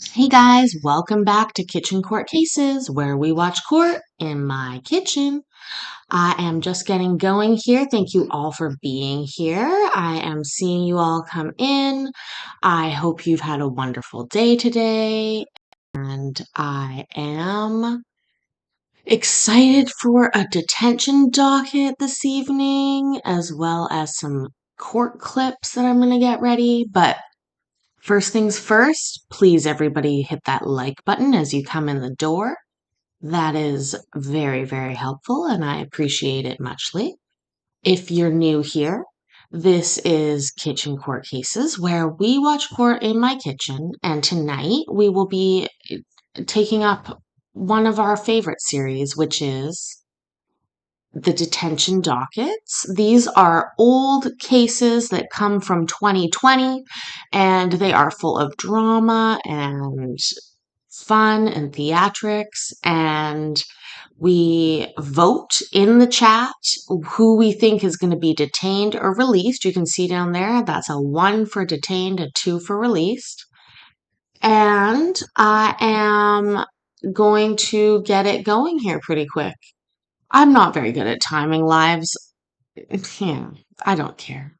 Hey guys, welcome back to Kitchen Court Cases, where we watch court in my kitchen. I am just getting going here. Thank you all for being here. I am seeing you all come in. I hope you've had a wonderful day today, and I am excited for a detention docket this evening, as well as some court clips that I'm going to get ready. But first things first, please everybody hit that like button as you come in the door. That is very, very helpful and I appreciate it muchly. If you're new here, this is Kitchen Court Cases where we watch court in my kitchen, and tonight we will be taking up one of our favorite series, which is the detention dockets. These are old cases that come from 2020, and they are full of drama and fun and theatrics. And we vote in the chat who we think is going to be detained or released. You can see down there that's a 1 for detained, a 2 for released. And I am going to get it going here pretty quick. I'm not very good at timing lives. Yeah, I don't care,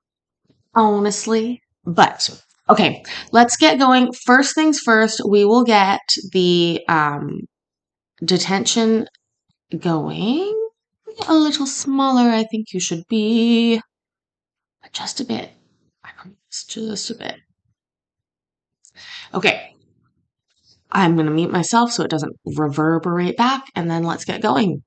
honestly. But okay, let's get going. First things first, we will get the detention going. A little smaller, I think you should be. Just a bit. I promise, just a bit. Okay, I'm going to mute myself so it doesn't reverberate back, and then let's get going.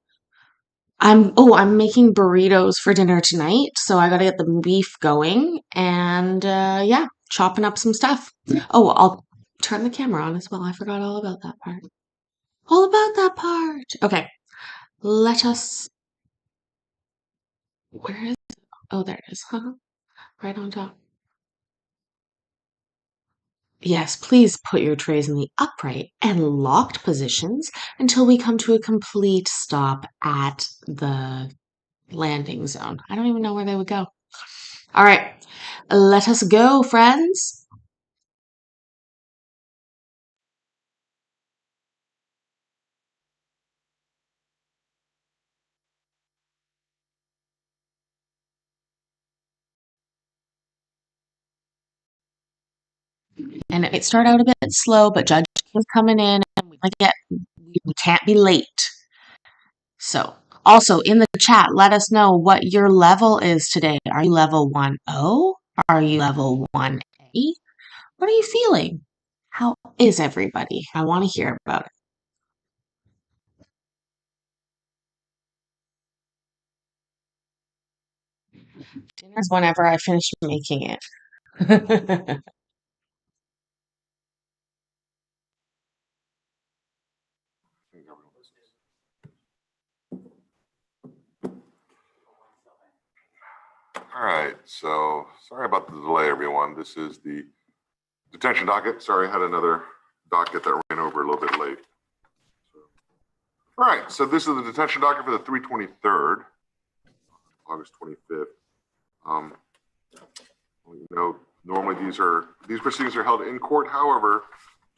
I'm making burritos for dinner tonight, so I gotta get the beef going and yeah, chopping up some stuff. Oh, I'll turn the camera on as well. I forgot all about that part. All about that part. Okay, let us. Where is it? Oh, there it is. Right on top. Yes, please put your trays in the upright and locked positions until we come to a complete stop at the landing zone. I don't even know where they would go. All right, let us go, friends. And it might start out a bit slow, but Judge is coming in and we can't be late. So also in the chat, let us know what your level is today. Are you level 1-0? Are you level 1-A? What are you feeling? How is everybody? I want to hear about it. Dinner's whenever I finish making it. All right, so sorry about the delay, everyone. This is the detention docket. Sorry, I had another docket that ran over a little bit late. All right, so this is the detention docket for the 3/23rd, August 25th. You know, normally these proceedings are held in court. However,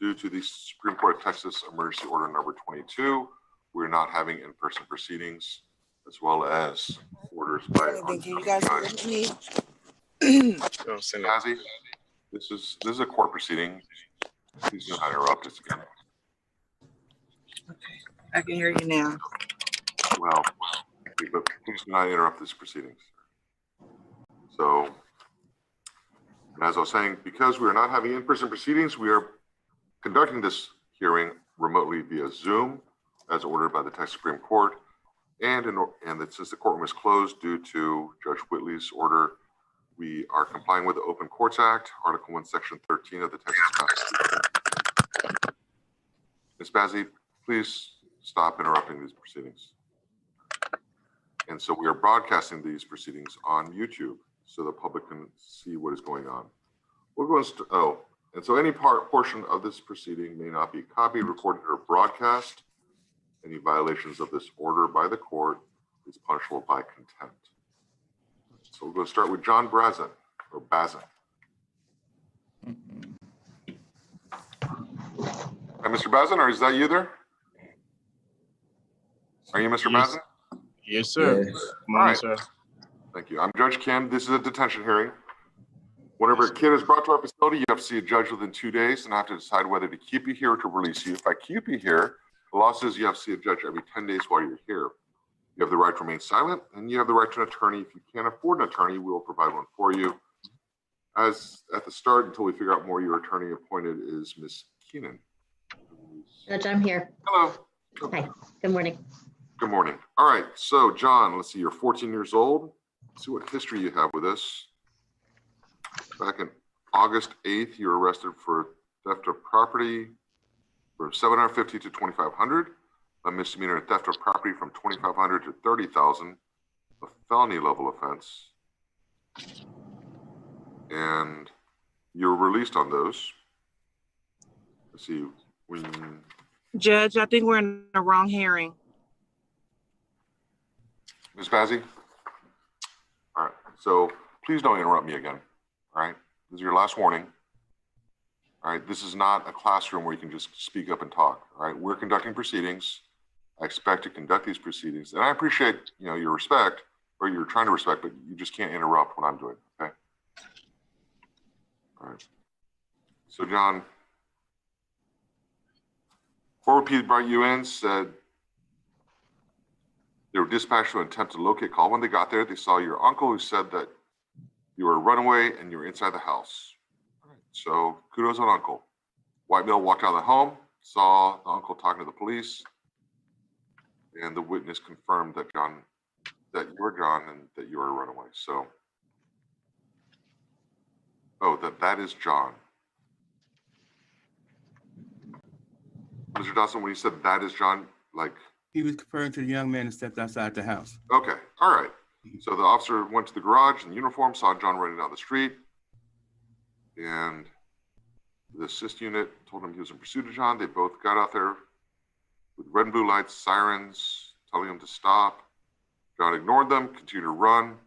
due to the Supreme Court of Texas Emergency Order number 22, we're not having in-person proceedings, as well as orders by. Thank you. You guys hear me? Nazi, this is a court proceeding. Please do not interrupt us again. Okay, I can hear you now. Well, but please do not interrupt these proceedings. So, as I was saying, because we are not having in-person proceedings, we are conducting this hearing remotely via Zoom, as ordered by the Texas Supreme Court, and since the courtroom is closed due to Judge Whitley's order, we are complying with the Open Courts Act, Article 1, Section 13 of the Texas Constitution. Ms. Bazzi, please stop interrupting these proceedings. And so we are broadcasting these proceedings on YouTube so the public can see what is going on. We're going to, and so any portion of this proceeding may not be copied, recorded, or broadcast. Any violations of this order by the court is punishable by contempt. So we're going to start with John Baza, or Baza. Hi, Mr. Bazin, or is that you there? Are you Mr. Yes. Bazin? Yes, sir. Yes. Good morning, Right. sir. Thank you. I'm Judge Kim. This is a detention hearing. Whenever a kid is brought to our facility, you have to see a judge within 2 days and I have to decide whether to keep you here or to release you. If I keep you here, the law says you have to see a judge every 10 days while you're here. You have the right to remain silent and you have the right to an attorney. If you can't afford an attorney, we will provide one for you. As at the start, until we figure out more, your attorney appointed is Miss Keenan. Judge, I'm here. Hello. Hi, good morning. Good morning. All right, so John, let's see, you're 14 years old. Let's see what history you have with us. Back in August 8th, you were arrested for theft of property from $750 to $2,500, a misdemeanor theft of property from $2,500 to $30,000, a felony level offense. And you were released on those. Let's see, when Judge, I think we're in the wrong hearing. Ms. Bazzi? All right, so please don't interrupt me again, all right? This is your last warning. All right, this is not a classroom where you can just speak up and talk, all right? We're conducting proceedings. I expect to conduct these proceedings, and I appreciate, your respect, or you're trying to respect, but you just can't interrupt what I'm doing, okay? All right. So, John, Fort Repeat brought you in, said they were dispatched to an attempt to locate call. When they got there, they saw your uncle who said that you were a runaway and you were inside the house. All right, so kudos on uncle. White male walked out of the home, saw the uncle talking to the police, and the witness confirmed that that you were John and that you were a runaway. So, that is John. Mr. Dawson, when you said that is John, He was referring to the young man that stepped outside the house. okay, all right. So the officer went to the garage in uniform, saw John running down the street, and the assist unit told him he was in pursuit of John. They both got out there with red and blue lights, sirens, telling him to stop. John ignored them, continued to run,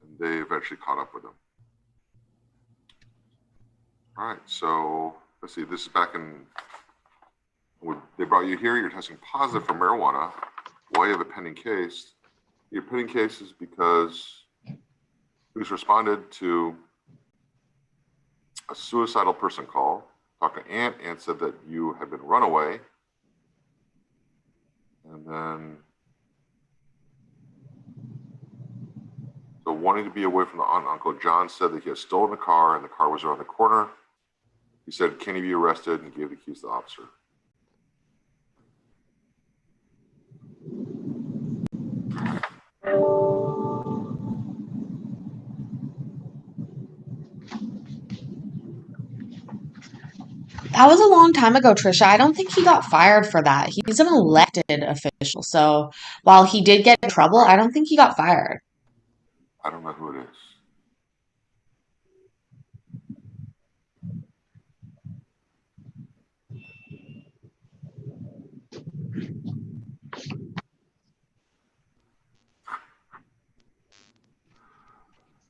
and they eventually caught up with him. All right, so let's see, this is back in, they brought you here, you're testing positive for marijuana while you have a pending case. Your pending case is because police responded to a suicidal person call, talked to Aunt said that you had been run away. And then, so wanting to be away from the aunt and uncle, John said that he had stolen a car and the car was around the corner. He said, can he be arrested, and gave the keys to the officer. That was a long time ago, Trisha. I don't think he got fired for that. He's an elected official. So while he did get in trouble, I don't think he got fired. I don't know who it is.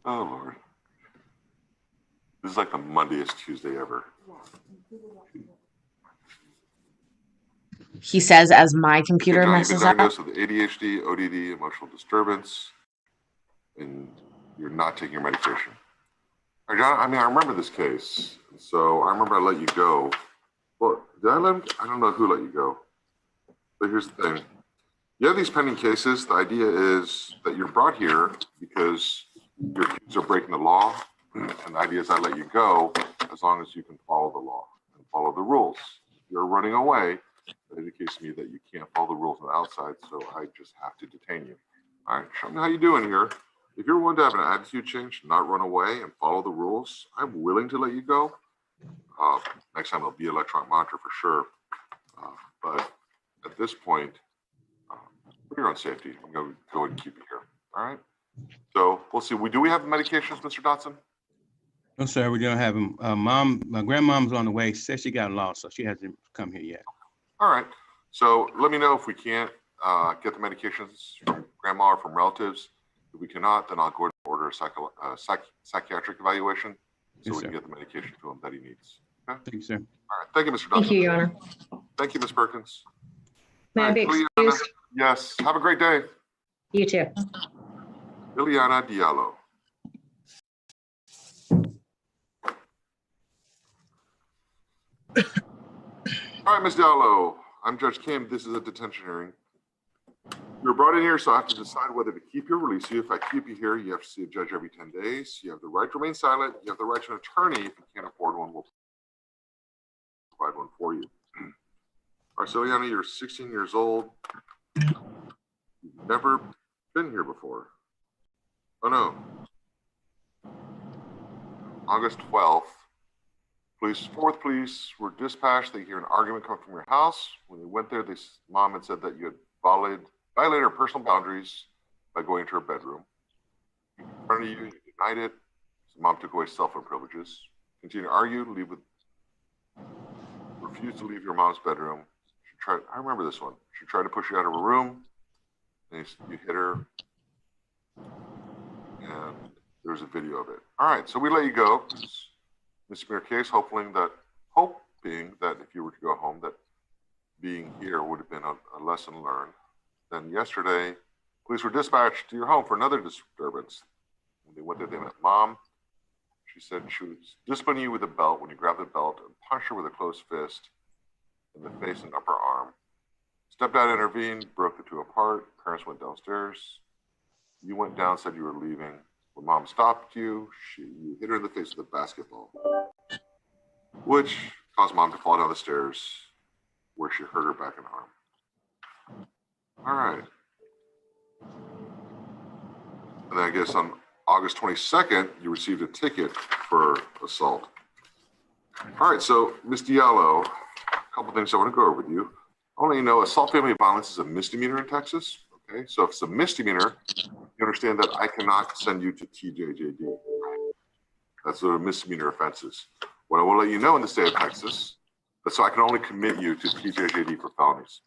Oh, Lord. This is like the Mondayest Tuesday ever. He says as my computer Okay, John, you've been messes up. diagnosed with ADHD, ODD, emotional disturbance, and you're not taking your medication. All right, John, I remember this case. So I remember I let you go. Well, did I let him? I don't know who let you go. But here's the thing. You have these pending cases. The idea is that you're brought here because your kids are breaking the law. And the idea is I let you go as long as you can follow the law and follow the rules. If you're running away, that indicates to me that you can't follow the rules on the outside, so I just have to detain you. All right, show me how you're doing here. If you're willing to have an attitude change, not run away and follow the rules, I'm willing to let you go. Next time it'll be electronic monitor for sure. But at this point, for your own safety, I'm going to go ahead and keep you here. All right. So we'll see. Do we have medications, Mr. Dotson? No, sir, we don't have him. My grandmom's on the way. She said she got lost, so she hasn't come here yet. All right. So let me know if we can't get the medications from grandma or from relatives. If we cannot, then I'll go ahead and order a psychiatric evaluation so Yes, we can sir. get the medication to him that he needs. Thank you, sir. All right. Thank you, Mr. Thank Duncan. you, Your Honor. Thank you, Ms. Perkins. May I All be right, Ileana. excused? Yes. Have a great day. You too. Ileana Diallo. All right, Ms. Diallo. I'm Judge Kim. This is a detention hearing. You're brought in here, so I have to decide whether to keep you or release you. If I keep you here, you have to see a judge every 10 days. You have the right to remain silent. You have the right to an attorney. If you can't afford one, we'll provide one for you. All right, so Ileana, you're 16 years old. You've never been here before. Oh, no. August 12th, Fourth Police were dispatched. They hear an argument come from your house. When they went there, mom had said that you had violated her personal boundaries by going to her bedroom. In front of you denied it. So mom took away cell phone privileges. Continue to argue, refused to leave your mom's bedroom. I remember this one. She tried to push you out of her room. And you hit her. And there's a video of it. All right, so we let you go. Misdemeanor case, hoping that if you were to go home, that being here would have been a lesson learned. Then yesterday, police were dispatched to your home for another disturbance. When they went there, they met mom. She said she was disciplining you with a belt when you grabbed the belt and punched her with a closed fist in the face and upper arm. Stepdad intervened, broke the two apart. Parents went downstairs. You went down, said you were leaving. When mom stopped you, you hit her in the face with a basketball, which caused mom to fall down the stairs where she hurt her back and arm. All right. And then I guess on August 22nd, you received a ticket for assault. All right, so Ms. Diallo, a couple things I want to go over with you. I want to let you know assault family violence is a misdemeanor in Texas. Okay, so if it's a misdemeanor, you understand that I cannot send you to TJJD. That's what a misdemeanor offense is. What I will let you know in the state of Texas, so I can only commit you to TJJD for felonies.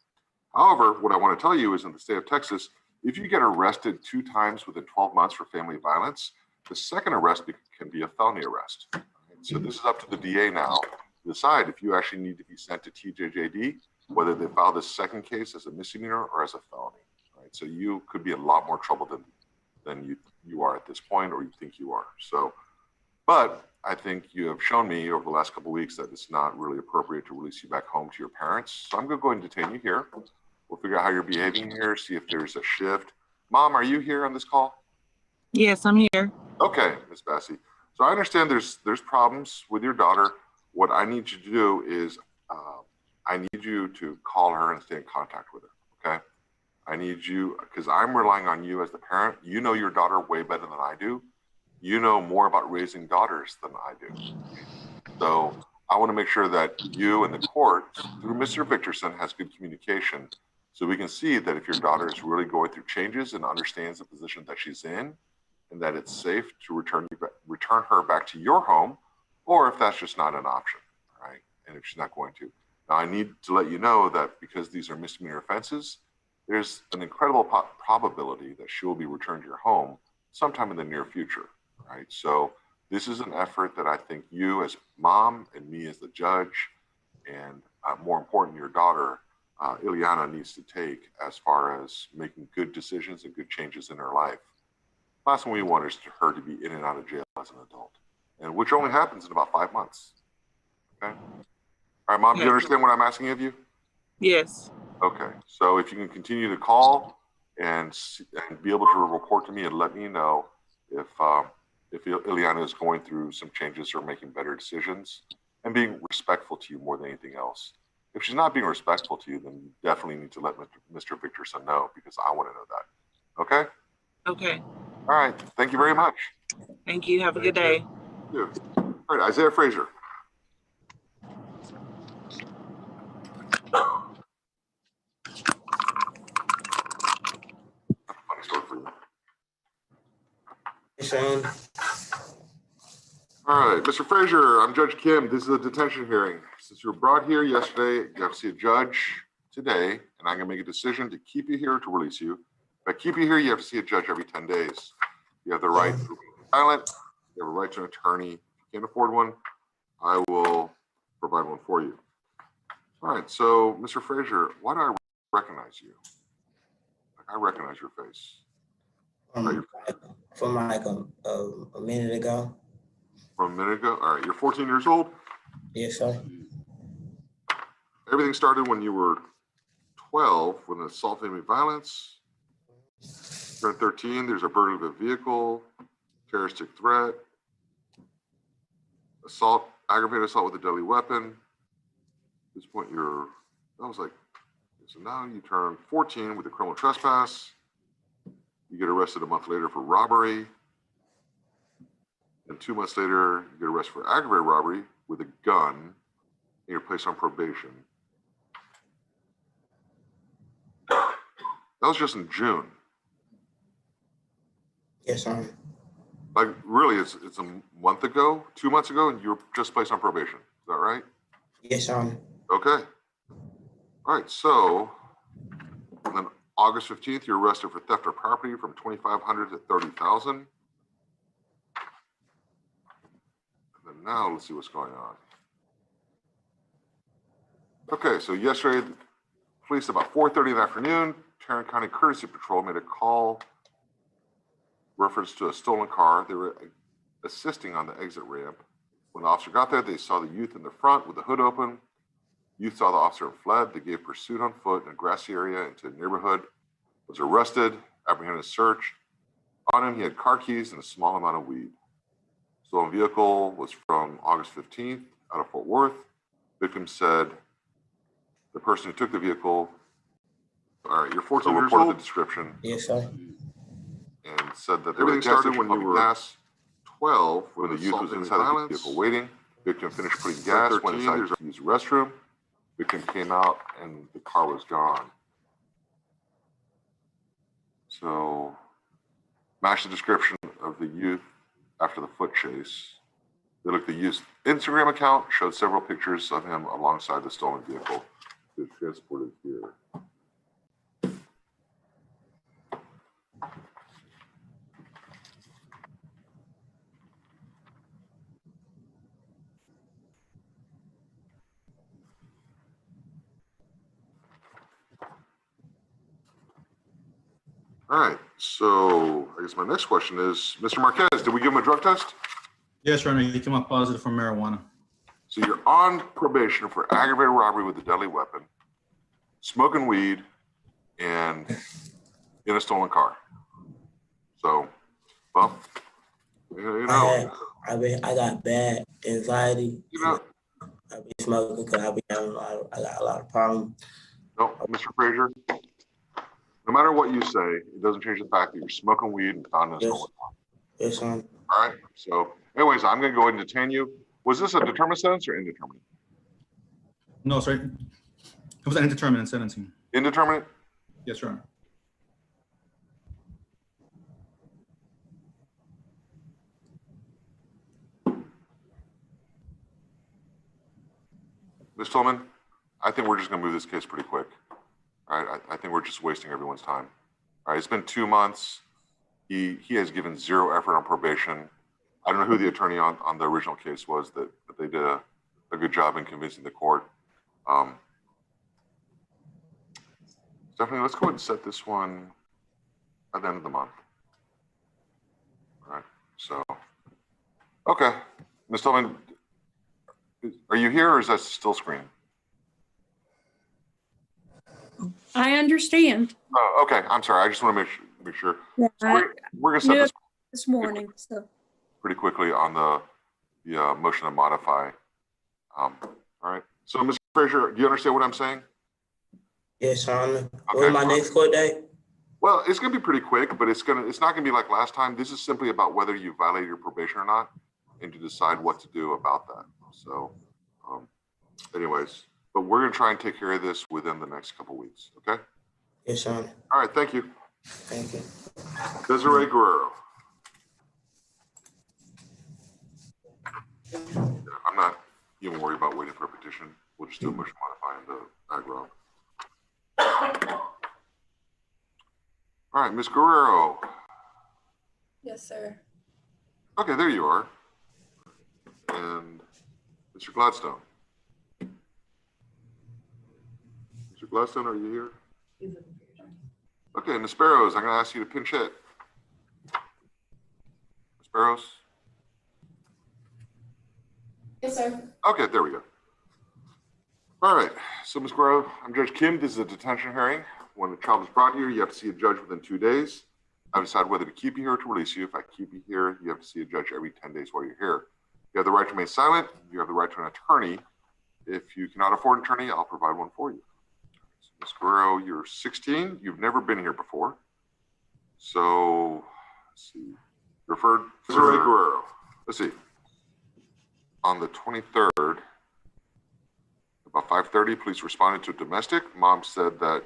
However, what I want to tell you is in the state of Texas, if you get arrested 2 times within 12 months for family violence, the second arrest can be a felony arrest. So this is up to the DA now to decide if you actually need to be sent to TJJD, whether they file this second case as a misdemeanor or as a felony. Right? So you could be in a lot more trouble than you are at this point, or you think you are. So, but I think you have shown me over the last couple of weeks that it's not really appropriate to release you back home to your parents. So I'm going to go ahead and detain you here. We'll figure out how you're behaving here, see if there's a shift. Mom, are you here on this call? Yes, I'm here. Okay, Ms. Bassi. So I understand there's problems with your daughter. What I need you to do is I need you to call her and stay in contact with her, okay? I need you, because I'm relying on you as the parent. You know your daughter way better than I do. You know more about raising daughters than I do. So I want to make sure that you and the court, through Mr. Victorson, has good communication so we can see that if your daughter is really going through changes and understands the position that she's in and that it's safe to return her back to your home, or if that's just not an option, right? And if she's not going to. Now, I need to let you know that because these are misdemeanor offenses, there's an incredible probability that she will be returned to your home sometime in the near future, right? So this is an effort that I think you as mom and me as the judge and more important, your daughter, Ileana, needs to take as far as making good decisions and good changes in her life. Last thing we want is her to be in and out of jail as an adult, and which only happens in about 5 months, okay? All right, Mom, do you understand what I'm asking of you? Yes. Okay, so if you can continue to call and be able to report to me and let me know if Ileana is going through some changes or making better decisions and being respectful to you more than anything else. If she's not being respectful to you, then you definitely need to let Mr. Victorson know because I want to know that. Okay? Okay. All right, thank you very much. Thank you. Have a good day. You. All right, Isaiah Frazier. Funny story for you. Hey, Shane. All right, Mr. Frazier, I'm Judge Kim. This is a detention hearing. Since you were brought here yesterday, you have to see a judge today, and I'm going to make a decision to keep you here or to release you. If I keep you here, you have to see a judge every 10 days. You have the right to remain silent. You have a right to an attorney. If you can't afford one, I will provide one for you. All right, so Mr. Frazier, why do I recognize you? I recognize your face. From like a minute ago. From a minute ago? All right, you're 14 years old? Yes, sir. Everything started when you were 12 with an assault family violence. Turned 13, there's a burglary of a vehicle, terroristic threat, assault, aggravated assault with a deadly weapon. At this point, so now you turn 14 with a criminal trespass. You get arrested a month later for robbery. And 2 months later, you get arrested for aggravated robbery with a gun, and you're placed on probation. That was just in June. Yes, sir. Like really, it's a month ago, 2 months ago, and you were just placed on probation. Is that right? Yes, sir. Okay. All right. So, and then August 15th, you're arrested for theft of property from $2,500 to $30,000. And then now let's see what's going on. Okay. So yesterday, police about 4:30 in the afternoon, Tarrant County Courtesy Patrol made a call reference to a stolen car. They were assisting on the exit ramp. When the officer got there, they saw the youth in the front with the hood open. Youth saw the officer and fled. They gave pursuit on foot in a grassy area into a neighborhood. Was arrested, apprehended, searched. On him, he had car keys and a small amount of weed. Stolen vehicle was from August 15th out of Fort Worth. Victim said the person who took the vehicle, all right, you're 14 years old. The description. Yes, sir. And said that everything started when you were gas 12, when the youth was inside the vehicle waiting. Victim finished putting gas, went inside to use the restroom. Victim came out and the car was gone. So, match the description of the youth after the foot chase. They looked at the youth's Instagram account, showed several pictures of him alongside the stolen vehicle. It's transported here. All right, so I guess my next question is, Mr. Marquez, did we give him a drug test? Yes, Your Honor, he came up positive for marijuana. So you're on probation for aggravated robbery with a deadly weapon, smoking weed, and in a stolen car. So, well, you know. I got bad anxiety. You know. I be smoking because I got a lot of problems. No, Mr. Frazier, no matter what you say, it doesn't change the fact that you're smoking weed and found in a stolen car. Yes, sir. All right, so anyways, I'm going to go ahead and detain you. Was this a determined sentence or indeterminate? No, sorry. It was an indeterminate sentencing. Indeterminate? Yes, Your Honor. Ms. Tillman, I think we're just going to move this case pretty quick. All right, I think we're just wasting everyone's time. All right, it's been 2 months. He has given zero effort on probation. I don't know who the attorney on the original case was that they did a good job in convincing the court. Stephanie, let's go ahead and set this one at the end of the month. All right, so, okay. Ms. Tillman, are you here or is that still screened? I understand. Oh, okay. I'm sorry. I just want to make sure. Yeah, So we're going to set this morning. So pretty quickly on the motion to modify. All right. So, Mr. Frazier, do you understand what I'm saying? Yes, Your Honor. Okay. What's my next court date? Well, it's going to be pretty quick, but it's not going to be like last time. This is simply about whether you violated your probation or not, and to decide what to do about that. So, anyways. But we're going to try and take care of this within the next couple of weeks, okay? Yes, Your Honor. All right, thank you. Thank you. Desiree Guerrero. I'm not even worried about waiting for a petition. We'll just do a motion modifying the aggro. All right, Ms. Guerrero. Yes, sir. Okay, there you are. And Mr. Gladstone. Mr. Gladstone, are you here? Okay, Ms. Barrows, I'm going to ask you to pinch hit. Ms. Barrows? Yes, sir. Okay, there we go. All right, so Ms. Guerrero, I'm Judge Kim. This is a detention hearing. When the child is brought here, you have to see a judge within 2 days. I decide whether to keep you here or to release you. If I keep you here, you have to see a judge every 10 days while you're here. You have the right to remain silent. You have the right to an attorney. If you cannot afford an attorney, I'll provide one for you. So Ms. Guerrero, you're 16. You've never been here before. So, let's see. Referred Desiree Guerrero. Let's see. On the 23rd, about 5:30, police responded to a domestic. Mom said that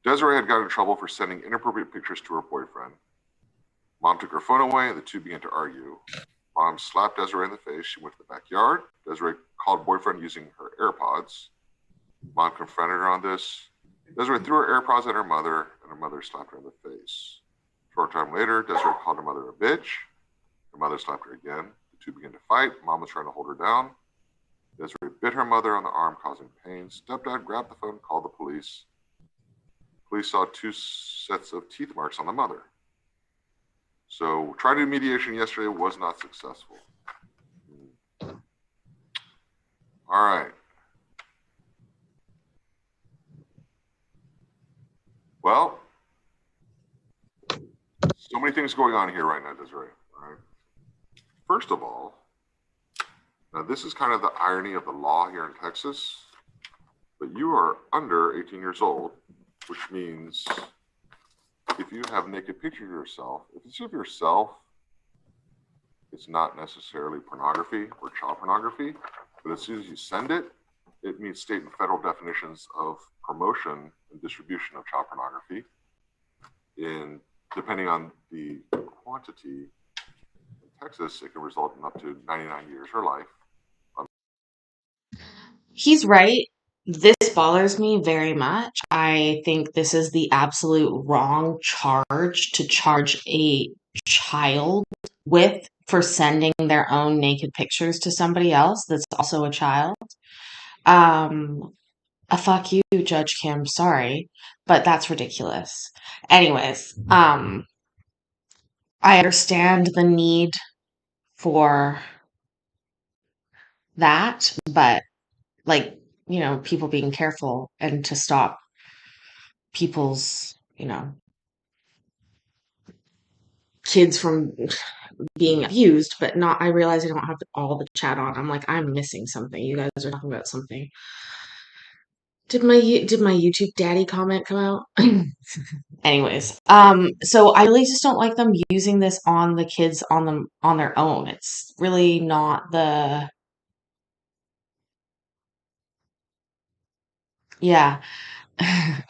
Desiree had gotten in trouble for sending inappropriate pictures to her boyfriend. Mom took her phone away and the two began to argue. Mom slapped Desiree in the face. She went to the backyard. Desiree called boyfriend using her AirPods. Mom confronted her on this. Desiree threw her AirPods at her mother and her mother slapped her in the face. Short time later, Desiree called her mother a bitch. Her mother slapped her again. The two began to fight. Mom was trying to hold her down. Desiree bit her mother on the arm, causing pain. Stepdad grabbed the phone, called the police. Police saw 2 sets of teeth marks on the mother. So trying to do mediation yesterday was not successful. All right. Well, so many things going on here right now, Desiree. All right. First of all, now this is kind of the irony of the law here in Texas, but you are under 18 years old, which means if you have naked pictures of yourself, if it's of yourself, it's not necessarily pornography or child pornography, but as soon as you send it, it meets state and federal definitions of promotion and distribution of child pornography. In depending on the quantity in Texas, it can result in up to 99 years or life. He's right. This bothers me very much. I think this is the absolute wrong charge to charge a child with for sending their own naked pictures to somebody else that's also a child. A fuck you, Judge Kim. Sorry, but that's ridiculous. Anyways, I understand the need for that, but like, people being careful and to stop people's, kids from being abused, but not, I realize I don't have all the chat on. I'm like, I'm missing something. You guys are talking about something. Did my YouTube daddy comment come out? Anyways, so I really just don't like them using this on the kids on their own. It's really not yeah.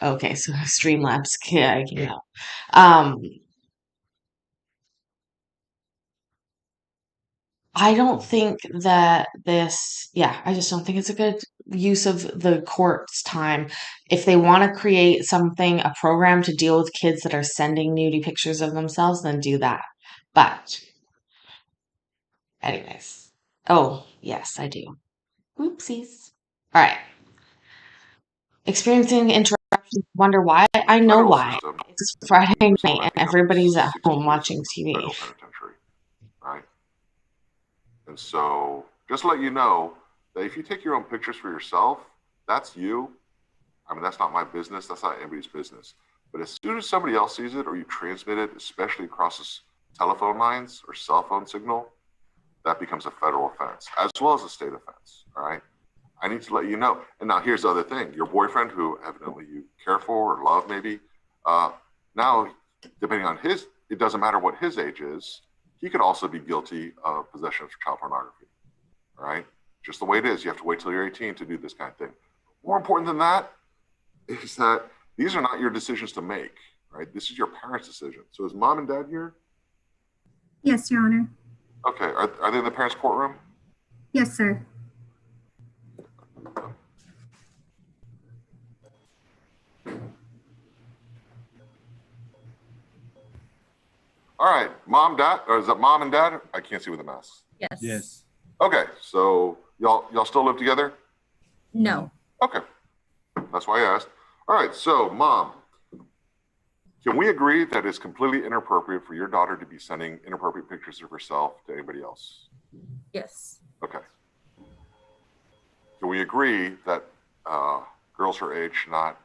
Okay, so Streamlabs, yeah, I can help. I don't think that I just don't think it's a good use of the court's time. If they want to create a program to deal with kids that are sending nudie pictures of themselves, then do that. But, anyways. Oh, yes, I do. Oopsies. All right. Experiencing interruptions, wonder why? I know Federal why. system It's Friday is night and wrapping up everybody's at 60 home years watching of TV. federal penitentiary, right? And so just to let you know that if you take your own pictures for yourself, that's you. I mean, that's not my business. That's not anybody's business. But as soon as somebody else sees it or you transmit it, especially across telephone lines or cell phone signal, that becomes a federal offense as well as a state offense, all right? I need to let you know. And now here's the other thing. Your boyfriend, who evidently you care for or love maybe, now, depending on it doesn't matter what his age is, he could also be guilty of possession of child pornography, all right? Just the way it is. You have to wait till you're 18 to do this kind of thing. More important than that is that these are not your decisions to make, right? This is your parents' decision. So is mom and dad here? Yes, Your Honor. Okay. Are they in the parents' courtroom? Yes, sir. All right, mom, dad, or is that mom and dad? I can't see with the mask. Yes. Yes. Okay, so y'all still live together? No. Okay, that's why I asked. All right, so Mom, can we agree that it's completely inappropriate for your daughter to be sending inappropriate pictures of herself to anybody else? Yes. Okay. Can we agree that girls her age should not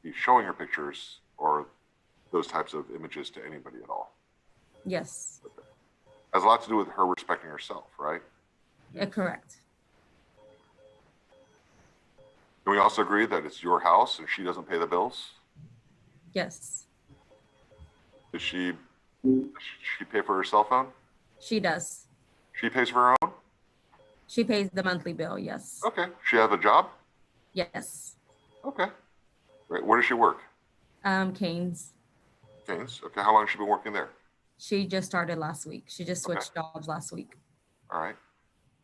be showing her pictures or those types of images to anybody at all? Yes. Has a lot to do with her respecting herself, right? Correct. Can we also agree that it's your house and she doesn't pay the bills? Yes. Does she pay for her cell phone? She does. She pays for her own? She pays the monthly bill. Yes. Okay. She has a job? Yes. Okay. Great. Where does she work? Canes. Canes. Okay. How long has she been working there? She just started last week. She just Okay. switched jobs last week. All right.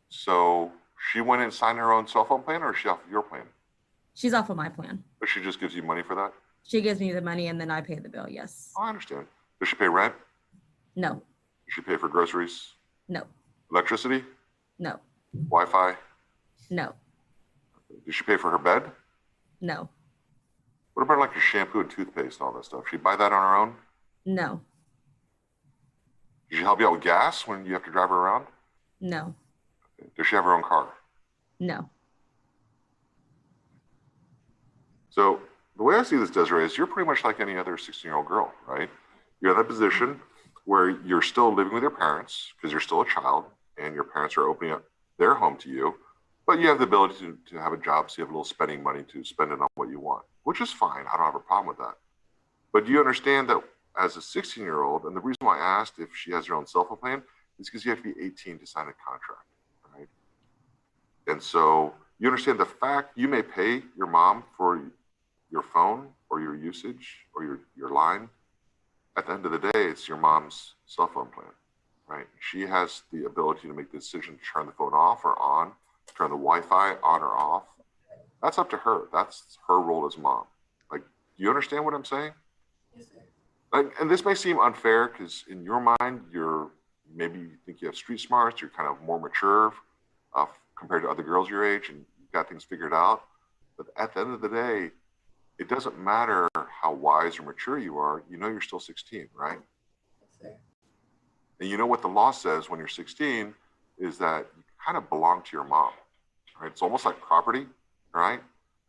So she went and signed her own cell phone plan, or is she off of your plan? She's off of my plan. But she just gives you money for that? She gives me the money and then I pay the bill. Yes. Oh, I understand. Does she pay rent? No. Does she pay for groceries? No. Electricity? No. Wi-Fi? No. Does she pay for her bed? No. What about like your shampoo and toothpaste and all that stuff? She buy that on her own? No. Does she help you out with gas when you have to drive her around? No. Does she have her own car? No. So the way I see this, Desiree, is you're pretty much like any other 16-year-old girl, right? You're in that position where you're still living with your parents because you're still a child and your parents are opening up their home to you, but you have the ability to have a job, so you have a little spending money to spend it on what you want, which is fine. I don't have a problem with that. But do you understand that as a 16-year-old, and the reason why I asked if she has her own cell phone plan is because you have to be 18 to sign a contract, right? And so you understand the fact you may pay your mom for your phone or your usage or your line. At the end of the day, it's your mom's cell phone plan, right? She has the ability to make the decision to turn the phone off or on, turn the Wi-Fi on or off. That's up to her. That's her role as mom. Like, do you understand what I'm saying? Yes, sir. Like, and this may seem unfair because in your mind, maybe you think you have street smarts, you're kind of more mature compared to other girls your age, and you've got things figured out. But at the end of the day, it doesn't matter how wise or mature you are. You know you're still 16, right? Yes, sir. And you know what the law says when you're 16 is that you kind of belong to your mom, right? It's almost like property, right?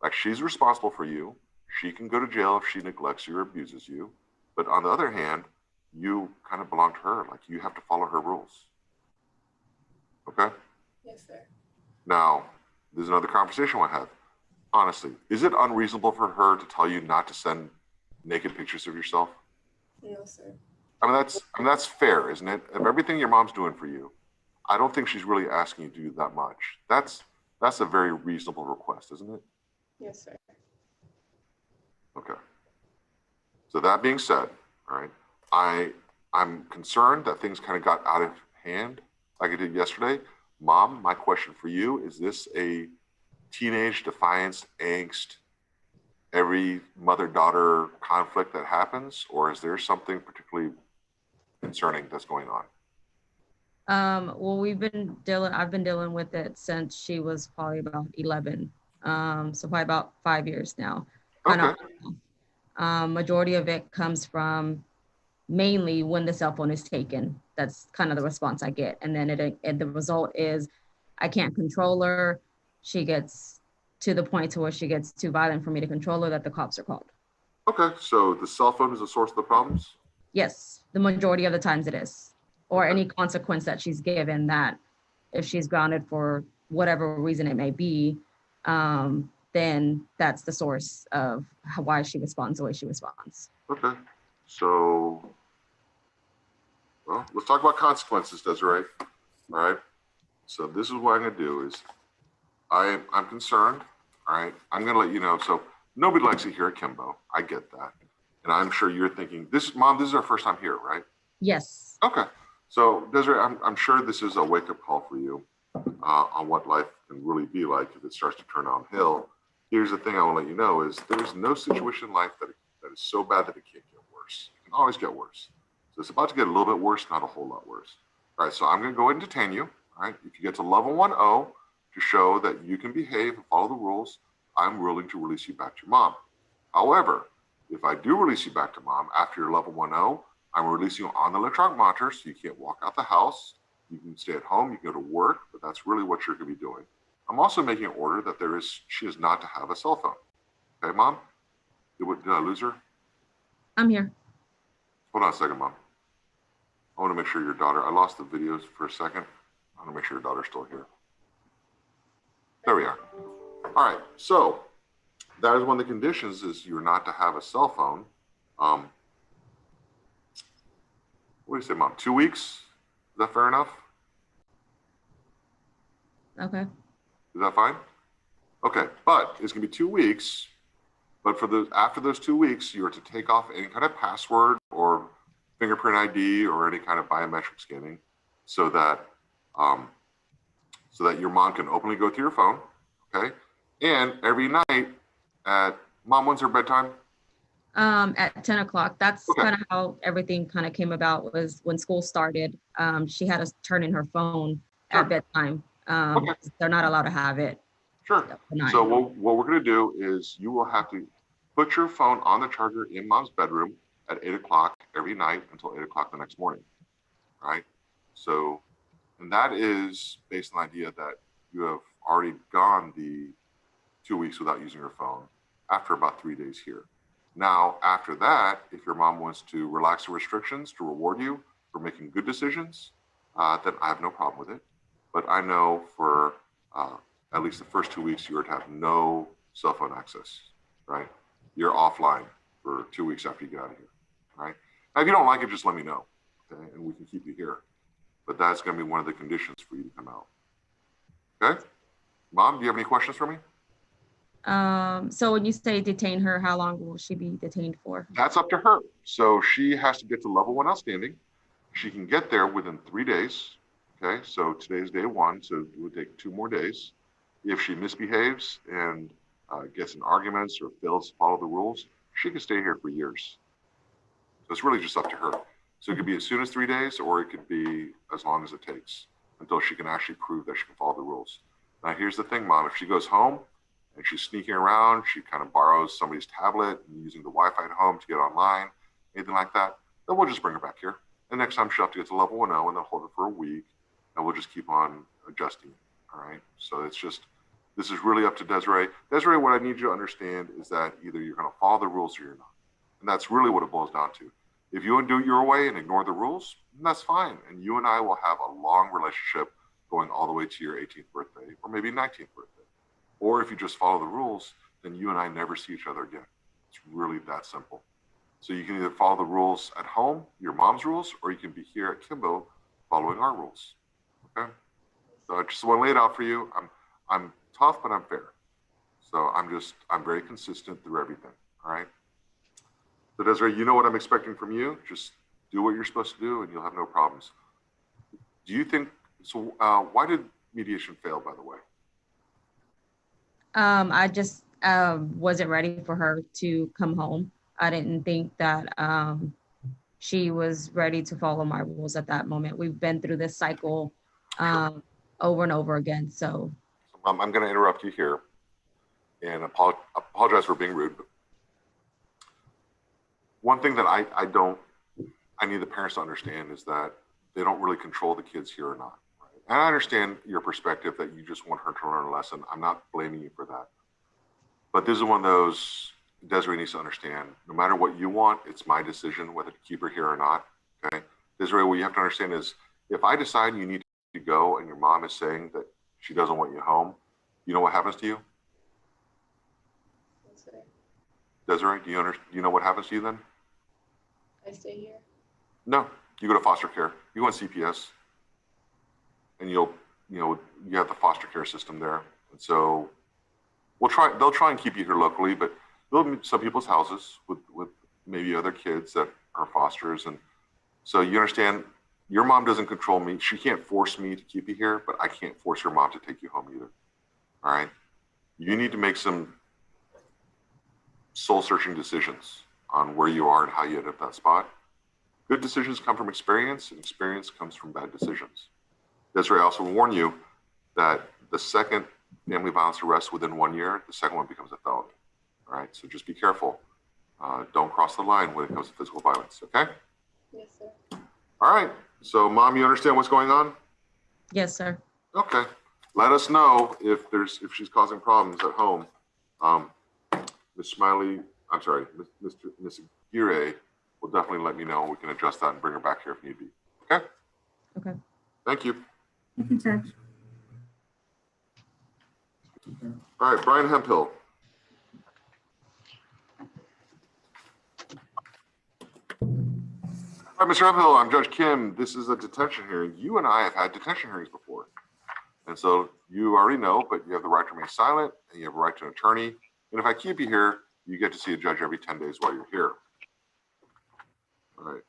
Like she's responsible for you. She can go to jail if she neglects you or abuses you. But on the other hand, you kind of belong to her. Like you have to follow her rules. Okay? Yes, sir. Now, there's another conversation we'll have. Honestly, is it unreasonable for her to tell you not to send naked pictures of yourself? No, sir. I mean, that's fair, isn't it? Of everything your mom's doing for you, I don't think she's really asking you to do that much. That's a very reasonable request, isn't it? Yes, sir. Okay. So that being said, all right, I'm concerned that things kind of got out of hand like it did yesterday. Mom, my question for you, is this a teenage defiance, angst, every mother-daughter conflict that happens, or is there something particularly concerning that's going on? Well, I've been dealing with it since she was probably about 11. So probably about 5 years now. Okay. Majority of it comes from mainly when the cell phone is taken. That's kind of the response I get. And then the result is I can't control her. She gets to the point to where she gets too violent for me to control her that the cops are called. Okay, so the cell phone is the source of the problems? Yes, the majority of the times it is. Or any consequence that she's given, that if she's grounded for whatever reason it may be, then that's the source of why she responds the way she responds. Okay, so, well, let's talk about consequences, Desiree. All right, so this is what I'm gonna do is, I'm concerned, all right? I'm gonna let you know, so nobody likes it here at Kimbo, I get that. And I'm sure you're thinking, Mom, this is our first time here, right? Yes. Okay, so Desiree, I'm sure this is a wake-up call for you on what life can really be like if it starts to turn downhill. Here's the thing I want to let you know is there's no situation in life that is so bad that it can't get worse. It can always get worse. So it's about to get a little bit worse, not a whole lot worse. All right, so I'm going to go ahead and detain you. All right, if you get to level 1-0 to show that you can behave and follow the rules, I'm willing to release you back to your mom. However, if I do release you back to mom after your level 1-0, I'm releasing you on the electronic monitor so you can't walk out the house. You can stay at home, you can go to work, but that's really what you're going to be doing. I'm also making an order that she is not to have a cell phone. Okay, mom? Did I lose her? I'm here. Hold on a second, mom. I want to make sure your daughter, I lost the videos for a second. I want to make sure your daughter's still here. There we are. All right, so that is one of the conditions is you're not to have a cell phone. What do you say, mom? 2 weeks? Is that fair enough? Okay. Is that fine? Okay, but it's gonna be 2 weeks. But after those 2 weeks, you're to take off any kind of password or fingerprint ID or any kind of biometric scanning, so that your mom can openly go through your phone. Okay, and every night mom, when's her bedtime? At 10 o'clock. That's Okay. kind of how everything kind of came about, was when school started. She had us turn in her phone Sure. at bedtime. Okay. They're not allowed to have it. Sure. at night. So what we're going to do is you will have to put your phone on the charger in mom's bedroom at 8 o'clock every night until 8 o'clock the next morning. Right? So, and that is based on the idea that you have already gone the 2 weeks without using your phone after about 3 days here. Now, after that, if your mom wants to relax the restrictions to reward you for making good decisions, then I have no problem with it. But I know for at least the first 2 weeks, you are to have no cell phone access, right? You're offline for 2 weeks after you get out of here, right? Now, if you don't like it, just let me know, okay? And we can keep you here. But that's going to be one of the conditions for you to come out. Okay? Mom, do you have any questions for me? So when you say detain her, how long will she be detained for? That's up to her. So she has to get to level 1 outstanding. She can get there within 3 days. Okay, so today's day 1, so it would take 2 more days. If she misbehaves and gets in arguments or fails to follow the rules, she can stay here for years. So it's really just up to her. So it could be as soon as 3 days, or it could be as long as it takes until she can actually prove that she can follow the rules. Now, here's the thing, Mom. If she goes home and she's sneaking around, she kind of borrows somebody's tablet and using the Wi-Fi at home to get online, anything like that, then we'll just bring her back here. And next time she'll have to get to level 1-0 and then hold her for a week, and we'll just keep on adjusting. All right. So it's just, this is really up to Desiree. Desiree, what I need you to understand is that either you're going to follow the rules or you're not. And that's really what it boils down to. If you want to do it your way and ignore the rules, then that's fine. And you and I will have a long relationship going all the way to your 18th birthday or maybe 19th birthday. Or if you just follow the rules, then you and I never see each other again. It's really that simple. So you can either follow the rules at home, your mom's rules, or you can be here at Kimbo following our rules. Okay? So I just want to lay it out for you. I'm tough, but I'm fair. So I'm very consistent through everything. All right? So Desiree, you know what I'm expecting from you. Just do what you're supposed to do and you'll have no problems. Do you think, so why did mediation fail, by the way? I just wasn't ready for her to come home. I didn't think that she was ready to follow my rules at that moment. We've been through this cycle over and over again. So I'm going to interrupt you here and apologize for being rude. But one thing that I need the parents to understand is that they don't really control the kids here or not. Right? And I understand your perspective that you just want her to learn a lesson. I'm not blaming you for that. But this is one of those, Desiree needs to understand, no matter what you want, it's my decision whether to keep her here or not. Okay? Desiree, what you have to understand is if I decide you need to go and your mom is saying that she doesn't want you home, you know what happens to you? Desiree, do you know what happens to you then? I stay here. No, you go to foster care. You go on CPS, and you have the foster care system there. And so they'll try and keep you here locally, but they'll meet some people's houses with maybe other kids that are fosters. And so you understand, your mom doesn't control me. She can't force me to keep you here, but I can't force your mom to take you home either. All right? You need to make some soul-searching decisions on where you are and how you end up that spot. Good decisions come from experience, and experience comes from bad decisions. Desiree, I also warn you that the second family violence arrest within 1 year, the second one becomes a felony. All right, so just be careful. Don't cross the line when it comes to physical violence, okay? Yes, sir. All right, so Mom, you understand what's going on? Yes, sir. Okay, let us know if she's causing problems at home. Miss Smiley, I'm sorry, Miss Aguirre will definitely let me know. We can adjust that and bring her back here if need be. Okay? Okay. Thank you. Thank you, Judge. All right, Brian Hemphill. All right, Mr. Hemphill, I'm Judge Kim. This is a detention hearing. You and I have had detention hearings before. And so you already know, but you have the right to remain silent and you have a right to an attorney. And if I keep you here, you get to see a judge every 10 days while you're here. All right.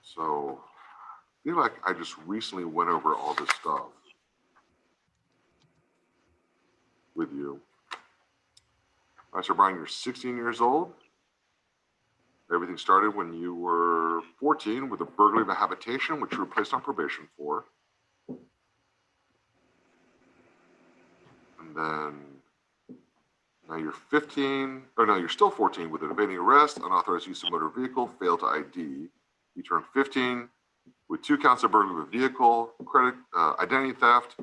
So I feel like I just recently went over all this stuff with you. All right, so Brian, you're 16 years old. Everything started when you were 14 with a burglary of a habitation, which you were placed on probation for. And then now you're 15, or no, you're still 14 with an evading arrest, unauthorized use of motor vehicle, failed to ID. You turned 15 with 2 counts of burglary of a vehicle, credit, identity theft,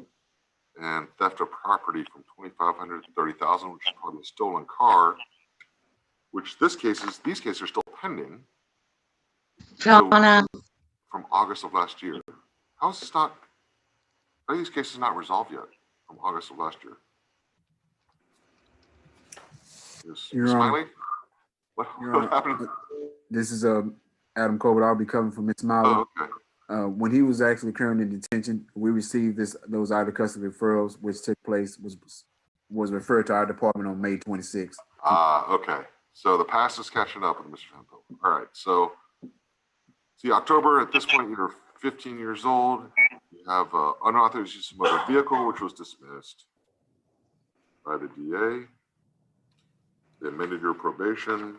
and theft of property from $2,500 to $30,000, which is probably a stolen car. Which these cases are still pending. Jonah, From August of last year. How are these cases not resolved yet from August of last year? Your Honor. Smiley? What happened? This is Adam Colbert. I'll be covering for Ms. Smiley. Oh, okay. When he was actually currently in detention, we received those out of custody referrals, which took place, was referred to our department on May 26th. Okay. So the past is catching up with Mr. Hemphill. All right. So see, October, at this point, you're 15 years old. You have unauthorized use of motor vehicle, which was dismissed by the DA. They amended your probation.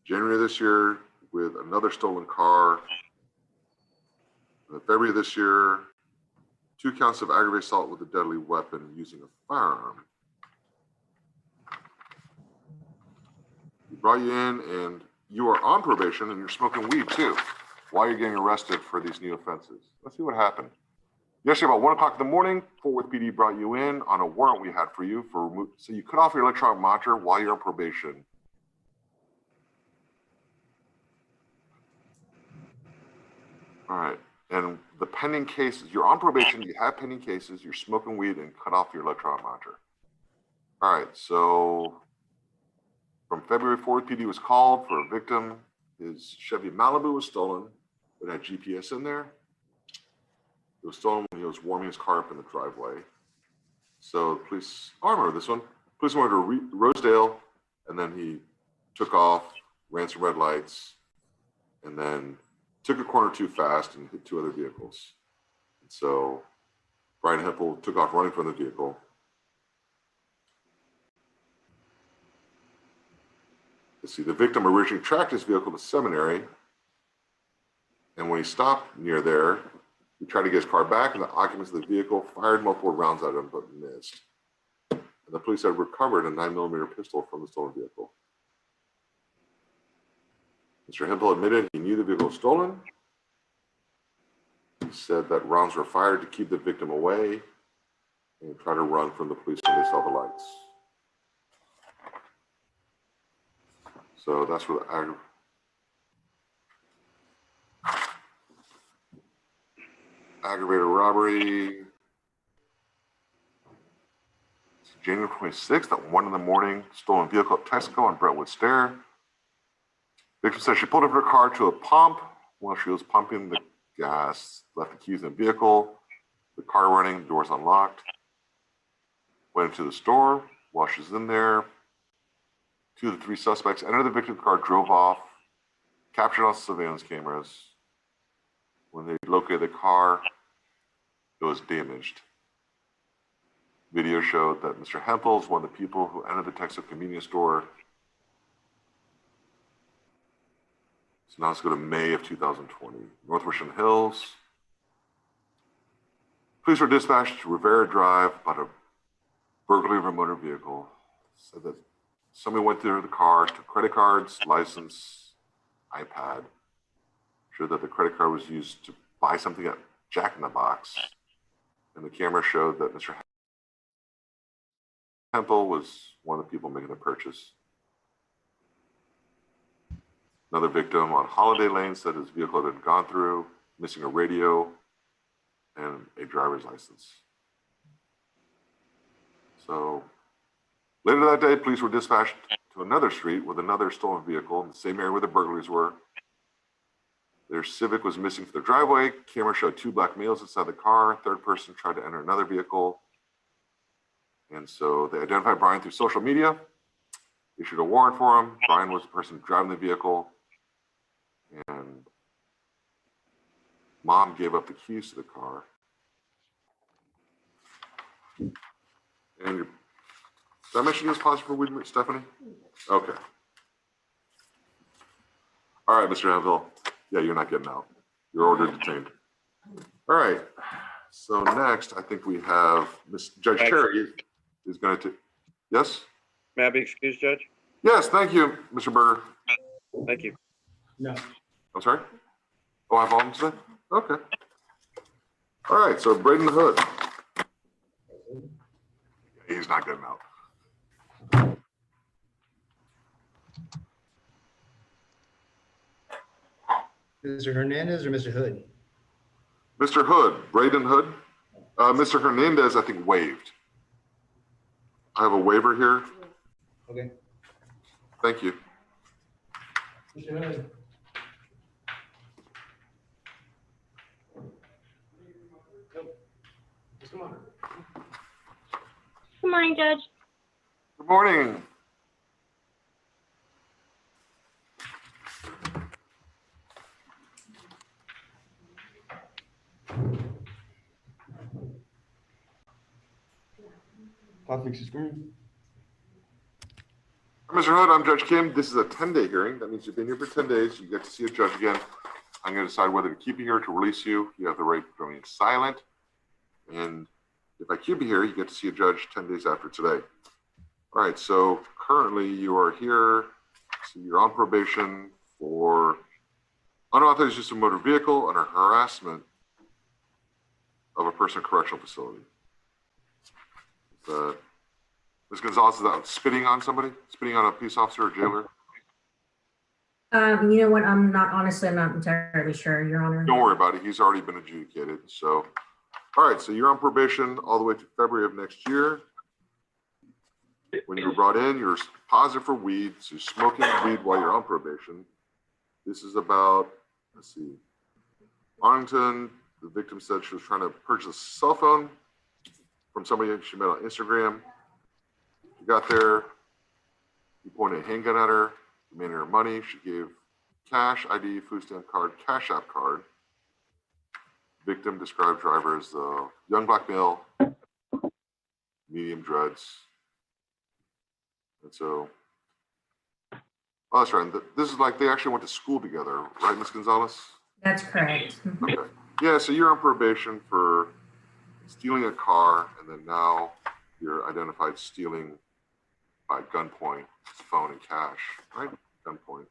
January this year with another stolen car. In February this year, 2 counts of aggravated assault with a deadly weapon using a firearm. We brought you in and you are on probation and you're smoking weed too while you're getting arrested for these new offenses. Let's see what happened. Yesterday about 1 o'clock in the morning, Fort Worth PD brought you in on a warrant we had for you so you cut off your electronic monitor while you're on probation. All right, and the pending cases, you're on probation, you have pending cases, you're smoking weed and cut off your electronic monitor. All right, so from February 4th, PD was called for a victim. His Chevy Malibu was stolen. It had GPS in there. It was stolen when he was warming his car up in the driveway. So police, I remember this one. Police went to Rosedale, and then he took off, ran some red lights, and then took a corner too fast and hit 2 other vehicles. And so Brian Hemphill took off running from the vehicle. Let's see, the victim originally tracked his vehicle to seminary, and when he stopped near there, he tried to get his car back, and the occupants of the vehicle fired multiple rounds at him, but missed. And the police had recovered a 9mm pistol from the stolen vehicle. Mr. Hemphill admitted he knew the vehicle was stolen. He said that rounds were fired to keep the victim away and tried to run from the police when they saw the lights. So that's where the aggravated robbery. It's January 26th at 1 in the morning, stolen vehicle at Texaco on Brentwood Stair. Victim says she pulled up her car to a pump while she was pumping the gas, left the keys in the vehicle, the car running, doors unlocked, went into the store. While she's in there, 2 of the 3 suspects entered the victim's car, drove off, captured on surveillance cameras. When they located the car, it was damaged. Video showed that Mr. Hemphill is one of the people who entered the Texas convenience store. So now let's go to May of 2020. North Richland Hills. Police were dispatched to Rivera Drive about a burglary of a motor vehicle. Said that somebody went through the car, took credit cards, license, iPad. Sure that the credit card was used to buy something at Jack in the Box. And the camera showed that Mr. Hemphill was one of the people making the purchase. Another victim on Holiday Lane said his vehicle had been gone through, missing a radio and a driver's license. So later that day, police were dispatched to another street with another stolen vehicle in the same area where the burglaries were. Their Civic was missing from the driveway. Camera showed 2 black males inside the car. Third person tried to enter another vehicle. And so they identified Brian through social media, issued a warrant for him. Brian was the person driving the vehicle. And mom gave up the keys to the car. And did I mention you was positive for weed, Stephanie? Okay. All right, Mr. Hemphill. Yeah, you're not getting out. You're ordered detained. All right. So next, I think we have Judge Cherry is going to. Yes? May I be excused, Judge? Yes, thank you, Mr. Berger. Thank you. No. I'm sorry? Oh, I have all today? Okay. All right, so Braden the Hood. He's not getting out. Mr. Hernandez or Mr. Hood? Mr. Hood, Braden Hood. Mr. Hernandez, I think, waived. I have a waiver here. Okay. Thank you. Mr. Hood. Come on. Good morning, Judge. Good morning. Clock fixes screen. Mr. Hood, I'm Judge Kim. This is a 10-day hearing. That means you've been here for 10 days. You get to see a judge again. I'm going to decide whether to keep you here or to release you. You have the right to remain silent. And if I keep you here, you get to see a judge 10 days after today. All right, so currently you are here. So you're on probation for unauthorized use of motor vehicle under harassment of a person in a correctional facility. Ms. Gonzalez is out spitting on somebody, spitting on a peace officer or jailer. You know what? I'm not entirely sure, Your Honor. Don't worry about it. He's already been adjudicated. So, all right. So you're on probation all the way to February of next year. When you were brought in, you're positive for weed. So you're smoking weed while you're on probation. This is about, let's see, Arlington. The victim said she was trying to purchase a cell phone from somebody she met on Instagram. You got there, you pointed a handgun at her, you made her money, she gave cash, ID, food stamp card, Cash App card. Victim described driver as a young black male, medium dreads. And so, oh, that's right. This is like they actually went to school together, right, Ms. Gonzalez? That's correct. Okay. Yeah, so you're on probation for stealing a car, and then now you're identified stealing by gunpoint, phone and cash, right? Gunpoint.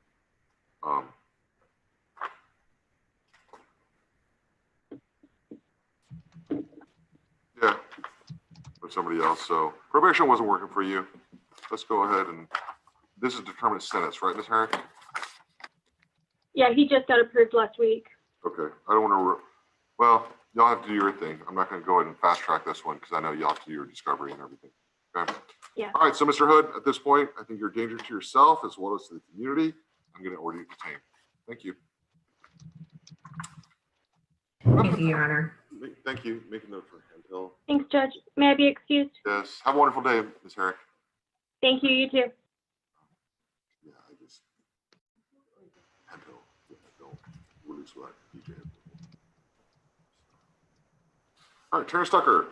Yeah, or somebody else. So probation wasn't working for you. Let's go ahead and this is determined sentence, right, Ms. Herrick? Yeah, he just got approved last week. Okay, I don't want to. Well, y'all have to do your thing. I'm not going to go ahead and fast track this one because I know y'all have to do your discovery and everything. Okay. Yeah. All right. So, Mr. Hood, at this point, I think you're a danger to yourself as well as to the community. I'm going to order you detained. Thank you. Thank you, Your Honor. Thank you. Make a note for Hemphill. Thanks, Judge. May I be excused? Yes. Have a wonderful day, Ms. Herrick. Thank you. You too. Yeah, I just Hemphill. Yeah, don't release without DJ. All right, Terence Tucker.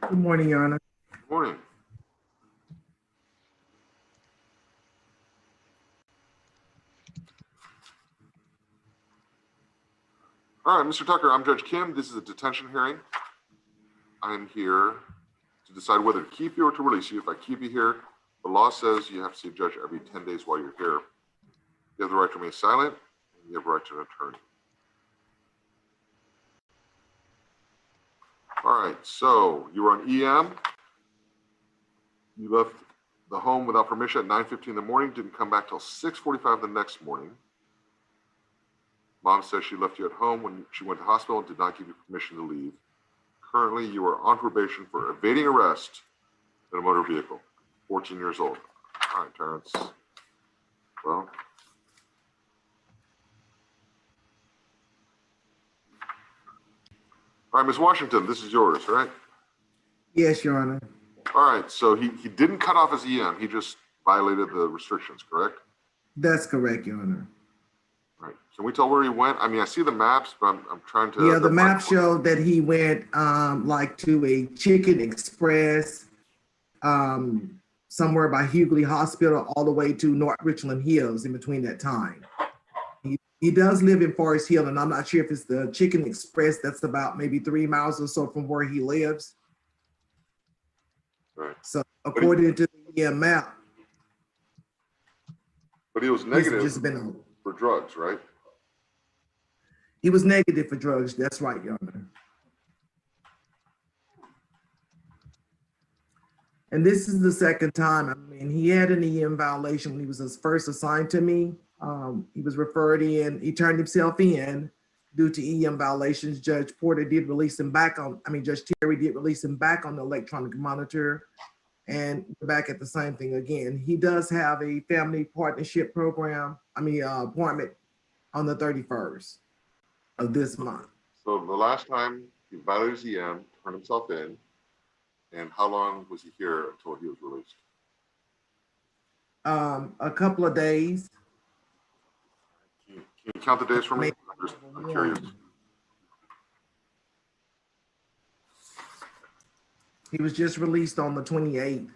Good morning, Your Honor. Good morning. All right, Mr. Tucker, I'm Judge Kim. This is a detention hearing. I'm here to decide whether to keep you or to release you. If I keep you here, the law says you have to see a judge every 10 days while you're here. You have the right to remain silent, and you have the right to an attorney. All right, so you were on EM. You left the home without permission at 9:15 in the morning, didn't come back till 6:45 the next morning. Mom says she left you at home when she went to the hospital and did not give you permission to leave. Currently, you are on probation for evading arrest in a motor vehicle, 14 years old. All right, Terrence. Well, all right, Ms. Washington, this is yours, right? Yes, Your Honor. All right, so he didn't cut off his EM. He just violated the restrictions, correct? That's correct, Your Honor. All right, can we tell where he went? I mean, I see the maps, but I'm trying to. Yeah, the map showed that he went like to a Chicken Express somewhere by Hughley Hospital all the way to North Richland Hills in between that time. He does live in Forest Hill, and I'm not sure if it's the Chicken Express that's about maybe 3 miles or so from where he lives. Right. So according to the map. But he was negative just been for drugs, right? He was negative for drugs. That's right, Your Honor. And this is the second time. I mean, he had an EM violation when he was first assigned to me. He was referred in. He turned himself in due to EM violations. Judge Porter did release him back on. I mean, Judge Terry did release him back on the electronic monitor, and we're back at the same thing again. He does have a family partnership program. Appointment on the 31st of this month. So the last time he violated his EM, turned himself in, and how long was he here until he was released? A couple of days. Can you count the days for me? I'm curious. He was just released on the 28th.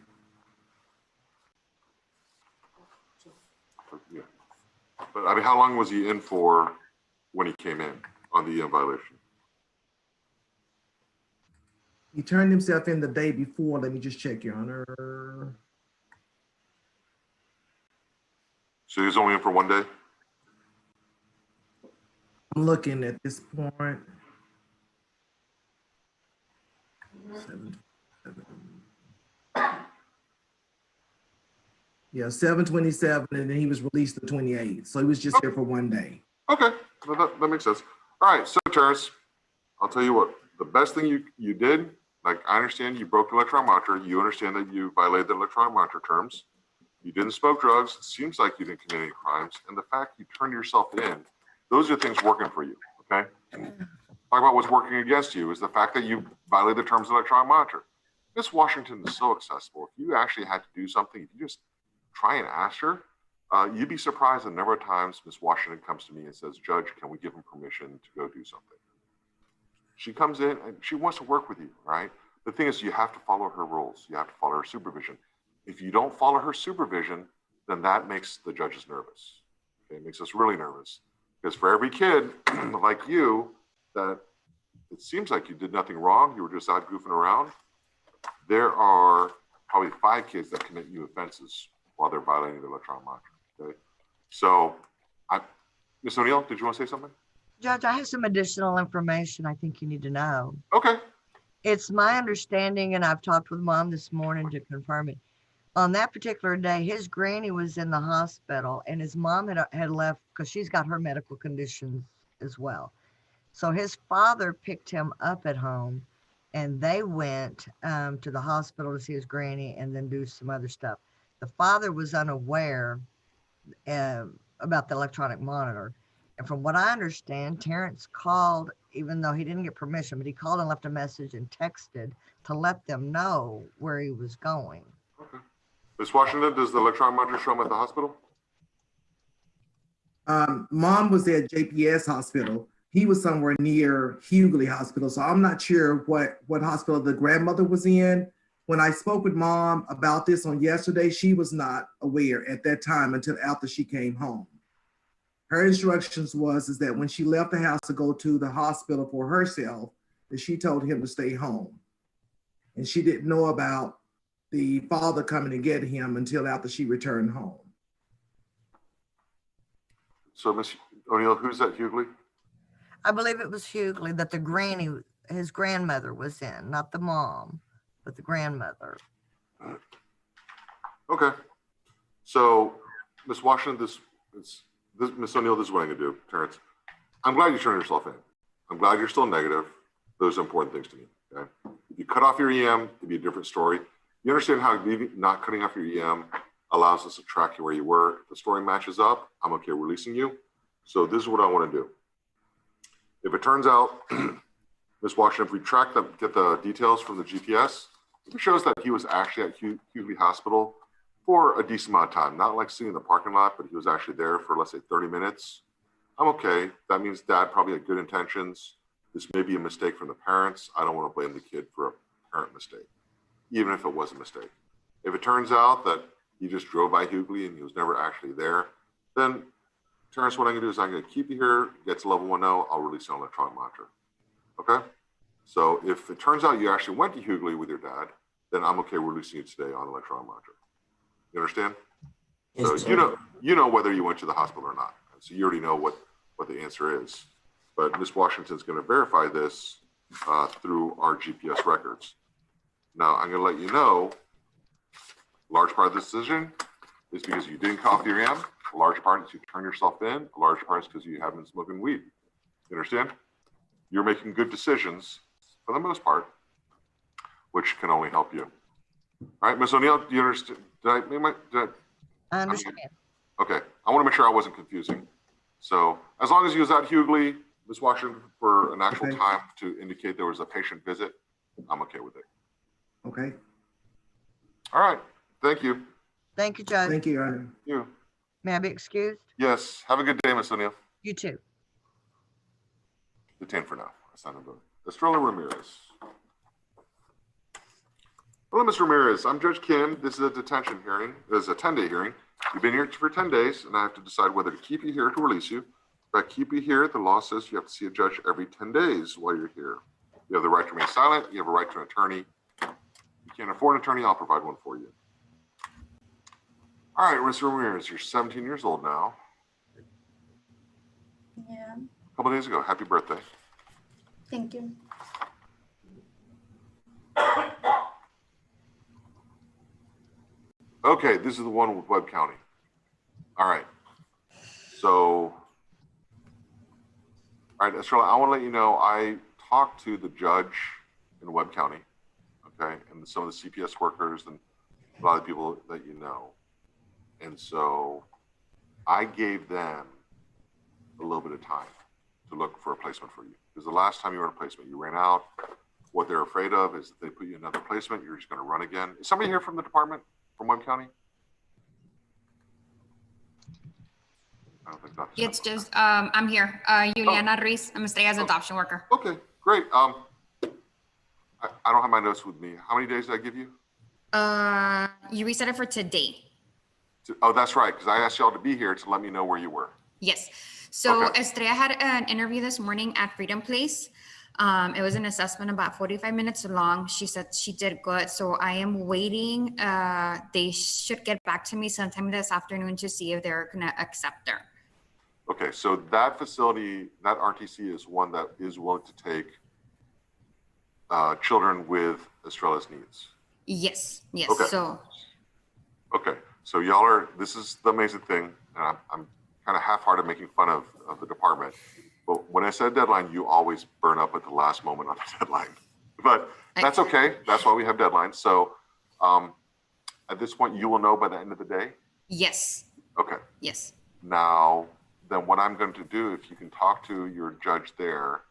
Yeah. But I mean, how long was he in for when he came in on the EM violation? He turned himself in the day before. Let me just check, Your Honor. So he was only in for 1 day? I'm looking at this point. 7/27, and then he was released the 28th. So he was just here for 1 day. Okay, well, that makes sense. All right, so Terrence, I'll tell you what, the best thing you did, like I understand you broke the electronic monitor, you understand that you violated the electronic monitor terms, you didn't smoke drugs, it seems like you didn't commit any crimes, and the fact you turned yourself in, those are things working for you, okay? Talk about what's working against you is the fact that you violated the terms of the electronic monitor. Miss Washington is so accessible. If you actually had to do something, if you just try and ask her, you'd be surprised the number of times Miss Washington comes to me and says, Judge, can we give him permission to go do something? She comes in and she wants to work with you, right? The thing is, you have to follow her rules. You have to follow her supervision. If you don't follow her supervision, then that makes the judges nervous. Okay? It makes us really nervous. Because for every kid like you, that it seems like you did nothing wrong, you were just out goofing around, there are probably 5 kids that commit you offenses while they're violating the electronic monitor. Okay, so Ms. O'Neill, did you want to say something? Judge, I have some additional information I think you need to know. Okay. It's my understanding, and I've talked with Mom this morning to confirm it. On that particular day, his granny was in the hospital, and his mom had left because she's got her medical conditions as well. So his father picked him up at home, and they went to the hospital to see his granny and then do some other stuff. The father was unaware about the electronic monitor. And from what I understand, Terrence called, even though he didn't get permission, but he called and left a message and texted to let them know where he was going. Okay. Ms. Washington, does the electronic monitor show him at the hospital? Mom was at JPS Hospital. He was somewhere near Hughley Hospital. So I'm not sure what hospital the grandmother was in. When I spoke with Mom about this on yesterday, she was not aware at that time until after she came home. her instructions is that when she left the house to go to the hospital for herself, that she told him to stay home. And she didn't know about the father coming to get him until after she returned home. So, Ms. O'Neill, who's that Hughley? I believe it was Hughley that the granny, his grandmother was in, not the mom, but the grandmother. Okay. So, Ms. Washington, Ms. O'Neill, this is what I'm gonna do, Terrence. I'm glad you turned yourself in. I'm glad you're still negative. Those are important things to me, okay? If you cut off your EM, it'd be a different story. You understand how not cutting off your EM allows us to track you where you were. If the story matches up, I'm okay releasing you. So this is what I want to do. If it turns out, Ms. Washington, if we track them, get the details from the GPS, if it shows that he was actually at Hughley Hospital for a decent amount of time, not like sitting in the parking lot, but he was actually there for, let's say, 30 minutes, I'm okay. That means dad probably had good intentions. This may be a mistake from the parents. I don't want to blame the kid for a parent mistake, even if it was a mistake. If it turns out that he just drove by Hughley and he was never actually there, then Terrence, what I'm gonna do is I'm gonna keep you here, get to level 1.0, I'll release you on electronic monitor, okay? So if it turns out you actually went to Hughley with your dad, then I'm okay releasing you today on electronic monitor. You understand? So you know whether you went to the hospital or not. So you already know what the answer is. But Ms. Washington's gonna verify this through our GPS records. Now I'm gonna let you know, a large part of this decision is because you didn't cut off your EM. A large part is you turn yourself in. A large part is because you haven't been smoking weed. You understand? You're making good decisions for the most part, which can only help you. All right, Ms. O'Neill, do you understand? I understand. Okay, I want to make sure I wasn't confusing. So as long as you was at Hughley, Ms. Washington, for an actual time to indicate there was a patient visit, I'm okay with it. Okay. All right, thank you. Thank you, Judge. Thank you, Your Honor. Thank you. May I be excused? Yes, have a good day, Ms. O'Neill. You too. Detained for now. Estrella Ramirez. Hello, Ms. Ramirez. I'm Judge Kim. This is a detention hearing. This is a 10-day hearing. You've been here for 10 days, and I have to decide whether to keep you here or to release you. If I keep you here, the law says you have to see a judge every 10 days while you're here. You have the right to remain silent. You have a right to an attorney. If you can't afford an attorney, I'll provide one for you. All right, Ms. Ramirez, you're 17 years old now. Yeah, A couple days ago. Happy birthday. thank you. Okay, this is the one with Webb County. All right. So, all right, Estrella, I want to let you know I talked to the judge in Webb County, okay, and some of the CPS workers and a lot of people that you know. And so I gave them a little bit of time to look for a placement for you. Because the last time you were in a placement, you ran out. What they're afraid of is that they put you in another placement, you're just going to run again. Is somebody here from the department, from Webb County? I don't think that's It's just, I'm here. Ileana Ruiz. I'm Estrella's adoption worker. Okay, great. I don't have my notes with me. How many days did I give you? You reset it for today. Oh, that's right, because I asked y'all to be here to let me know where you were. Yes. So Okay. Estrella had an interview this morning at Freedom Place. It was an assessment about 45 minutes long. She said she did good. So I am waiting. They should get back to me sometime this afternoon to see if they're going to accept her. Okay, so that facility, that RTC is one that is willing to take children with Estrella's needs. Yes. Yes. Okay. So y'all are, this is the amazing thing. And I'm kind of half-hearted making fun of the department. But when I said deadline, you always burn up at the last moment on the deadline. But that's okay. That's why we have deadlines. So at this point, you will know by the end of the day? Yes. Okay. Yes. Now, then what I'm going to do, if you can talk to your judge there,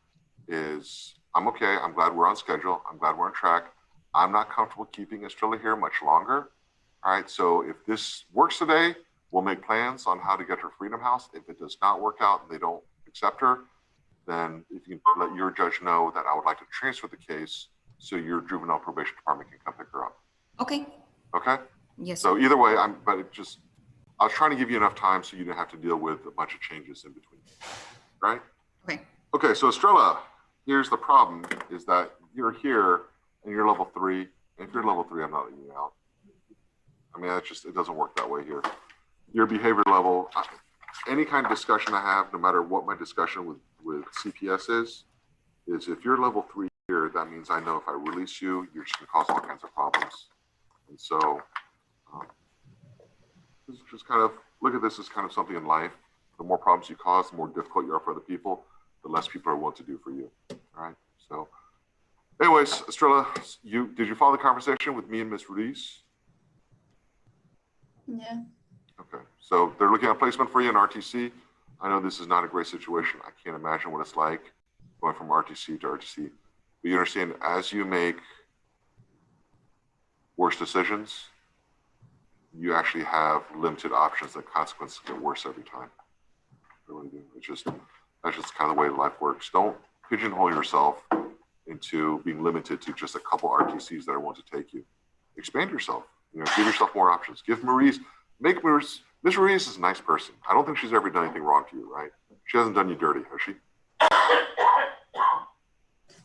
is I'm okay. I'm glad we're on schedule. I'm glad we're on track. I'm not comfortable keeping Estrella here much longer. All right. So if this works today, we'll make plans on how to get her Freedom House. If it does not work out and they don't accept her, then if you can let your judge know that I would like to transfer the case so your juvenile probation department can come pick her up. Okay. Okay? Yes. So either way, but it just, I was trying to give you enough time so you didn't have to deal with a bunch of changes in between, right? Okay. Okay, so Estrella, here's the problem is that you're here and you're level 3. If you're level 3, I'm not letting you out. I mean, it doesn't work that way here. Your behavior level, any kind of discussion I have, no matter what my discussion with CPS is if you're level 3 here, that means I know if I release you, you're just gonna cause all kinds of problems. And so, just kind of look at this as kind of something in life. The more problems you cause, the more difficult you are for other people, the less people are willing to do for you. All right. So, anyways, Estrella, did you follow the conversation with me and Miss Ruiz? Yeah. Okay. So they're looking at placement for you in RTC. I know this is not a great situation. I can't imagine what it's like going from RTC to RTC. But you understand, as you make worse decisions, you actually have limited options. The consequences get worse every time. They really do. That's just kind of the way life works. Don't pigeonhole yourself into being limited to just a couple RTCs that are willing to take you. Expand yourself. Give yourself more options. Miss Ruiz is a nice person. I don't think she's ever done anything wrong to you, right? She hasn't done you dirty, has she?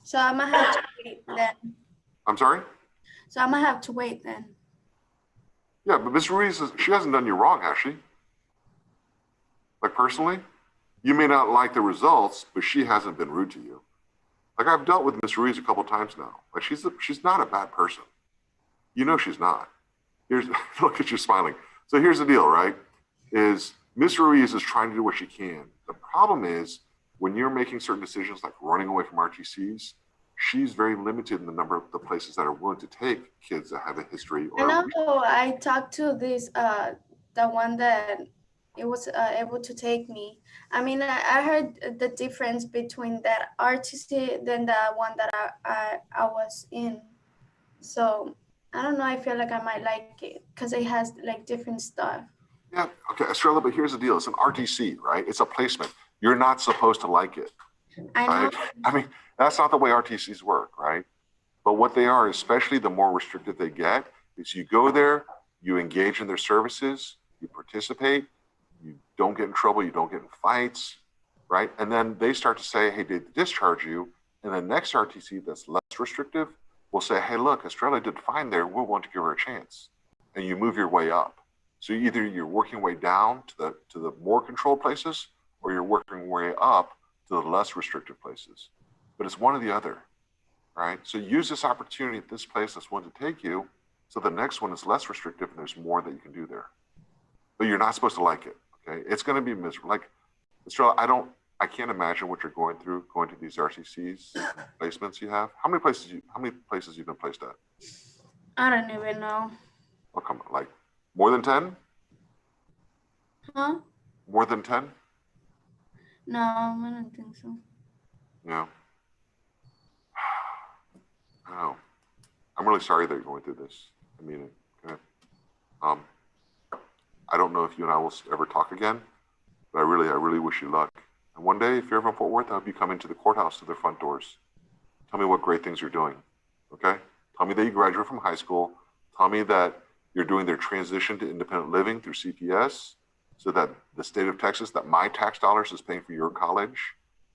So I'm gonna have to wait then. I'm sorry? So I'm gonna have to wait then. Yeah, but Miss Ruiz, she hasn't done you wrong, has she? Like personally? You may not like the results, but she hasn't been rude to you. Like I've dealt with Miss Ruiz a couple times now. Like she's not a bad person. You know she's not. Look at you smiling. So here's the deal, right? Is Miss Ruiz is trying to do what she can. The problem is when you're making certain decisions like running away from RTCs, she's very limited in the number of the places that are willing to take kids that have a history. And also I talked to this the one that it was able to take me. I mean, I heard the difference between that RTC than the one that I was in. So I don't know. I feel like I might like it because it has like different stuff. Yeah. Okay, Estrella, but here's the deal. It's an RTC, right? It's a placement. You're not supposed to like it. I know. Right? I mean, that's not the way RTCs work, right? But what they are, especially the more restricted they get, is you go there, you engage in their services, you participate, you don't get in trouble, you don't get in fights, right? And then they start to say, hey, they discharge you. And the next RTC that's less restrictive will say, hey, look, Estrella did fine there. We'll want to give her a chance. And you move your way up. So either you're working way down to the more controlled places, or you're working way up to the less restrictive places. But it's one or the other, right? So use this opportunity at this place that's willing to take you, so the next one is less restrictive and there's more that you can do there. But you're not supposed to like it, okay? It's gonna be miserable. Like, Estrella, I can't imagine what you're going through, going to these RTCs, placements you have. How many places you've been placed at? I don't even know. Oh, come on, like more than 10? Huh? More than 10? No, I don't think so. Yeah. Oh, I'm really sorry that you're going through this. I mean it. Okay. I don't know if you and I will ever talk again, but I really wish you luck. And one day, if you're ever in Fort Worth, I hope you come into the courthouse to their front doors. Tell me what great things you're doing. Okay? Tell me that you graduated from high school. Tell me that you're doing their transition to independent living through CPS, so that the state of Texas, that my tax dollars is paying for your college,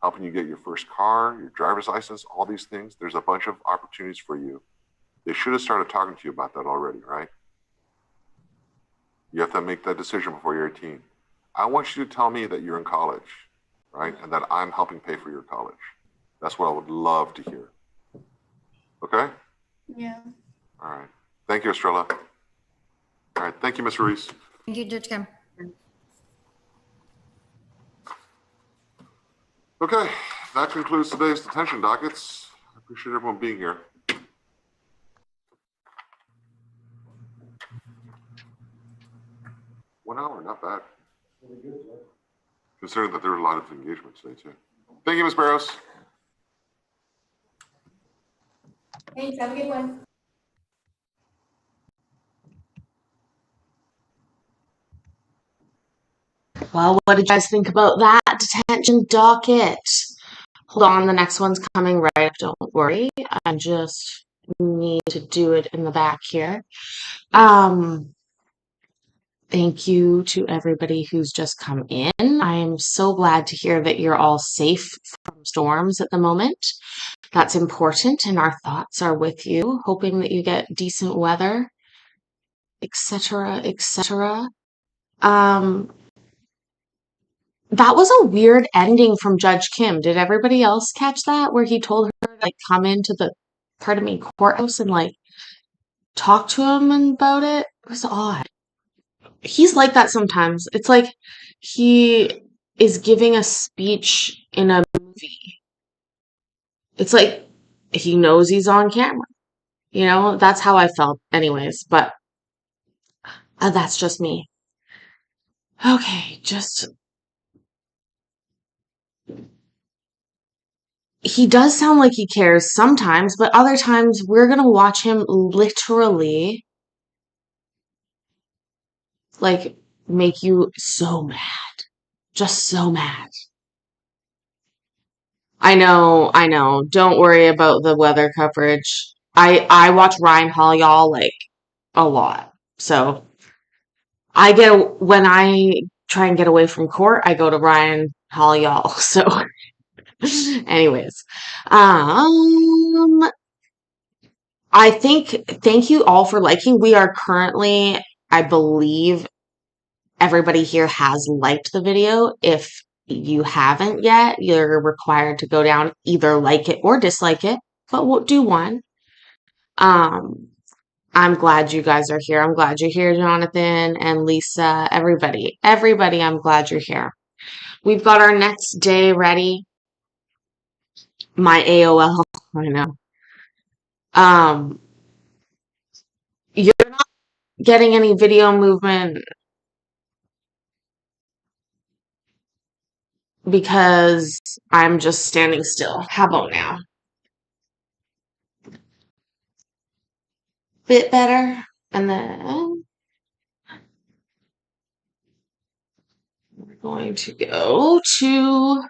helping you get your first car, your driver's license, all these things. There's a bunch of opportunities for you. They should have started talking to you about that already, right? You have to make that decision before you're 18. I want you to tell me that you're in college, right? And that I'm helping pay for your college. That's what I would love to hear. Okay? Yeah. All right. Thank you, Estrella. All right. Thank you, Ms. Ruiz. Thank you, Judge Kim. Okay, that concludes today's detention dockets. I appreciate everyone being here. One hour, not bad. Considering that there were a lot of engagement today, too. Thank you, Ms. Barros. Thanks, have a good one. Well, what did you guys think about that detention docket? Hold on, the next one's coming right up. Don't worry. I just need to do it in the back here. Thank you to everybody who's just come in. I am so glad to hear that you're all safe from storms at the moment. That's important, and our thoughts are with you, hoping that you get decent weather, etc., etc. That was a weird ending from Judge Kim. Did everybody else catch that? Where he told her to like come into the, pardon me, courthouse and like talk to him about it? It was odd. He's like that sometimes. It's like he is giving a speech in a movie. It's like he knows he's on camera. You know, that's how I felt anyways, but that's just me. Okay, just he does sound like he cares sometimes, but other times we're gonna watch him literally like make you so mad. Just so mad. I know. Don't worry about the weather coverage. I watch Ryan Hall, y'all, like a lot. So when I try and get away from court, I go to Ryan Hall, y'all. So anyways, I think thank you all for liking. We are currently, I believe everybody here has liked the video. If you haven't yet, you're required to go down, either like it or dislike it, but we'll do one. I'm glad you guys are here. I'm glad you're here, Jonathan and Lisa, everybody. Everybody, I'm glad you're here. We've got our next day ready. My AOL, I know. You're not getting any video movement because I'm just standing still. How about now? Bit better. And then we're going to go to,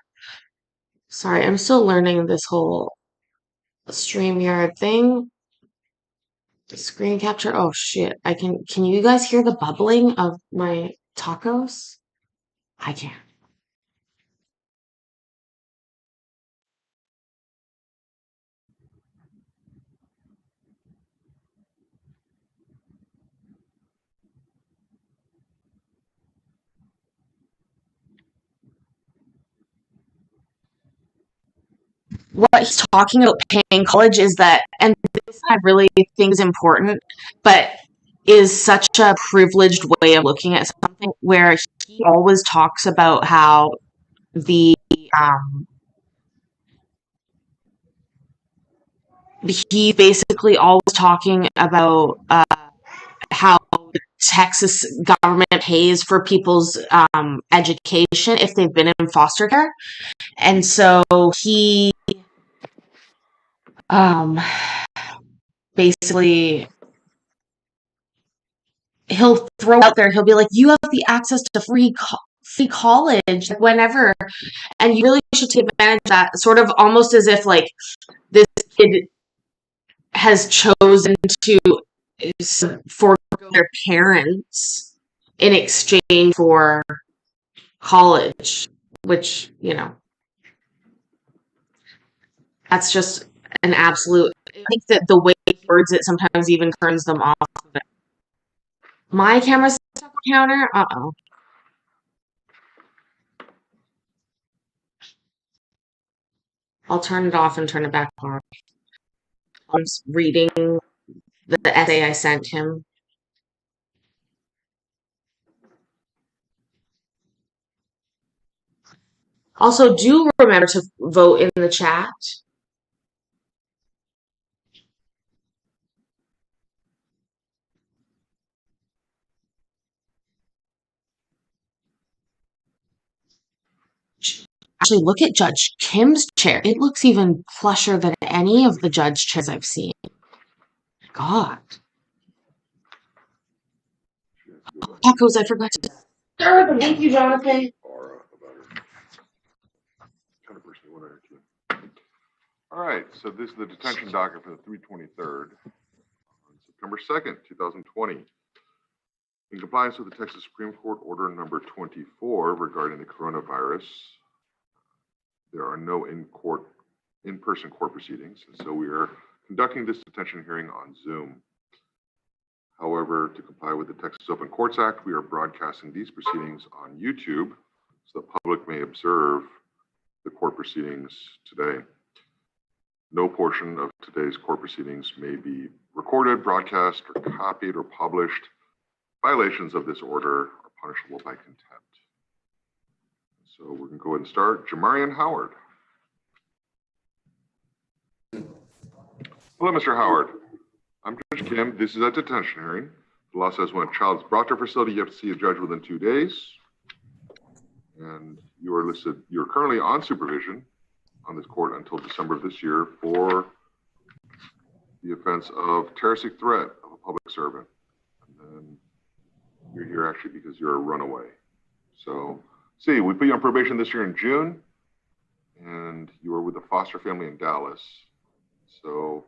sorry, I'm still learning this whole StreamYard thing. Screen capture. Oh shit. Can you guys hear the bubbling of my tacos? I can. What he's talking about paying college is that, and this I really think is important, but is such a privileged way of looking at something where he always talks about how the he basically always talking about how the Texas government pays for people's education if they've been in foster care. And so he basically he'll throw out there, he'll be like, you have the access to free college whenever, and you really should take advantage of that, sort of almost as if like this kid has chosen to forego their parents in exchange for college, which, you know, that's just an absolute, I think that the way he words it sometimes even turns them off of it. My camera's stuck on the counter? Uh-oh. I'll turn it off and turn it back on. I'm reading the essay I sent him. Also, do remember to vote in the chat. Actually, look at Judge Kim's chair. It looks even plusher than any of the judge chairs I've seen. God. Tacos, I forgot to serve them. Thank you, Jonathan. All right, so this is the detention docket for the 323rd, on September 2nd, 2020. In compliance with the Texas Supreme Court Order number 24 regarding the coronavirus, there are no in-person court proceedings, and so we are conducting this detention hearing on Zoom. However, to comply with the Texas Open Courts Act, we are broadcasting these proceedings on YouTube so the public may observe the court proceedings today. No portion of today's court proceedings may be recorded, broadcast, or copied or published. Violations of this order are punishable by contempt. So we're going to go ahead and start. Jamarion Howard. Hello, Mr. Howard. I'm Judge Kim. This is a detention hearing. The law says when a child is brought to a facility, you have to see a judge within 2 days. And you are listed, you're currently on supervision on this court until December of this year for the offense of terroristic threat of a public servant. And then you're here actually because you're a runaway. So, see, we put you on probation this year in June, and you were with a foster family in Dallas. So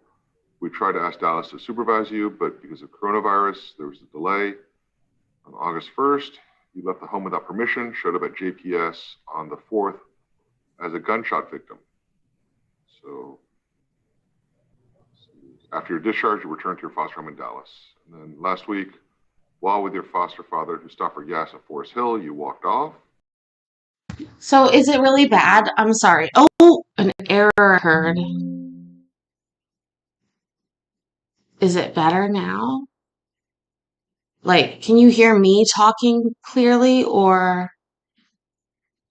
we tried to ask Dallas to supervise you, but because of coronavirus, there was a delay. On August 1st, you left the home without permission, showed up at JPS on the 4th as a gunshot victim. So after your discharge, you returned to your foster home in Dallas. And then last week, while with your foster father who stopped for gas at Forest Hill, you walked off. So is it really bad? I'm sorry. Oh, an error occurred. Is it better now? Like, can you hear me talking clearly, or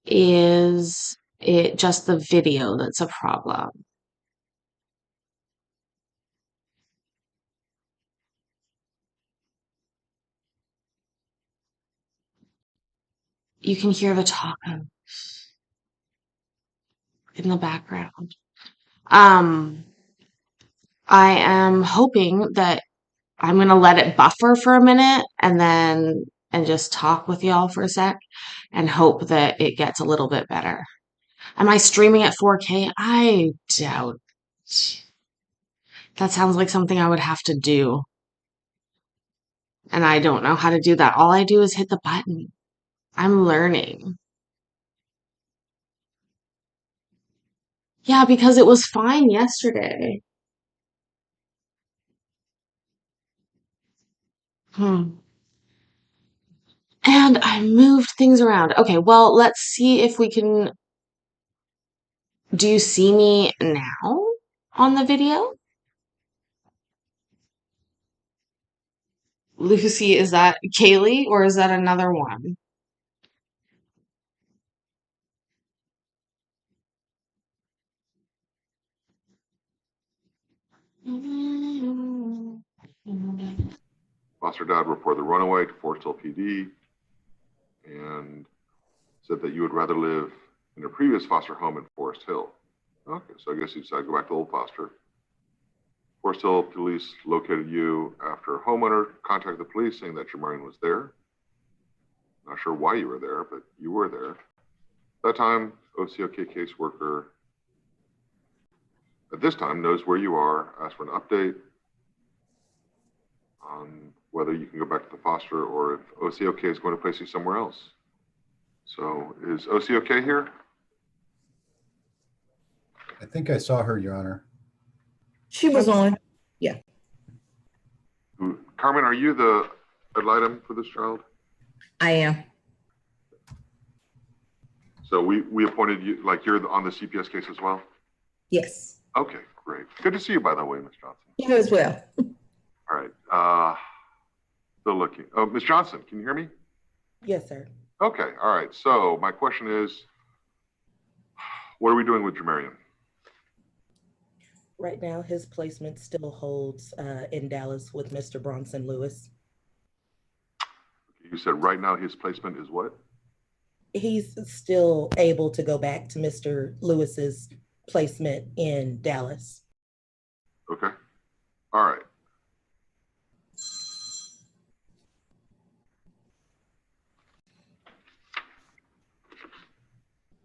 is it just the video that's a problem? You can hear the tacos in the background. I am hoping that I'm gonna let it buffer for a minute and just talk with y'all for a sec and hope that it gets a little bit better. Am I streaming at 4K? I doubt. That sounds like something I would have to do. And I don't know how to do that. All I do is hit the button. I'm learning. Yeah, because it was fine yesterday. And I moved things around. Okay, well, let's see if we can. Do you see me now on the video? Lucy, is that Kaylee or is that another one? Foster dad reported the runaway to Forest Hill PD and said that you would rather live in a previous foster home in Forest Hill. Okay, so I guess you decided to go back to old foster. Forest Hill police located you after a homeowner contacted the police saying that Jamarion was there. Not sure why you were there, but you were there. At that time, OCOK caseworker at this time knows where you are, asked for an update on whether you can go back to the foster or if OCOK is going to place you somewhere else. So is OCOK here? I think I saw her, Your Honor. She was on. Yeah. Carmen, are you the ad litem for this child? I am. So we appointed you, like you're on the CPS case as well? Yes. Okay, great. Good to see you, by the way, Ms. Johnson. You as well. All right. Still looking. Oh, Ms. Johnson, can you hear me? Yes, sir. Okay, all right. So my question is, what are we doing with Jamarion? Right now, his placement still holds in Dallas with Mr. Bronson Lewis. You said right now his placement is what? He's still able to go back to Mr. Lewis's placement in Dallas. Okay. All right.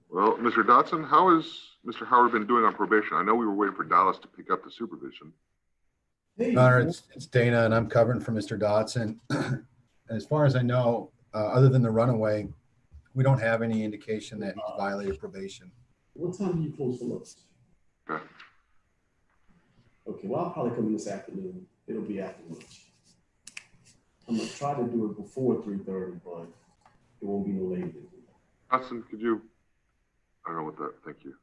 Well, Mr. Dotson, how has Mr. Howard been doing on probation? I know we were waiting for Dallas to pick up the supervision. Your Honor, it's Dana, and I'm covering for Mr. Dotson. as far as I know, other than the runaway, we don't have any indication that he's violated probation. What time do you close for lunch? Okay, well, I'll probably come in this afternoon. It'll be after lunch. I'm gonna try to do it before 3:30, but it won't be no later than that. Hudson, could you? I don't know what that. Thank you.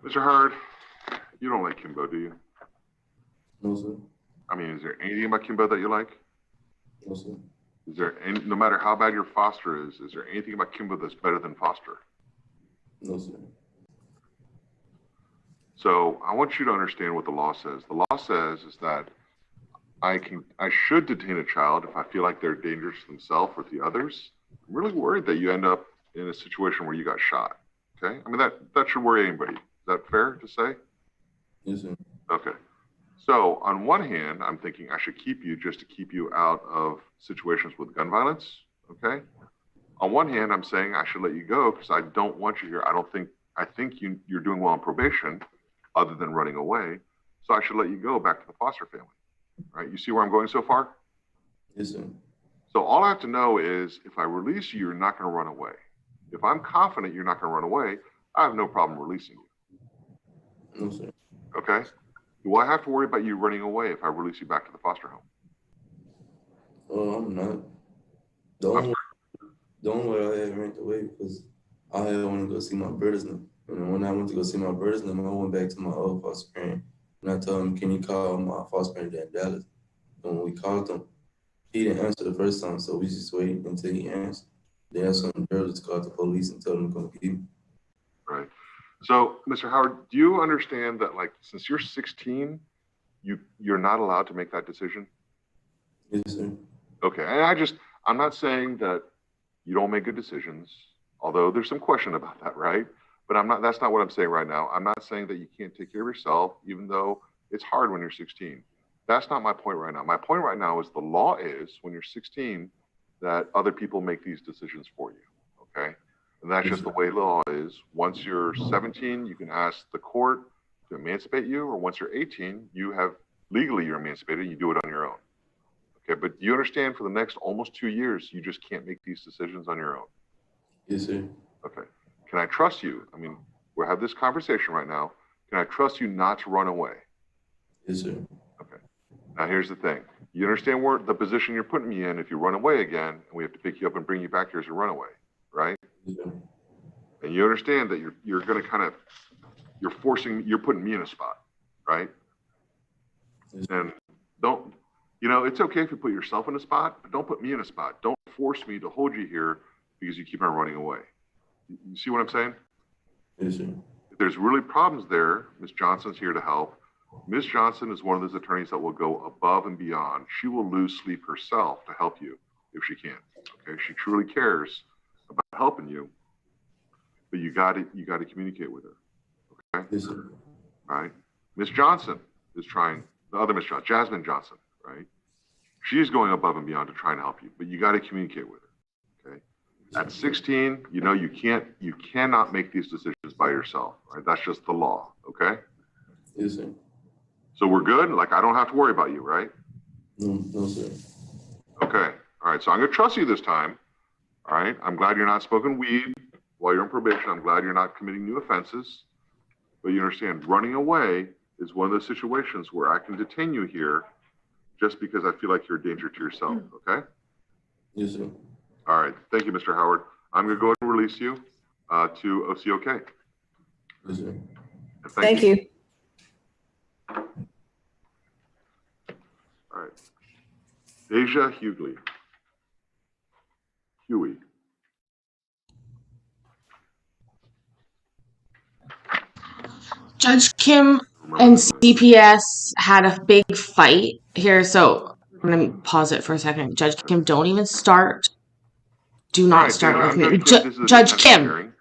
Mr. Howard, you don't like Kimbo, do you? No, sir. I mean, is there anything about Kimbo that you like? No, sir. Is there any, no matter how bad your Foster is there anything about Kimbo that's better than Foster? No, sir. So I want you to understand what the law says. The law says is that I should detain a child if I feel like they're dangerous to themselves or to the others. I'm really worried that you end up in a situation where you got shot. Okay? I mean, that should worry anybody. Is that fair to say? Yes, sir. Okay. So on one hand, I'm thinking I should keep you just to keep you out of situations with gun violence. Okay. On one hand, I'm saying I should let you go because I don't want you here. I think you're doing well on probation other than running away. So I should let you go back to the foster family. Right? You see where I'm going so far? Yes, sir. So all I have to know is if I release you, you're not going to run away. If I'm confident you're not going to run away, I have no problem releasing you. No, sir. Okay. Do I have to worry about you running away if I release you back to the foster home? I'm not. The only way I had ran away because I had wanted to go see my brothers now. And when I went to go see my brothers now, I went back to my old foster parent. And I told him, can you call my foster parent in Dallas? And when we called him, he didn't answer the first time, so we just waited until he answered. Then some girls called the police and told them to come get me. Right. So, Mr. Howard, do you understand that, like, since you're 16, you're not allowed to make that decision? Yes, sir. Okay. And I'm not saying that you don't make good decisions, although there's some question about that, right? But that's not what I'm saying right now. I'm not saying that you can't take care of yourself, even though it's hard when you're 16. That's not my point right now. My point right now is the law is when you're 16 that other people make these decisions for you. Okay. And that's just the way law is. Once you're 17, you can ask the court to emancipate you, or once you're 18, you're emancipated and you do it on your own. Okay, but you understand for the next almost 2 years, you just can't make these decisions on your own. Yes, sir. Okay. Can I trust you? I mean, we'll have this conversation right now. Can I trust you not to run away? Yes, sir. Okay. Now here's the thing. You understand where the position you're putting me in if you run away again, and we have to pick you up and bring you back here as a runaway, right? Yeah. And you understand that you're going to you're putting me in a spot, right? And it's okay if you put yourself in a spot, but don't put me in a spot. Don't force me to hold you here because you keep on running away. You see what I'm saying? Yes, sir. If there's really problems there, Ms. Johnson's here to help. Ms. Johnson is one of those attorneys that will go above and beyond. She will lose sleep herself to help you if she can. Okay, she truly cares about helping you, but you got to communicate with her. Okay. Yes, sir. All right. Ms. Johnson is trying. The other Ms. Johnson, Jasmine Johnson, right? She's going above and beyond to try and help you, but you got to communicate with her. Okay. At 16, you cannot make these decisions by yourself. Right? That's just the law. Okay. Yes, sir. So we're good. Like I don't have to worry about you, right? No, sir. Okay. All right. So I'm going to trust you this time. All right. I'm glad you're not smoking weed while you're on probation. I'm glad you're not committing new offenses. But you understand, running away is one of those situations where I can detain you here just because I feel like you're a danger to yourself. Okay? Yes, sir. All right. Thank you, Mr. Howard. I'm going to go ahead and release you to OCOK. Yes, sir. Thank you. All right. Deja Huey. Judge Kim and CPS had a big fight here, so I'm going to pause it for a second. Judge Kim, don't even start. Do not start with me. Judge Kim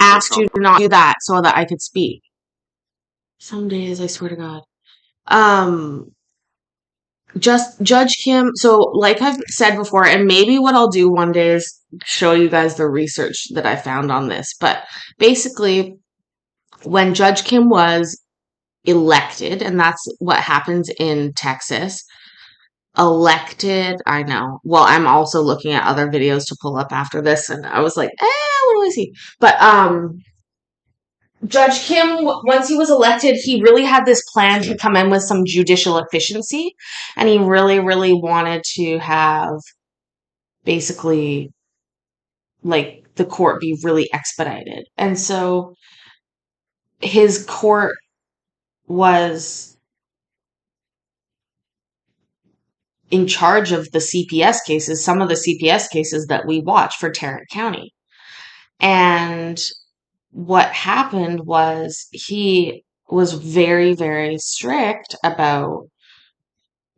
asked you to not do that so that I could speak. Some days, I swear to God. Just Judge Kim, so like I've said before, and maybe what I'll do one day is show you guys the research that I found on this, but basically when Judge Kim was elected, and that's what happens in Texas. Elected, I know. Well, I'm also looking at other videos to pull up after this, and I was like, what do I see? But Judge Kim, once he was elected, he really had this plan to come in with some judicial efficiency, and he really, really wanted to have basically like the court be really expedited. And so his court was in charge of the CPS cases, some of the CPS cases that we watch for Tarrant County. And what happened was he was very, very strict about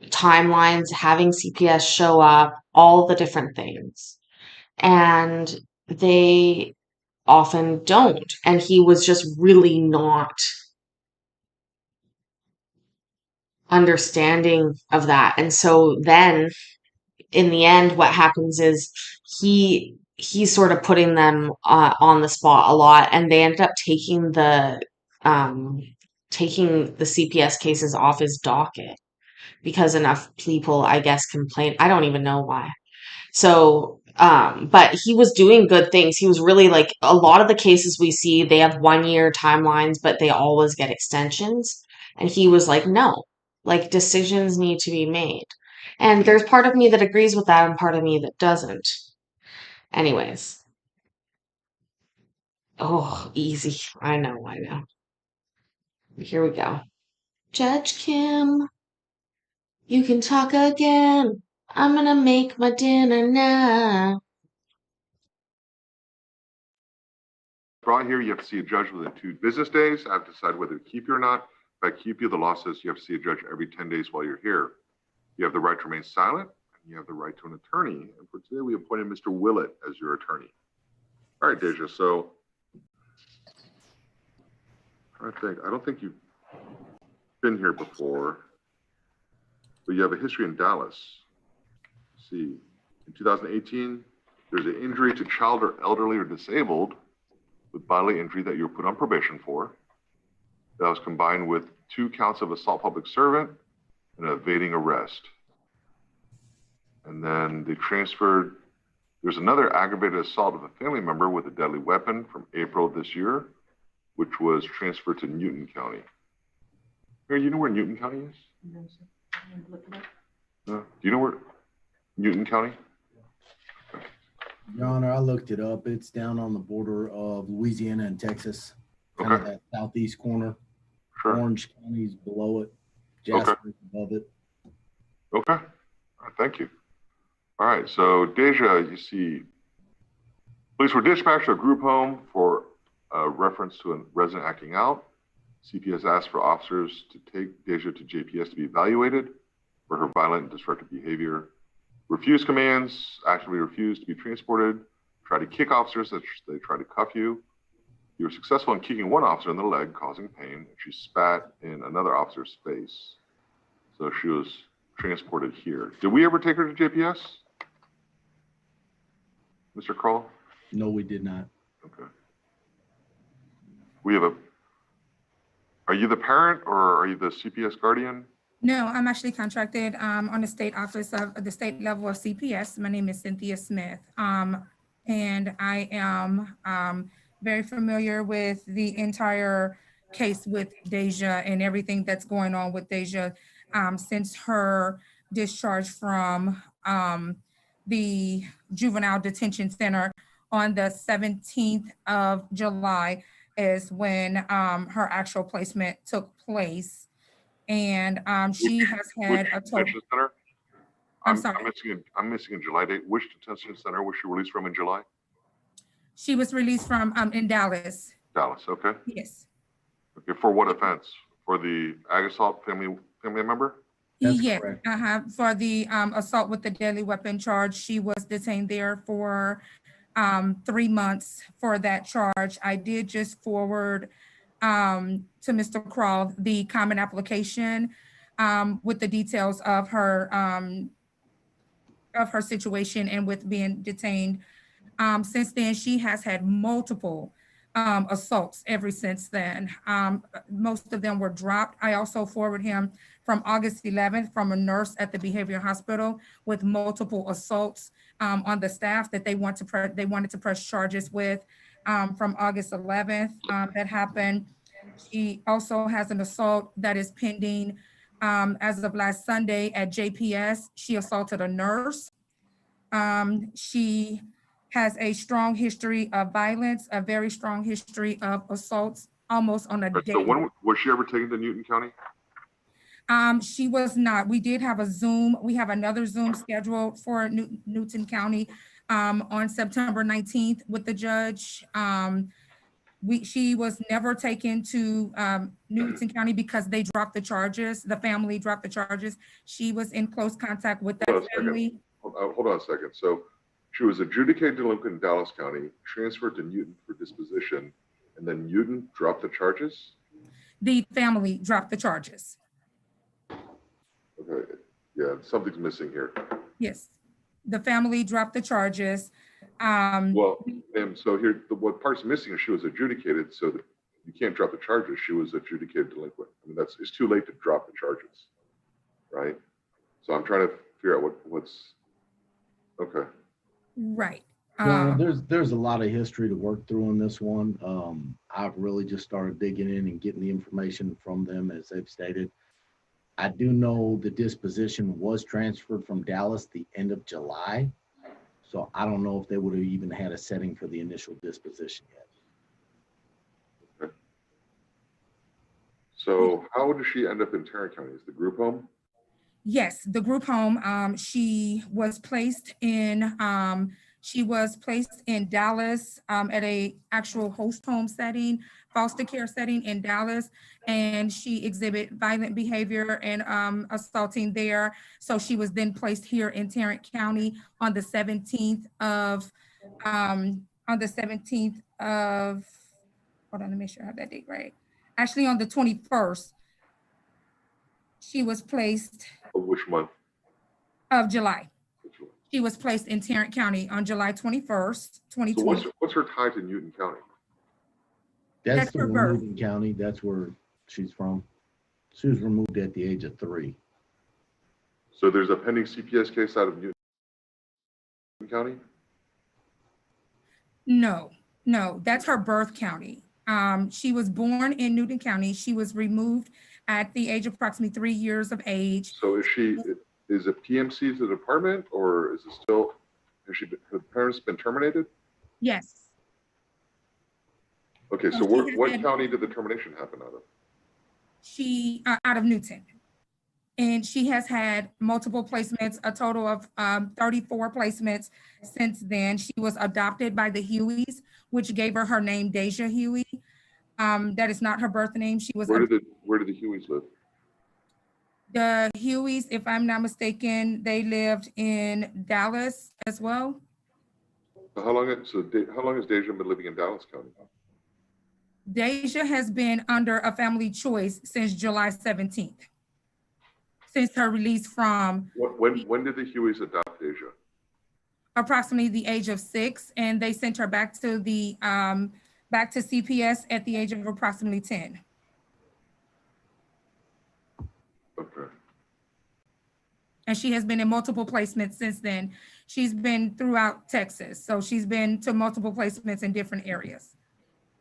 timelines, having CPS show up, all the different things. And they often don't. And he was just really not understanding of that. And so then in the end, what happens is he's sort of putting them on the spot a lot, and they ended up um, taking the CPS cases off his docket because enough people, I guess, complained. I don't even know why. So, but he was doing good things. He was really like a lot of the cases we see, they have 1 year timelines, but they always get extensions. And he was like, no, like decisions need to be made. And there's part of me that agrees with that and part of me that doesn't. Anyways. Oh, easy. I know. Here we go. Judge Kim, you can talk again. I'm gonna make my dinner now. Brought here, you have to see a judge within 2 business days. I have to decide whether to keep you or not. If I keep you, the law says you have to see a judge every 10 days while you're here. You have the right to remain silent, and you have the right to an attorney. And for today, we appointed Mr. Willett as your attorney. All right, Deja, so I don't think you've been here before, but you have a history in Dallas. Let's see, in 2018, there's an injury to child or elderly or disabled with bodily injury that you were put on probation for. That was combined with 2 counts of assault public servant and evading arrest. And then they transferred, there's another aggravated assault of a family member with a deadly weapon from April of this year, which was transferred to Newton County. Mary, you know where Newton County is? Do you know where Newton County? Your Honor, I looked it up. It's down on the border of Louisiana and Texas, kind of that southeast corner. Sure. Orange County's below it, Jasper's above it. Okay. All right, thank you. All right, so Deja, you see, police were dispatched to a group home for a reference to a resident acting out. CPS asked for officers to take Deja to JPS to be evaluated for her violent and destructive behavior. Refused commands, actively refused to be transported, tried to kick officers as they tried to cuff you. You were successful in kicking one officer in the leg, causing pain, and she spat in another officer's face. So she was transported here. Did we ever take her to JPS? Mr. Kroll? No, we did not. Okay. Are you the parent or are you the CPS guardian? No, I'm actually contracted on the state office of the state level of CPS. My name is Cynthia Smith. And I am very familiar with the entire case with Deja and everything that's going on with Deja since her discharge from the Juvenile Detention Center on the 17th of July is when her actual placement took place. And she has had a total. Detention center? I'm sorry. I'm missing a July date. Which detention center was she released from in July? She was released from in Dallas. Dallas, okay. Yes. Okay, for what offense? For the ag assault family member? Yes. For the assault with the deadly weapon charge, she was detained there for 3 months for that charge. I did just forward to Mr. Kroll the common application with the details of her situation and with being detained. Since then, she has had multiple assaults ever since then. Most of them were dropped. I also forwarded him from August 11th from a nurse at the behavioral hospital with multiple assaults on the staff that they wanted to press charges with from August 11th. That happened. She also has an assault that is pending as of last Sunday at JPS. She assaulted a nurse. She has a strong history of violence, a very strong history of assaults almost on a So daily. when was she ever taken to Newton County? She was not. We did have a Zoom. We have another Zoom scheduled for Newton County on September 19th with the judge. She was never taken to Newton County because they dropped the charges. The family dropped the charges. She was in close contact with that family. Hold on a second. So she was adjudicated delinquent in Dallas County, transferred to Newton for disposition, and then Newton dropped the charges? The family dropped the charges. Okay, yeah, something's missing here. Yes, the family dropped the charges. Well, and so here, what part's missing is she was adjudicated, so that you can't drop the charges. She was adjudicated delinquent. I mean, it's too late to drop the charges, right? So I'm trying to figure out what's, okay. Right. There's a lot of history to work through on this one. I've really just started digging in and getting the information from them as they've stated. I do know the disposition was transferred from Dallas the end of July. So I don't know if they would have even had a setting for the initial disposition yet. Okay. So how did she end up in Tarrant County? Is the group home? Yes, the group home. She was placed in Dallas at a actual host home setting, foster care setting in Dallas, and she exhibited violent behavior and assaulting there. So she was then placed here in Tarrant County on the 17th of, hold on, let me make sure I have that date right. Actually, on the 21st, she was placed. Of which month? Of July. She was placed in Tarrant County on July 21st, 2020. So what's her tie to Newton County? That's her birth. Newton County. That's where she's from. She was removed at the age of 3. So there's a pending CPS case out of Newton County? No, that's her birth county. She was born in Newton County. She was removed at the age of approximately 3 years of age. So is it PMC the department, or is it still, her parents been terminated? Yes. Okay, so what county did the termination happen out of? She, out of Newton. And she has had multiple placements, a total of 34 placements since then. She was adopted by the Hueys, which gave her name Deja Huey. That is not her birth name. She was. Where did the Hueys live? The Hueys, if I'm not mistaken, they lived in Dallas as well. How long has Deja been living in Dallas County? Deja has been under a family choice since July 17th. Since her release from. When did the Hueys adopt Deja? Approximately the age of 6, and they sent her back to the back to CPS at the age of approximately 10. Okay. And she has been in multiple placements since then. She's been throughout Texas, so she's been to multiple placements in different areas.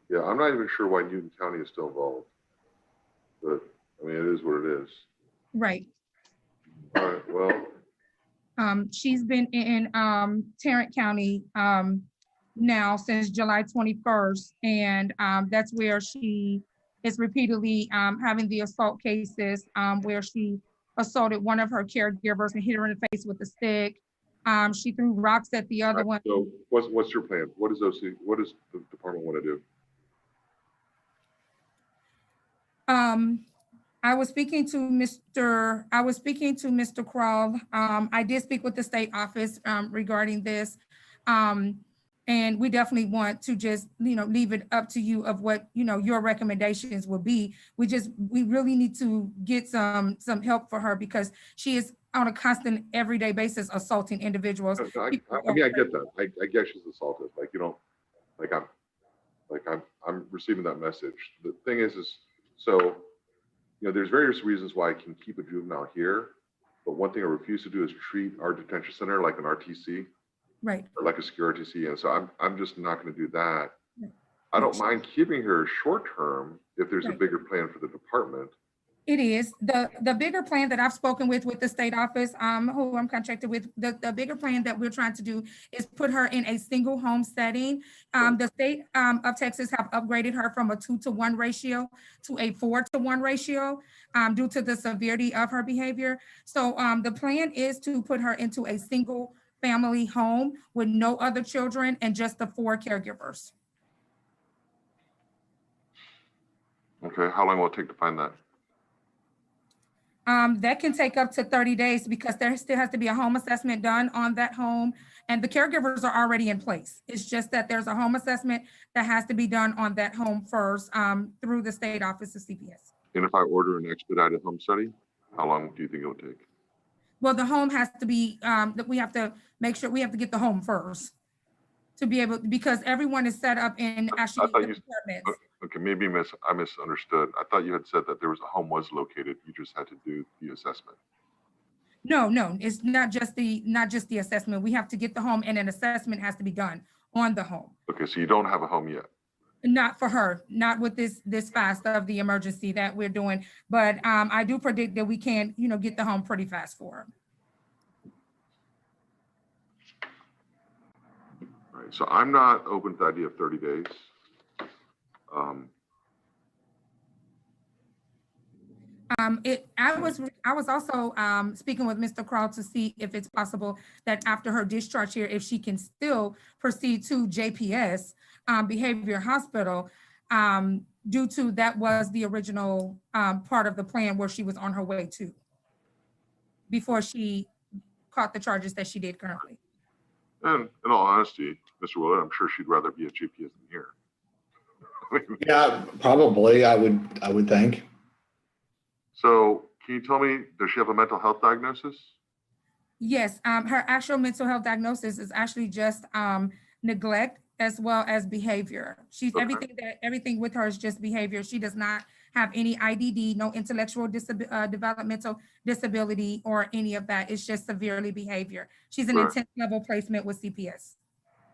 Yeah, I'm not even sure why Newton County is still involved, but I mean, it is what it is. Right. All right, well. She's been in Tarrant County now since July 21st, and that's where she is repeatedly having the assault cases where she assaulted one of her caregivers and hit her in the face with a stick. She threw rocks at the other one. So what's your plan? What does the department want to do? I was speaking to Mr. Kroll. I did speak with the state office regarding this. And we definitely want to just, leave it up to you of what, your recommendations will be. We really need to get some help for her because she is on a constant everyday basis assaulting individuals. I mean, I get that. I guess she's assaulted. Like I'm receiving that message. The thing is so, there's various reasons why I can keep a juvenile here, but one thing I refuse to do is treat our detention center like an RTC, Right. or like a secure RTC, and so I'm just not going to do that. Right. I don't mind keeping her short term if there's a Right. bigger plan for the department. It is. The bigger plan that I've spoken with the state office, who I'm contracted with, the bigger plan that we're trying to do is put her in a single home setting. The state of Texas have upgraded her from a 2-to-1 ratio to a 4-to-1 ratio due to the severity of her behavior. So the plan is to put her into a single family home with no other children and just the 4 caregivers. Okay, how long will it take to find that? That can take up to 30 days because there still has to be a home assessment done on that home, and the caregivers are already in place. It's just that there's a home assessment that has to be done on that home first through the state office of CPS. And if I order an expedited home study, how long do you think it will take? Well, the home has to be, that we have to make sure we have to get the home first to be able, because everyone is set up in actually apartments. Okay, maybe I misunderstood. I thought you had said that there was a home was located. You just had to do the assessment. No, it's not just the assessment. We have to get the home, and an assessment has to be done on the home. Okay, so you don't have a home yet. Not for her, not with this fast of the emergency that we're doing. But I do predict that we can, get the home pretty fast for her. All right, so I'm not open to the idea of 30 days. I was also speaking with Mr. Kroll to see if it's possible that after her discharge here, if she can still proceed to JPS Behavior Hospital, due to that was the original part of the plan where she was on her way to before she caught the charges that she did currently. And in all honesty, Mr. Willard, I'm sure she'd rather be at JPS than here. Yeah, probably. I would think. So can you tell me, does she have a mental health diagnosis? Yes, her actual mental health diagnosis is actually just neglect as well as behavior. She's Okay. everything with her is just behavior. She does not have any IDD, no intellectual developmental disability or any of that. It's just severely behavior. She's an Right. intense level placement with CPS.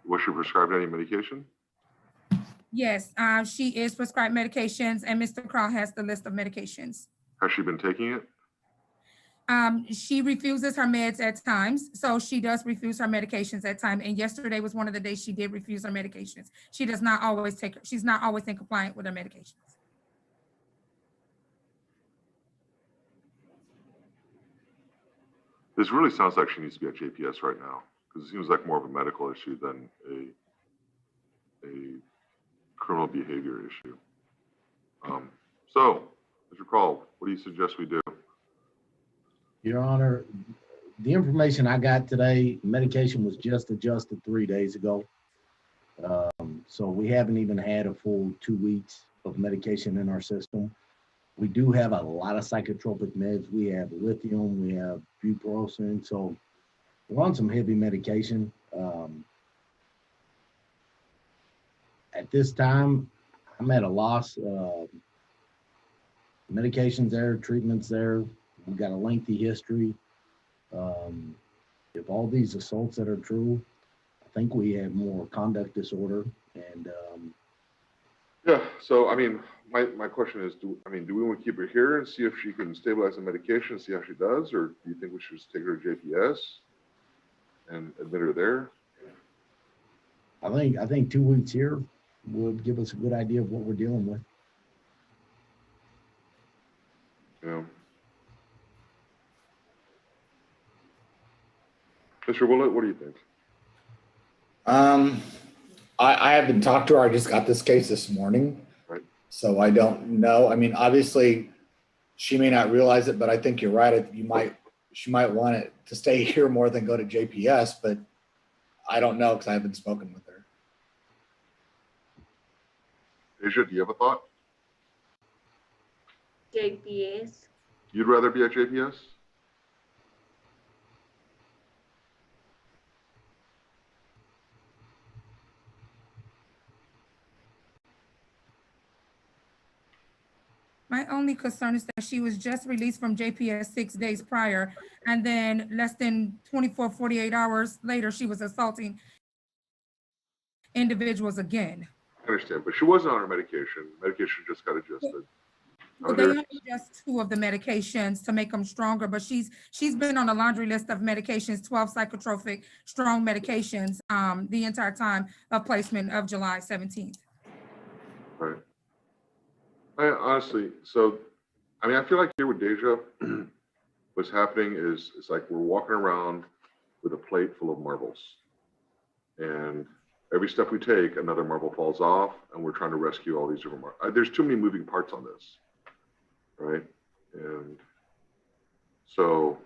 Was she prescribed any medication? Yes, she is prescribed medications, and Mr. Kroll has the list of medications. Has she been taking it? She refuses her meds at times, so she does refuse her medications at times. And yesterday was one of the days she did refuse her medications. She does not always take her. She's not always in compliant with her medications. This really sounds like she needs to be at JPS right now, because it seems like more of a medical issue than a criminal behavior issue. So, Mr. Kroll, what do you suggest we do? Your Honor, the information I got today, medication was just adjusted 3 days ago. So we haven't even had a full 2 weeks of medication in our system. We do have a lot of psychotropic meds. We have lithium, we have bupropion. So we're on some heavy medication. At this time, I'm at a loss. Medication's there, treatment's there. We've got a lengthy history. If all these assaults that are true, I think we have more conduct disorder. And Yeah, so I mean, my question is, do we want to keep her here and see if she can stabilize the medication, see how she does, or do you think we should just take her to JPS and admit her there? I think 2 weeks here would give us a good idea of what we're dealing with. Yeah. Mr. Willett, what do you think? I haven't talked to her. I just got this case this morning. Right. So I don't know. I mean, obviously she may not realize it, but I think you're right. She might want it to stay here more than go to JPS, but I don't know because I haven't spoken with her. Asia, do you have a thought? JPS. You'd rather be at JPS? My only concern is that she was just released from JPS 6 days prior, and then less than 24, 48 hours later, she was assaulting individuals again. I understand, but she wasn't on her medication. Medication just got adjusted. Well, they only adjust 2 of the medications to make them stronger, but she's been on a laundry list of medications, 12 psychotropic strong medications, the entire time of placement of July 17th. Right. I honestly, so, I mean, I feel like here with Deja, what's happening is it's like we're walking around with a plate full of marbles. And every step we take, another marble falls off, and we're trying to rescue all these different marbles. There's too many moving parts on this, right? And so,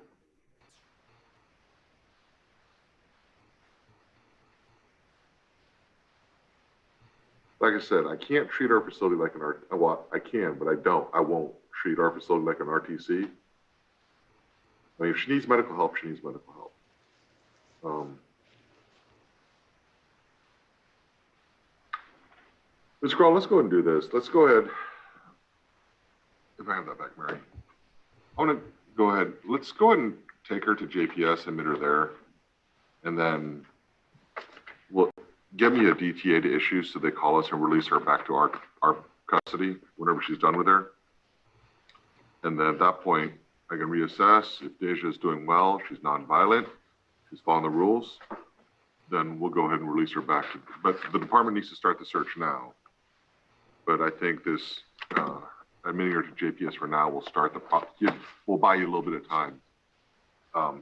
like I said, I can't treat our facility like an well, I can, but I don't. I won't treat our facility like an RTC. I mean, if she needs medical help, she needs medical help. Ms. Kroll, let's go ahead and do this. Let's go ahead. If I have that back, Mary. I want to go ahead. Let's go ahead and take her to JPS, admit her there, and then we'll get me a DTA to issue so they call us and release her back to our custody whenever she's done with her. And then at that point, I can reassess. If Deja is doing well, she's nonviolent, she's following the rules, then we'll go ahead and release her back. But the department needs to start the search now. But I think this admitting her to JPS for now will start we'll buy you a little bit of time. You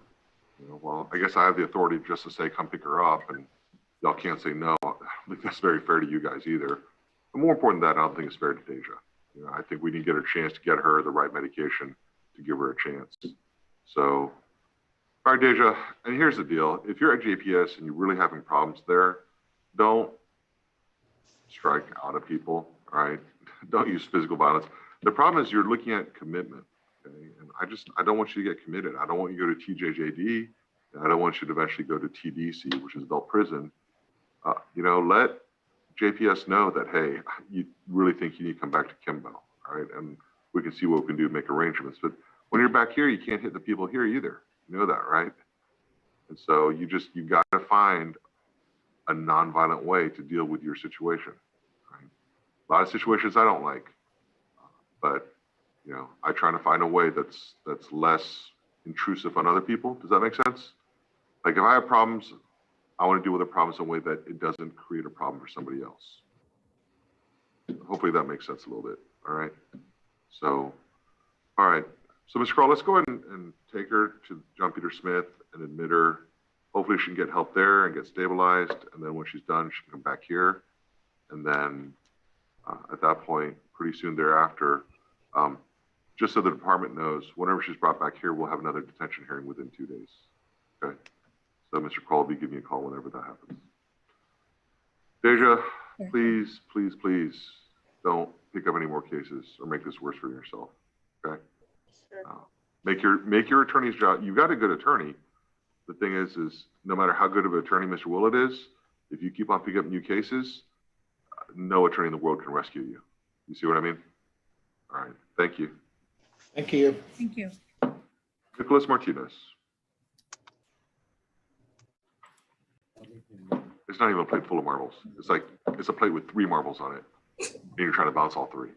know, well, I guess I have the authority just to say, come pick her up, and y'all can't say no. I don't think that's very fair to you guys either. And more important than that, I don't think it's fair to Deja. You know, I think we need to get her a chance to get her the right medication to give her a chance. So, all right, Deja, and here's the deal. If you're at JPS and you're really having problems there, don't strike out at people, all right? Don't use physical violence. The problem is you're looking at commitment, okay? And I don't want you to get committed. I don't want you to go to TJJD. And I don't want you to eventually go to TDC, which is adult prison. You know, let JPS know that, hey, you really think you need to come back to Kimbo, all right? And we can see what we can do to make arrangements. But when you're back here, you can't hit the people here either. You know that, right? And so you got to find a nonviolent way to deal with your situation. Right? A lot of situations I don't like, but you know, I try to find a way that's less intrusive on other people. Does that make sense? Like if I have problems, I want to deal with the problems in a way that it doesn't create a problem for somebody else. Hopefully that makes sense a little bit. All right. So, all right. So, Ms. Kroll, let's go ahead and take her to John Peter Smith and admit her. Hopefully she can get help there and get stabilized. And then when she's done, she can come back here. And then at that point, pretty soon thereafter, just so the department knows, whenever she's brought back here, we'll have another detention hearing within 2 days. Okay. So Mr. Kroll will be giving you a call whenever that happens. Deja, please, please, please don't pick up any more cases or make this worse for yourself. Okay. Make your attorney's job. You've got a good attorney. The thing is no matter how good of an attorney Mr. Willett is, if you keep on picking up new cases, no attorney in the world can rescue you. You see what I mean? All right. Thank you. Thank you. Thank you. Nicholas Martinez. It's not even a plate full of marbles. It's like, it's a plate with 3 marbles on it. And you're trying to bounce all 3.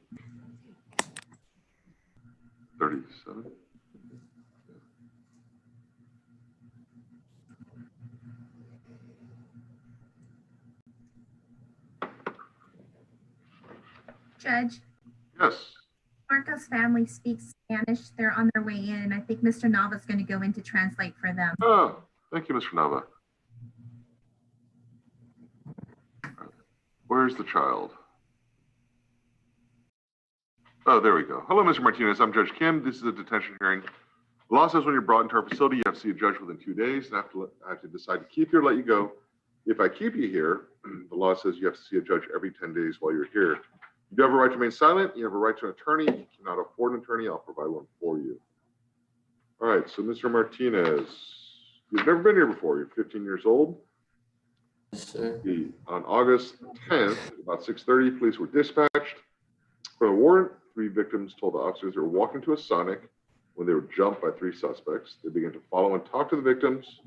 37. Judge, Yes. Marco's family speaks Spanish. They're on their way in. I think Mr. Nava's going to go in to translate for them. Oh, thank you, Mr. Nava. Where's the child? Oh, there we go. Hello, Mr. Martinez. I'm Judge Kim. This is a detention hearing. The law says when you're brought into our facility, you have to see a judge within 2 days. And I have to decide to keep you or let you go. If I keep you here, the law says you have to see a judge every 10 days while you're here. You do have a right to remain silent. You have a right to an attorney. If you cannot afford an attorney, I'll provide one for you. All right, so Mr. Martinez, you've never been here before. You're 15 years old. Yes, sir. On August 10th, about 6:30, police were dispatched for a warrant three victims told the officers they were walking to a Sonic when they were jumped by three suspects. They began to follow and talk to the victims.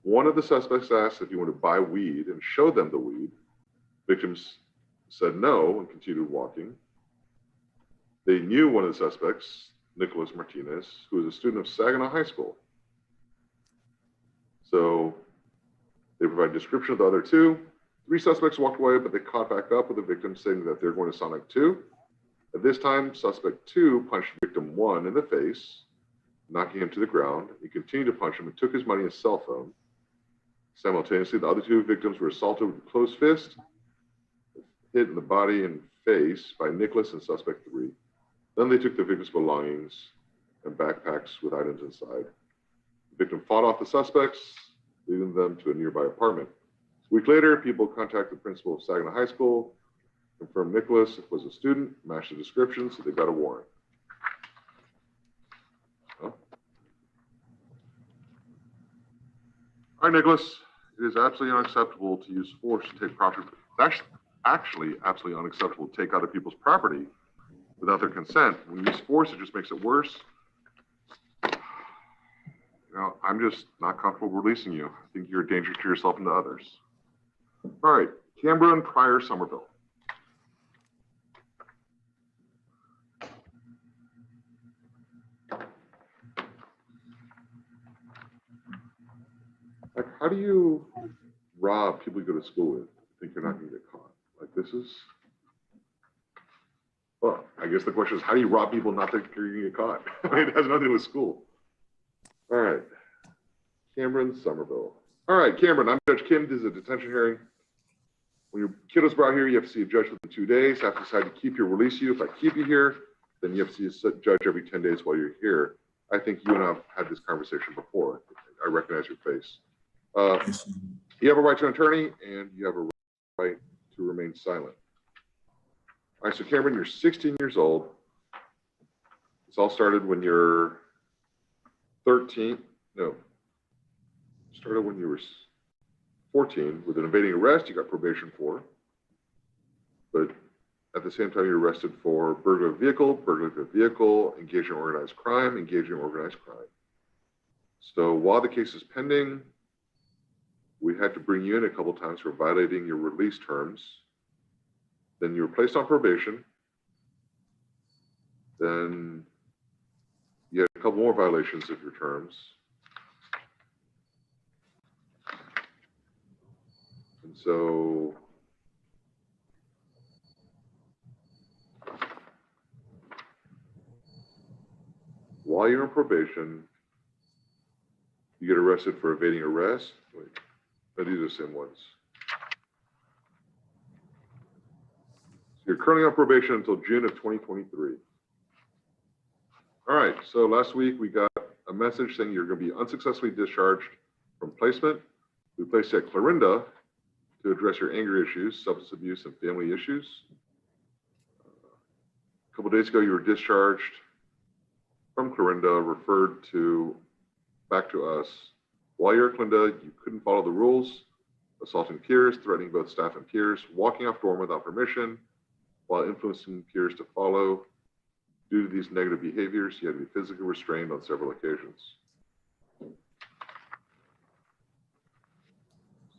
One of the suspects asked if he wanted to buy weed and show them the weed. Victims said no and continued walking. They knew one of the suspects, Nicholas Martinez, who was a student of Saginaw High School. So they provide description of the other two. Three suspects walked away, but they caught back up with the victim saying that they're going to Sonic 2. At this time, suspect 2 punched victim 1 in the face, knocking him to the ground. He continued to punch him and took his money and cell phone. Simultaneously, the other two victims were assaulted with a closed fist, hit in the body and face by Nicholas and suspect 3. Then they took the victim's belongings and backpacks with items inside. The victim fought off the suspects, leading them to a nearby apartment. A week later, people contacted the principal of Saginaw High School, confirmed Nicholas was a student, matched the description, so they got a warrant. Well. All right, Nicholas, it is absolutely unacceptable to use force to take property. It's actually absolutely unacceptable to take other people's property without their consent. When you use force, it just makes it worse. You know, I'm just not comfortable releasing you. I think you're a danger to yourself and to others. All right, Canberra and Pryor, Somerville. Like, how do you rob people you go to school with? Think you're not going to get caught? Like, this is, well, I guess the question is, how do you rob people not think you're going to get caught? I mean, it has nothing to do with school. All right, Cameron, Somerville. All right, Cameron, I'm Judge Kim. This is a detention hearing. When your kid was brought here, you have to see a judge within 2 days. I have to decide to keep you or release you. If I keep you here, then you have to see a judge every 10 days while you're here. I think you and I have had this conversation before. I recognize your face. You have a right to an attorney, and you have a right to remain silent. All right, so Cameron, you're 16 years old. This all started when you're 13. No, started when you were 14 with an evading arrest. You got probation for, but at the same time, you're arrested for burglary of a vehicle, engaging in organized crime, So while the case is pending, we had to bring you in a couple times for violating your release terms. Then you were placed on probation. Then you had a couple more violations of your terms. And so while you're on probation, you get arrested for evading arrest. Wait, no, these are the same ones. So you're currently on probation until June of 2023. All right, so last week we got a message saying you're going to be unsuccessfully discharged from placement. We placed you at Clarinda to address your anger issues, substance abuse, and family issues. A couple days ago, you were discharged from Clarinda, referred back to us. While you're at Clarinda, you couldn't follow the rules, assaulting peers, threatening both staff and peers, walking off dorm without permission, while influencing peers to follow. Due to these negative behaviors, you had to be physically restrained on several occasions.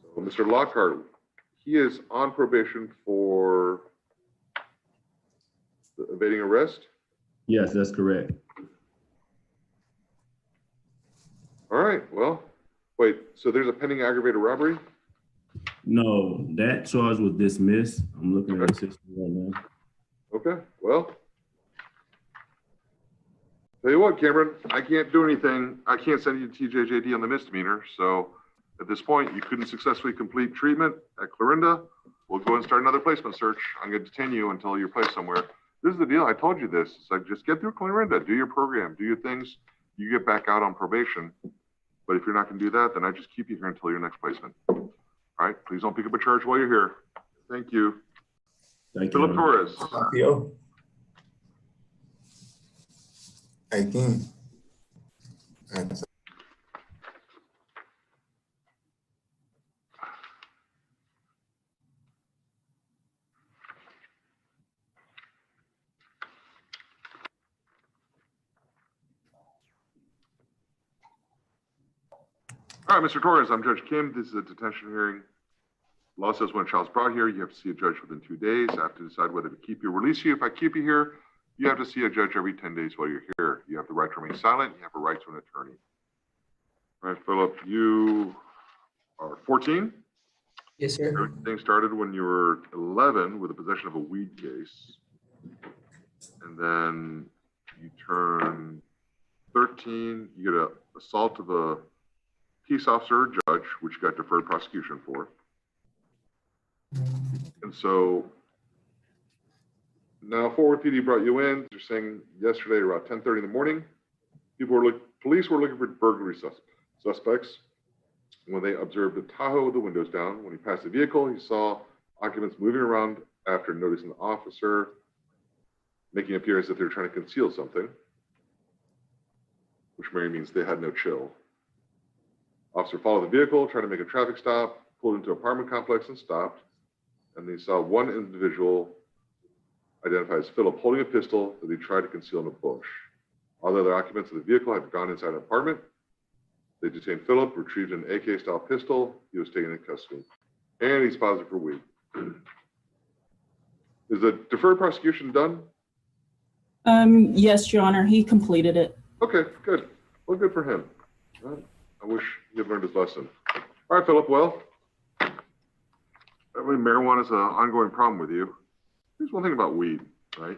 So Mr. Lockhart, he is on probation for evading arrest? Yes, that's correct. All right, well, wait, so there's a pending aggravated robbery? No, that charge was dismissed. I'm looking at the system right now. Okay, well, tell you what, Cameron, I can't do anything. I can't send you to TJJD on the misdemeanor. So at this point, you couldn't successfully complete treatment at Clarinda. We'll go and start another placement search. I'm going to detain you until you're placed somewhere. This is the deal. I told you this. It's like, just get through Clarinda, do your program, do your things. You get back out on probation. But if you're not going to do that, then I just keep you here until your next placement. All right. Please don't pick up a charge while you're here. Thank you. Thank Philip you. Torres. Yo. I think. All right, Mr. Torres, I'm Judge Kim. This is a detention hearing. Law says when a child's brought here, you have to see a judge within 2 days. I have to decide whether to keep you or release you. If I keep you here, you have to see a judge every 10 days while you're here. You have the right to remain silent. You have a right to an attorney. All right, Philip, you are 14. Yes, sir. Everything started when you were 11 with the possession of a weed case. And then you turn 13, you get an assault of a peace officer or judge, which you got deferred prosecution for. And so now Forward PD brought you in. They're saying yesterday around 10:30 in the morning, police were looking for burglary suspects when they observed the Tahoe with the windows down. When he passed the vehicle, he saw occupants moving around after noticing the officer, making it appear as if they were trying to conceal something, which maybe means they had no chill. Officer followed the vehicle, tried to make a traffic stop, pulled into an apartment complex and stopped. And they saw one individual identified as Philip holding a pistol that he tried to conceal in a bush. All the other occupants of the vehicle had gone inside an apartment. They detained Philip, retrieved an AK-style pistol. He was taken into custody. And he's positive for weed. Is the deferred prosecution done? Yes, Your Honor, he completed it. Okay, good. Well, good for him. Well, I wish he had learned his lesson. All right, Philip, well, I mean, marijuana is an ongoing problem with you. Here's one thing about weed, right?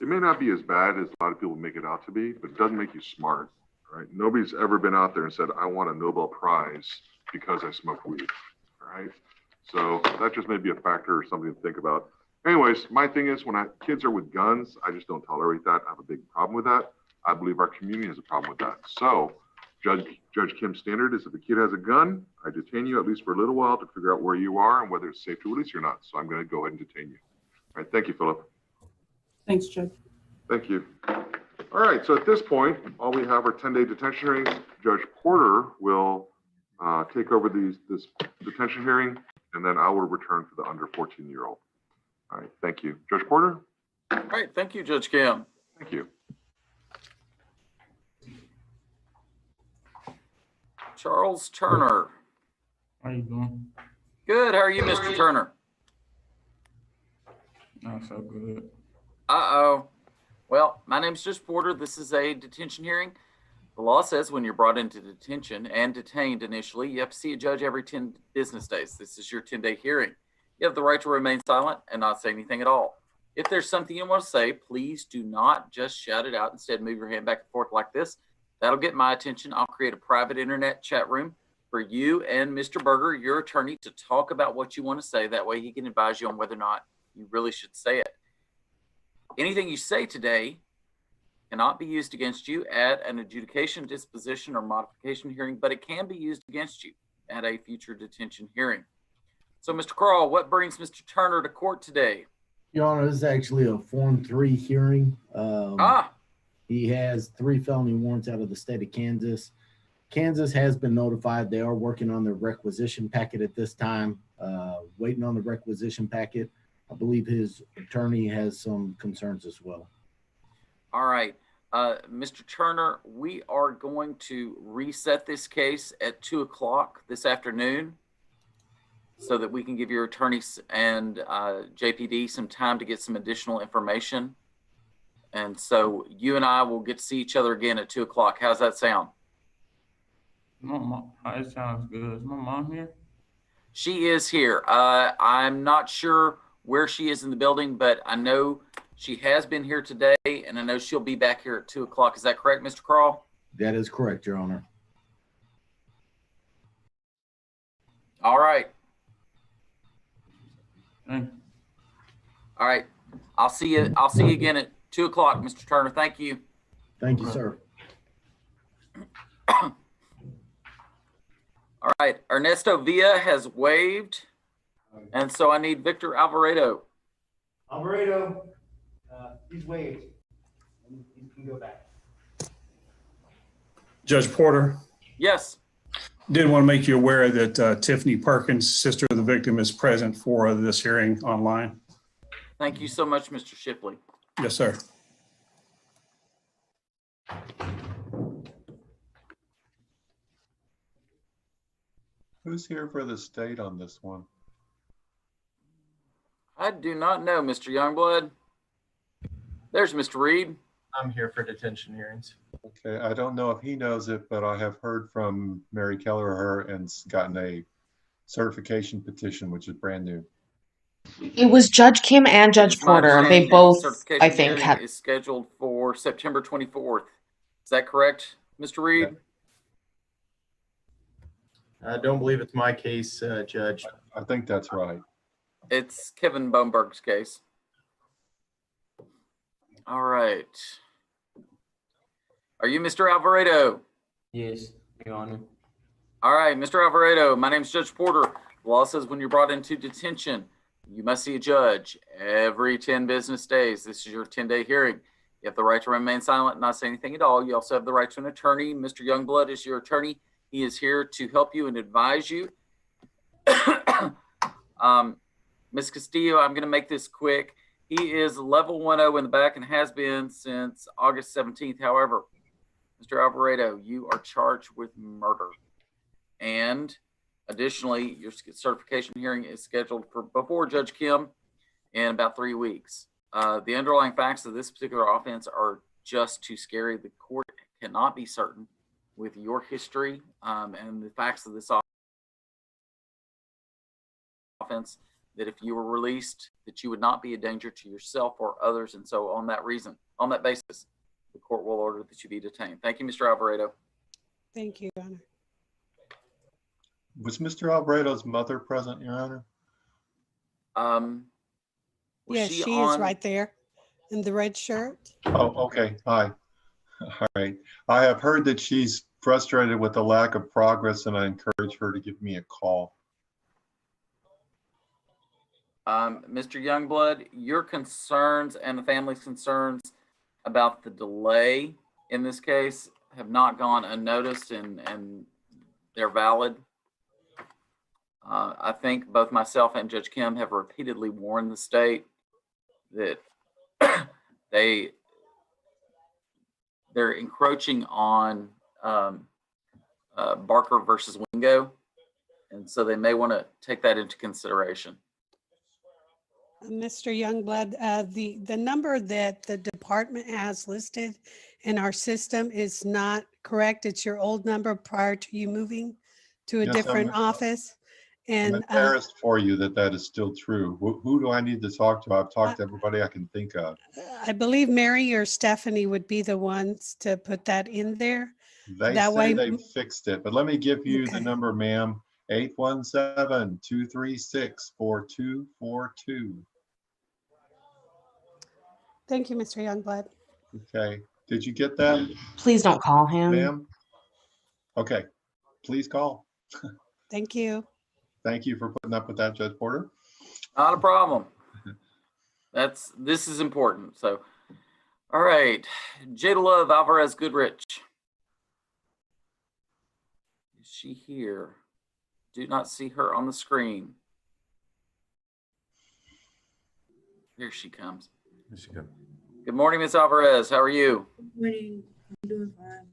It may not be as bad as a lot of people make it out to be, but it doesn't make you smart, right? Nobody's ever been out there and said, I want a Nobel Prize because I smoke weed, right? So that just may be a factor or something to think about. Anyways, my thing is when kids are with guns, I just don't tolerate that. I have a big problem with that. I believe our community has a problem with that. So Judge Kim's standard is if a kid has a gun, I detain you at least for a little while to figure out where you are and whether it's safe to release you or not. So I'm going to go ahead and detain you. All right. Thank you, Philip. Thanks, Judge. Thank you. All right. So at this point, all we have are 10-day detention hearings. Judge Porter will take over this detention hearing, and then I will return for the under 14-year-old. All right. Thank you. Judge Porter? All right. Thank you, Judge Kim. Thank you. Charles Turner. How you doing? Good. How are you, Mr. Turner? Not so good. Uh-oh. Well, my name's Judge Porter. This is a detention hearing. The law says when you're brought into detention and detained initially, you have to see a judge every 10 business days. This is your 10-day hearing. You have the right to remain silent and not say anything at all. If there's something you want to say, please do not just shout it out. Instead, move your hand back and forth like this. That'll get my attention. I'll create a private internet chat room for you and Mr. Berger, your attorney, to talk about what you want to say. That way he can advise you on whether or not you really should say it. Anything you say today cannot be used against you at an adjudication, disposition, or modification hearing, but it can be used against you at a future detention hearing. So, Mr. Crawl, what brings Mr. Turner to court today? Your Honor, this is actually a Form 3 hearing. He has 3 felony warrants out of the state of Kansas. Kansas has been notified. They are working on the requisition packet at this time, waiting on the requisition packet. I believe his attorney has some concerns as well. All right. Mr. Turner, we are going to reset this case at 2 o'clock this afternoon so that we can give your attorneys and JPD some time to get some additional information. And so you and I will get to see each other again at 2 o'clock. How's that sound? It sounds good. Is my mom here? She is here. I'm not sure where she is in the building, but I know she has been here today, and I know she'll be back here at 2 o'clock. Is that correct, Mr. Crawl? That is correct, Your Honor. All right. Thank you. All right. I'll see you again at 2 o'clock, Mr. Turner. Thank you. Thank you, sir. All right. Ernesto Villa has waived, and so I need Victor Alvarado. Alvarado, he's waived. You can go back. Judge Porter, Yes. did want to make you aware that Tiffany Perkins, sister of the victim, is present for this hearing online. Thank you so much, Mr. Shipley. Yes, sir. Who's here for the state on this one? I do not know, Mr. Youngblood. There's Mr. Reed. I'm here for detention hearings. Okay, I don't know if he knows it, but I have heard from Mary Kelleher and gotten a certification petition, which is brand new. It was Judge Kim and Judge It's my Porter. They understanding that both, certification I think, hearing had. is scheduled for September 24th. Is that correct, Mr. Reed? I don't believe it's my case, Judge. I think that's right. It's Kevin Bomberg's case. All right. Are you Mr. Alvarado? Yes, Your Honor. All right, Mr. Alvarado, my name is Judge Porter. The law says when you're brought into detention, you must see a judge every 10 business days. This is your 10-day hearing. You have the right to remain silent and not say anything at all. You also have the right to an attorney. Mr. Youngblood is your attorney. He is here to help you and advise you. Ms. Castillo, I'm going to make this quick. He is level 1-0 in the back and has been since August 17th. However, Mr. Alvarado, you are charged with murder. And additionally, your certification hearing is scheduled for before Judge Kim in about 3 weeks. The underlying facts of this particular offense are just too scary. The court cannot be certain with your history and the facts of this offense that if you were released, that you would not be a danger to yourself or others. And so on that basis, the court will order that you be detained. Thank you, Mr. Alvarado. Thank you, Your Honor. Was Mr. Alvarado's mother present, Your Honor? Yes, she is right there in the red shirt. Oh, okay. Hi. All right. I have heard that she's frustrated with the lack of progress, and I encourage her to give me a call. Mr. Youngblood, your concerns and the family's concerns about the delay in this case have not gone unnoticed, and they're valid. I think both myself and Judge Kim have repeatedly warned the state that they're encroaching on Barker versus Wingo, and so they may want to take that into consideration. Mr. Youngblood, the number that the department has listed in our system is not correct. It's your old number prior to you moving to a different office. And I'm embarrassed for you that is still true. Who do I need to talk to? I've talked to everybody I can think of. I believe Mary or Stephanie would be the ones to put that in there. They say they fixed it, but let me give you the number, ma'am. 817-236-4242. Thank you, Mr. Youngblood. Okay. Did you get that? Please don't call him. Ma'am? Okay. Please call. Thank you. Thank you for putting up with that, Judge Porter. Not a problem. This is important. So, all right. Jada Love Alvarez Goodrich. Is she here? Do not see her on the screen. Here she comes. Here she comes. Good morning, Ms. Alvarez. How are you? Good morning. I'm doing fine.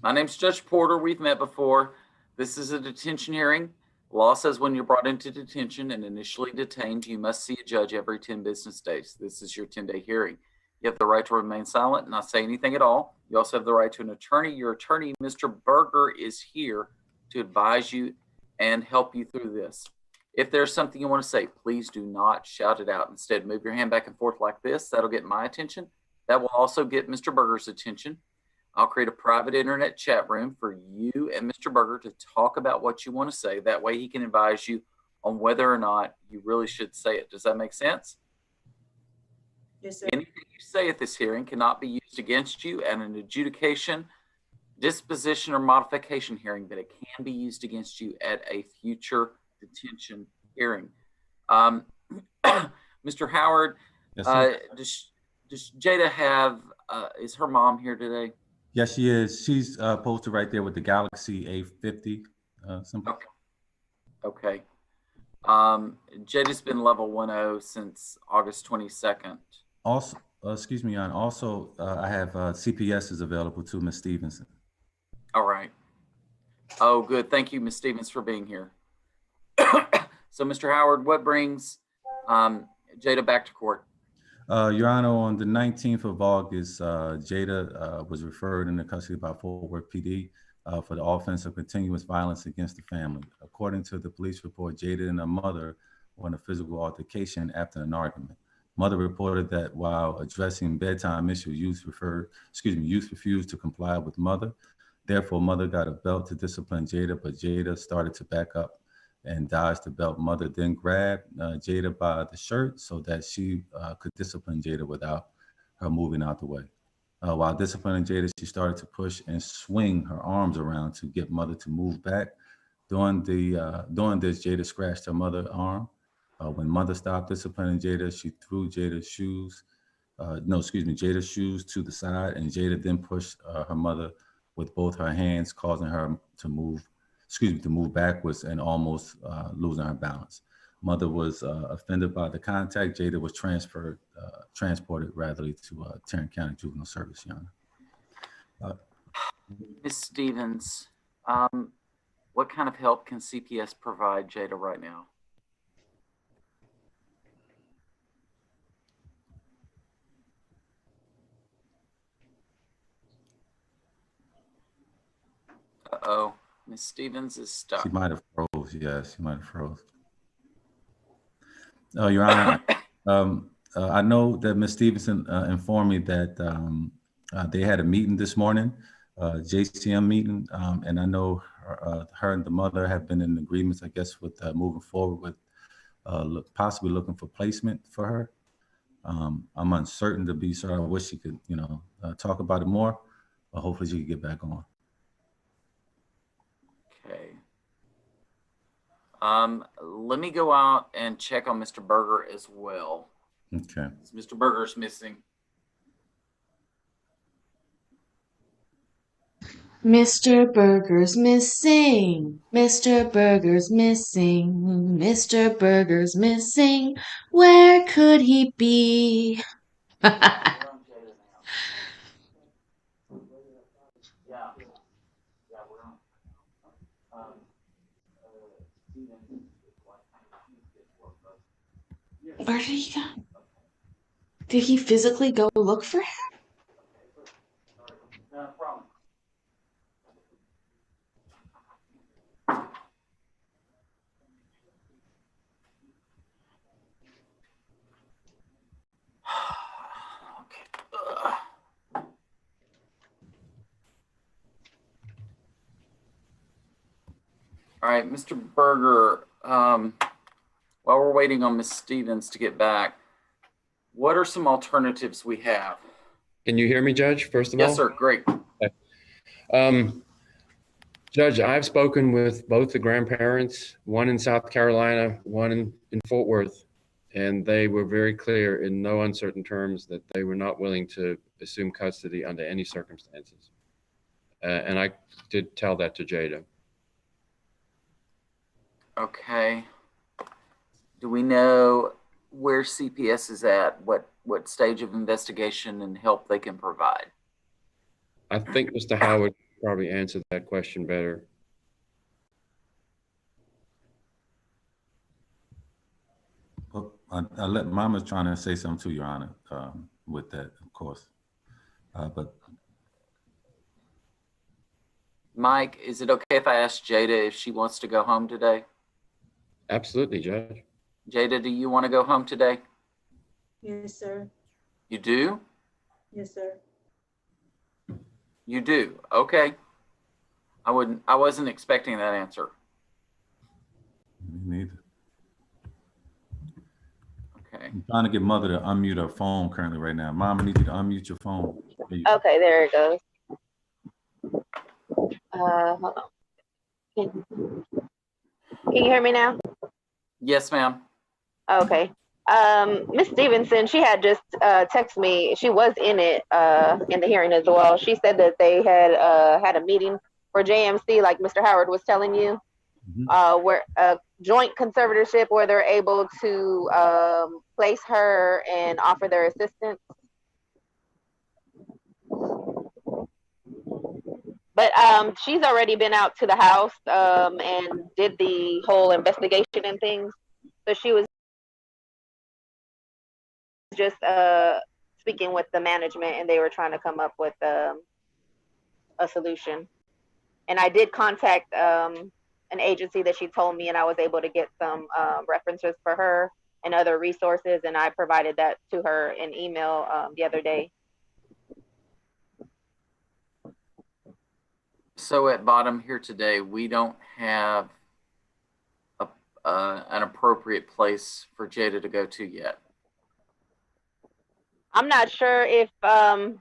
My name's Judge Porter. We've met before. This is a detention hearing. Law says when you're brought into detention and initially detained, you must see a judge every 10 business days. This is your 10-day hearing. You have the right to remain silent and not say anything at all. You also have the right to an attorney. Your attorney, Mr. Berger, is here to advise you and help you through this. If there's something you want to say, please do not shout it out. Instead, move your hand back and forth like this. That'll get my attention. That will also get Mr. Berger's attention. I'll create a private internet chat room for you and Mr. Berger to talk about what you want to say. That way he can advise you on whether or not you really should say it. Does that make sense? Yes, sir. Anything you say at this hearing cannot be used against you at an adjudication, disposition, or modification hearing, but it can be used against you at a future detention hearing. Mr. Howard, does Jada have, is her mom here today? Yes, she is. She's posted right there with the Galaxy A50 symbol. Okay. Jada's been level 1-0 since August 22nd. Also, excuse me, Jan. Also, I have CPS is available too, Ms. Stevenson. All right. Oh, good. Thank you, Ms. Stevens, for being here. So, Mr. Howard, what brings Jada back to court? Your Honor, on the 19th of August, Jada was referred into custody by Fort Worth PD for the offense of continuous violence against the family. According to the police report, Jada and her mother were in a physical altercation after an argument. Mother reported that while addressing bedtime issues, youth refused to comply with mother. Therefore, mother got a belt to discipline Jada, but Jada started to back up and dodged the belt. Mother then grabbed Jada by the shirt so that she could discipline Jada without her moving out the way. While disciplining Jada, she started to push and swing her arms around to get mother to move back. During this, Jada scratched her mother's arm. When mother stopped disciplining Jada, she threw Jada's shoes to the side, and Jada then pushed her mother with both her hands, causing her to move backwards and almost losing her balance. Mother was offended by the contact. Jada was transported to Tarrant County Juvenile Service, Your Honor. Ms. Stevens, what kind of help can CPS provide Jada right now? Uh-oh, Ms. Stevens is stuck. She might have froze. Yes, she might have froze. Your Honor, I know that Ms. Stevenson informed me that they had a meeting this morning, JCM meeting, and I know her and the mother have been in agreements, I guess, with moving forward with possibly looking for placement for her. I'm uncertain to be sure. I wish she could, talk about it more, but hopefully she could get back on. Okay. Let me go out and check on Mr. Berger as well. Okay. Mr. Berger's missing. Mr. Berger's missing. Mr. Berger's missing. Mr. Berger's missing. Where could he be? Where did he go? Did he physically go look for him? No problem. All right, Mr. Berger, while we're waiting on Ms. Stevens to get back, what are some alternatives we have? Can you hear me, Judge, first of all? Yes, sir. Great. Okay. Judge, I've spoken with both the grandparents, one in South Carolina, one in Fort Worth, and they were very clear in no uncertain terms that they were not willing to assume custody under any circumstances. And I did tell that to Jada. Okay. Do we know where CPS is at? What stage of investigation and help they can provide? I think Mr. Howard probably answered that question better. Well, I let Mama's trying to say something too, Your Honor, with that, of course. But Mike, is it okay if I ask Jada if she wants to go home today? Absolutely, Judge. Jada, do you want to go home today? Yes, sir. You do? Yes, sir. You do. Okay. I wasn't expecting that answer. me neither. Okay. I'm trying to get mother to unmute her phone currently right now. Mom, I need you to unmute your phone. Okay, there it goes. Hold on. Can you hear me now? Yes, ma'am. Okay. Miss Stevenson, she had just texted me. She was in it in the hearing as well. She said that they had had a meeting for JMC, like Mr. Howard was telling you, where a joint conservatorship where they're able to place her and offer their assistance. But she's already been out to the house and did the whole investigation and things. So she was just speaking with the management, and they were trying to come up with a solution. And I did contact an agency that she told me, and I was able to get some references for her and other resources, and I provided that to her in email the other day. So at bottom here today, we don't have an appropriate place for Jada to go to yet. I'm not sure if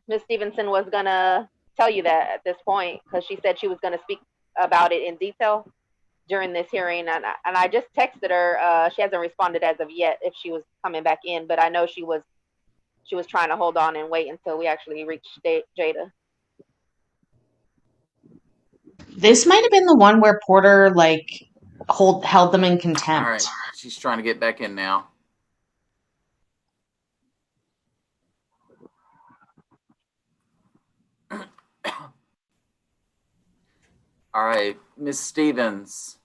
Ms. Stevenson was gonna tell you that at this point, because she said she was gonna speak about it in detail during this hearing, and I just texted her. She hasn't responded as of yet if she was coming back in, but I know she was trying to hold on and wait until we actually reached Jada. This might have been the one where Porter like held them in contempt. All right, she's trying to get back in now. All right, Ms. Stevens.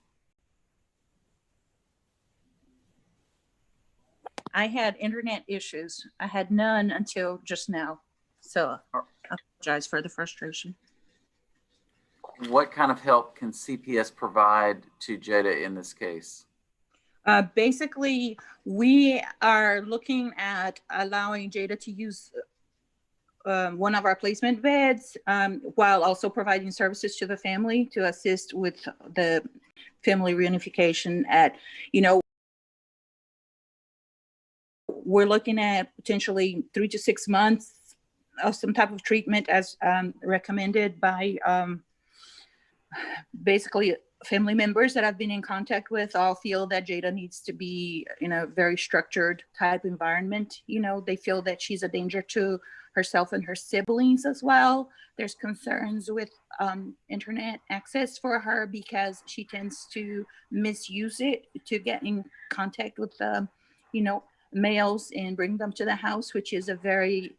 I had internet issues. I had none until just now. So I apologize for the frustration. What kind of help can CPS provide to Jada in this case? Basically, we are looking at allowing Jada to use one of our placement beds while also providing services to the family to assist with the family reunification at, we're looking at potentially 3 to 6 months of some type of treatment as recommended by basically family members that I've been in contact with all feel that Jada needs to be in a very structured type environment. They feel that she's a danger to herself and her siblings as well. There's concerns with internet access for her because she tends to misuse it to get in contact with males and bring them to the house, which is a very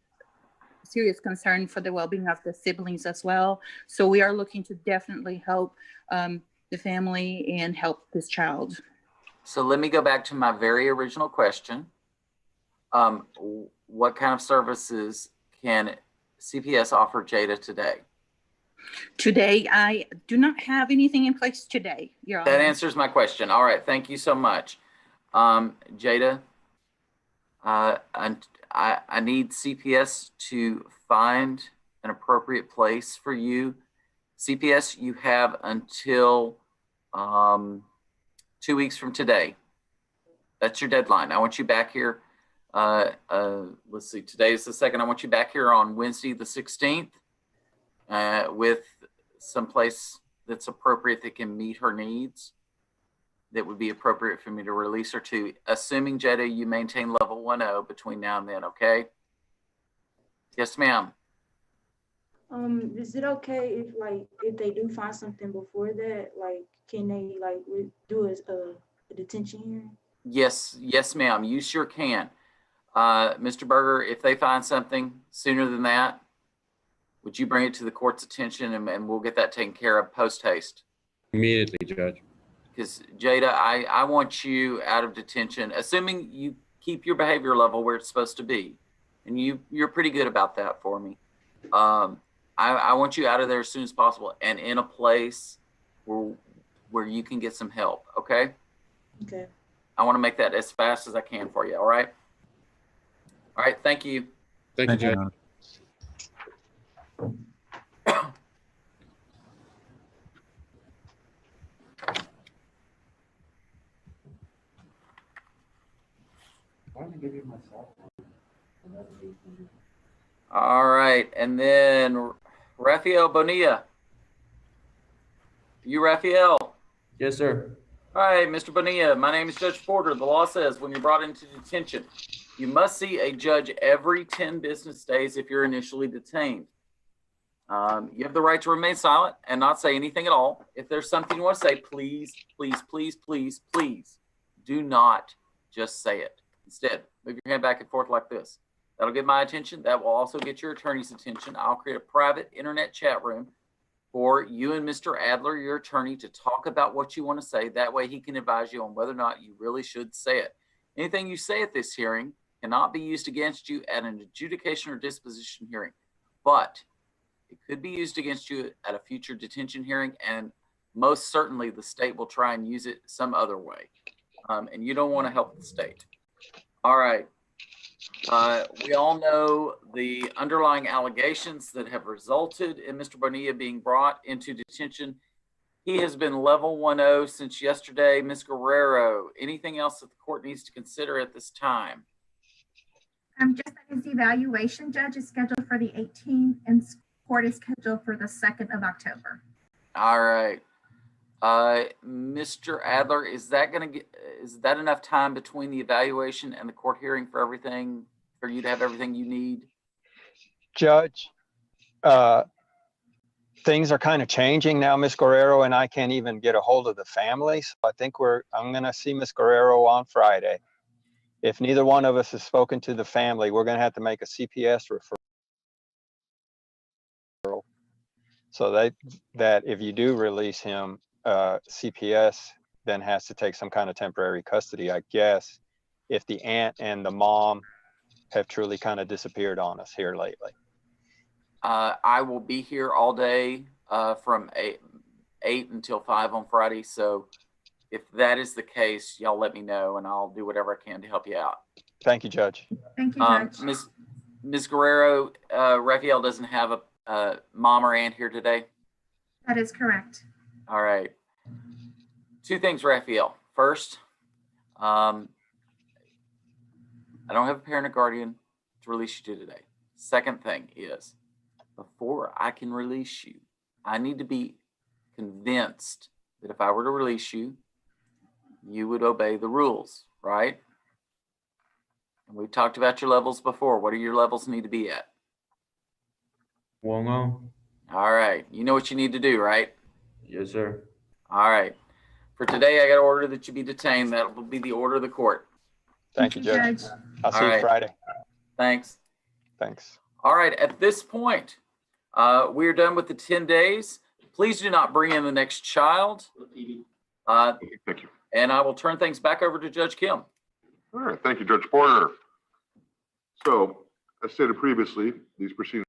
serious concern for the well-being of the siblings as well. So we are looking to definitely help the family and help this child. So let me go back to my very original question. What kind of services can CPS offer Jada today? Today, I do not have anything in place today, Your Honor. That answers my question. All right, thank you so much. Jada, I need CPS to find an appropriate place for you. CPS, you have until 2 weeks from today. That's your deadline. I want you back here. Let's see, today is the 2nd. I want you back here on Wednesday, the 16th, with some place that's appropriate that can meet her needs, that would be appropriate for me to release her to, assuming, Jada, you maintain level 1-0 between now and then, okay? Yes, ma'am. Is it okay if they do find something before that, can they do a detention hearing? Yes, ma'am, you sure can. Mr. Berger, if they find something sooner than that, would you bring it to the court's attention and we'll get that taken care of post haste? Immediately, Judge. Because Jada, I want you out of detention, assuming you keep your behavior level where it's supposed to be. And you're pretty good about that for me. I want you out of there as soon as possible and in a place where you can get some help, okay? Okay. I want to make that as fast as I can for you, all right? All right, thank you. Thank you, Judge. All right, and then Raphael Bonilla. You, Raphael? Yes, sir. All right, Mr. Bonilla, my name is Judge Porter. The law says when you're brought into detention, you must see a judge every 10 business days if you're initially detained. You have the right to remain silent and not say anything at all. If there's something you want to say, please, please, please, please, please do not just say it. Instead, move your hand back and forth like this. That'll get my attention. That will also get your attorney's attention. I'll create a private internet chat room for you and Mr. Adler, your attorney, to talk about what you want to say. That way he can advise you on whether or not you really should say it. Anything you say at this hearing cannot be used against you at an adjudication or disposition hearing, but it could be used against you at a future detention hearing, and most certainly the state will try and use it some other way. And you don't want to help the state. All right. We all know the underlying allegations that have resulted in Mr. Bonilla being brought into detention. He has been level 1-0 since yesterday. Ms. Guerrero, anything else that the court needs to consider at this time? Just that his evaluation, Judge, is scheduled for the 18th and court is scheduled for the 2nd of October. All right. Mr. Adler, is that enough time between the evaluation and the court hearing for everything, for you to have everything you need? Judge, things are kind of changing now. Ms. Guerrero and I can't even get a hold of the family. So I think I'm going to see Ms. Guerrero on Friday. If neither one of us has spoken to the family, we're going to have to make a CPS referral. So that if you do release him, CPS then has to take some kind of temporary custody, I guess, if the aunt and the mom have truly kind of disappeared on us here lately. I will be here all day from 8 until 5 on Friday. So if that is the case, y'all let me know and I'll do whatever I can to help you out. Thank you, Judge. Thank you, Judge. Ms. Guerrero, Raphael doesn't have a mom or aunt here today? That is correct. All right. Two things, Raphael. First, I don't have a parent or guardian to release you to today. Second thing is, before I can release you, I need to be convinced that if I were to release you, you would obey the rules, right? And we've talked about your levels before. What do your levels need to be at? 1-0. All right. You know what you need to do, right? Yes, sir. All right. For today, I got to order that you be detained. That will be the order of the court. Thank you, Judge. I'll see you Friday. Thanks. Thanks. All right. At this point, we're done with the 10 days. Please do not bring in the next child. Thank you. And I will turn things back over to Judge Kim. All right. Thank you, Judge Porter. So, as stated previously, these proceedings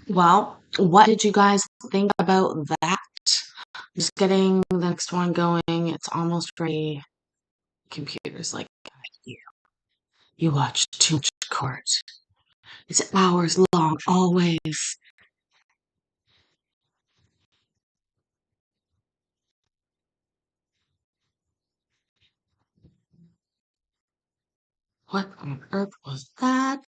Well, what did you guys think about that? Just getting the next one going. It's almost ready. Computer's like, you watch too much court. It's hours long, always. What on earth was that?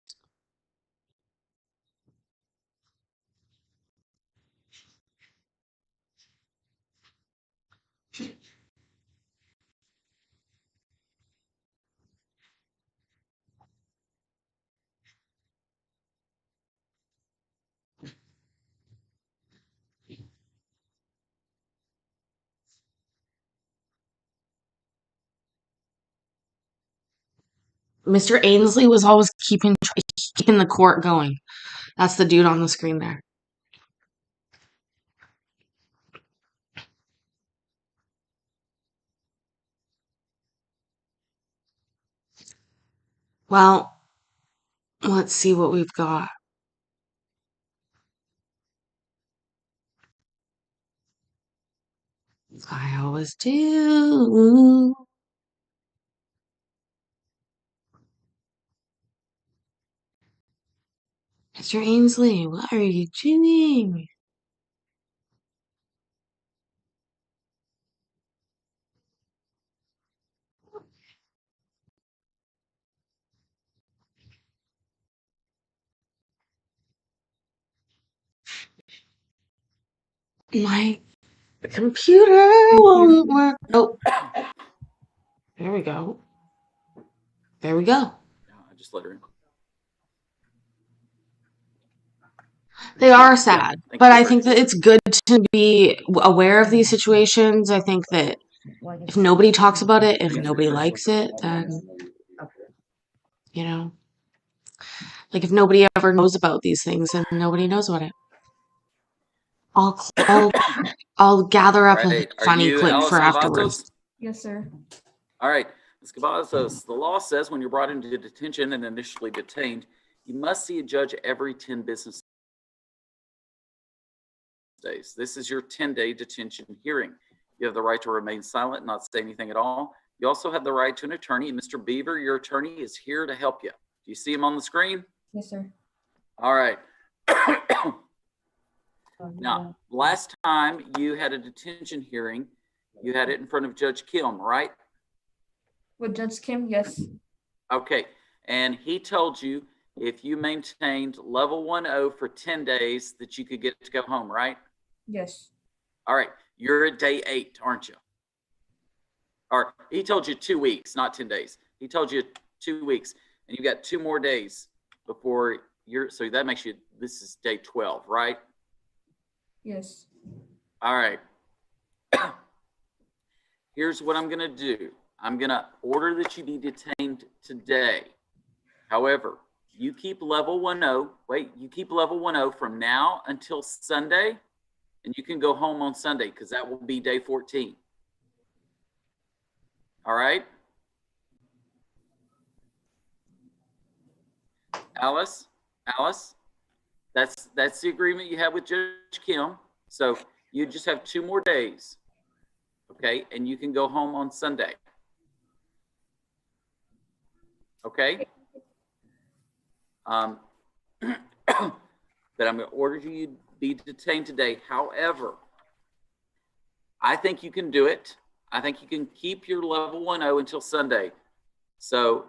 Mr. Ainsley was always keeping the court going. That's the dude on the screen there. Well, let's see what we've got. I always do. Mr. Ainsley, what are you doing? My computer won't work. Nope. There we go. There we go. I just let her in. They are sad, Thank but you, I sir. think that it's good to be aware of these situations. I think that if nobody talks about it, if nobody likes it, then, you know, like if nobody ever knows about these things, then nobody knows about it. I'll gather All up a right. Are funny you clip for Alice afterwards. Cavazos? Yes, sir. All right. Ms. Cavazos, the law says when you're brought into detention and initially detained, you must see a judge every 10 business days. This is your 10-day detention hearing. You have the right to remain silent and not say anything at all. You also have the right to an attorney. Mr. Beaver, your attorney, is here to help you. Do you see him on the screen? Yes, sir. All right. Now, last time you had a detention hearing, you had it in front of Judge Kilm, right? With Judge Kim, yes. Okay. And he told you if you maintained level 1-0 for 10 days that you could get to go home, right? Yes. All right. You're at day 8, aren't you? Or he told you 2 weeks, not 10 days. He told you 2 weeks, and you got 2 more days before you're, so that makes you, this is day 12, right? Yes. All right. Here's what I'm going to do. I'm going to order that you be detained today. However, you keep level 1-0. Wait, you keep level 1-0 from now until Sunday, and you can go home on Sunday because that will be day 14. All right? Alice, that's the agreement you have with Judge Kim. So you just have 2 more days, okay? And you can go home on Sunday. Okay? But I'm going to order you to be detained today. However, I think you can do it. I think you can keep your level 1-0 until Sunday. So,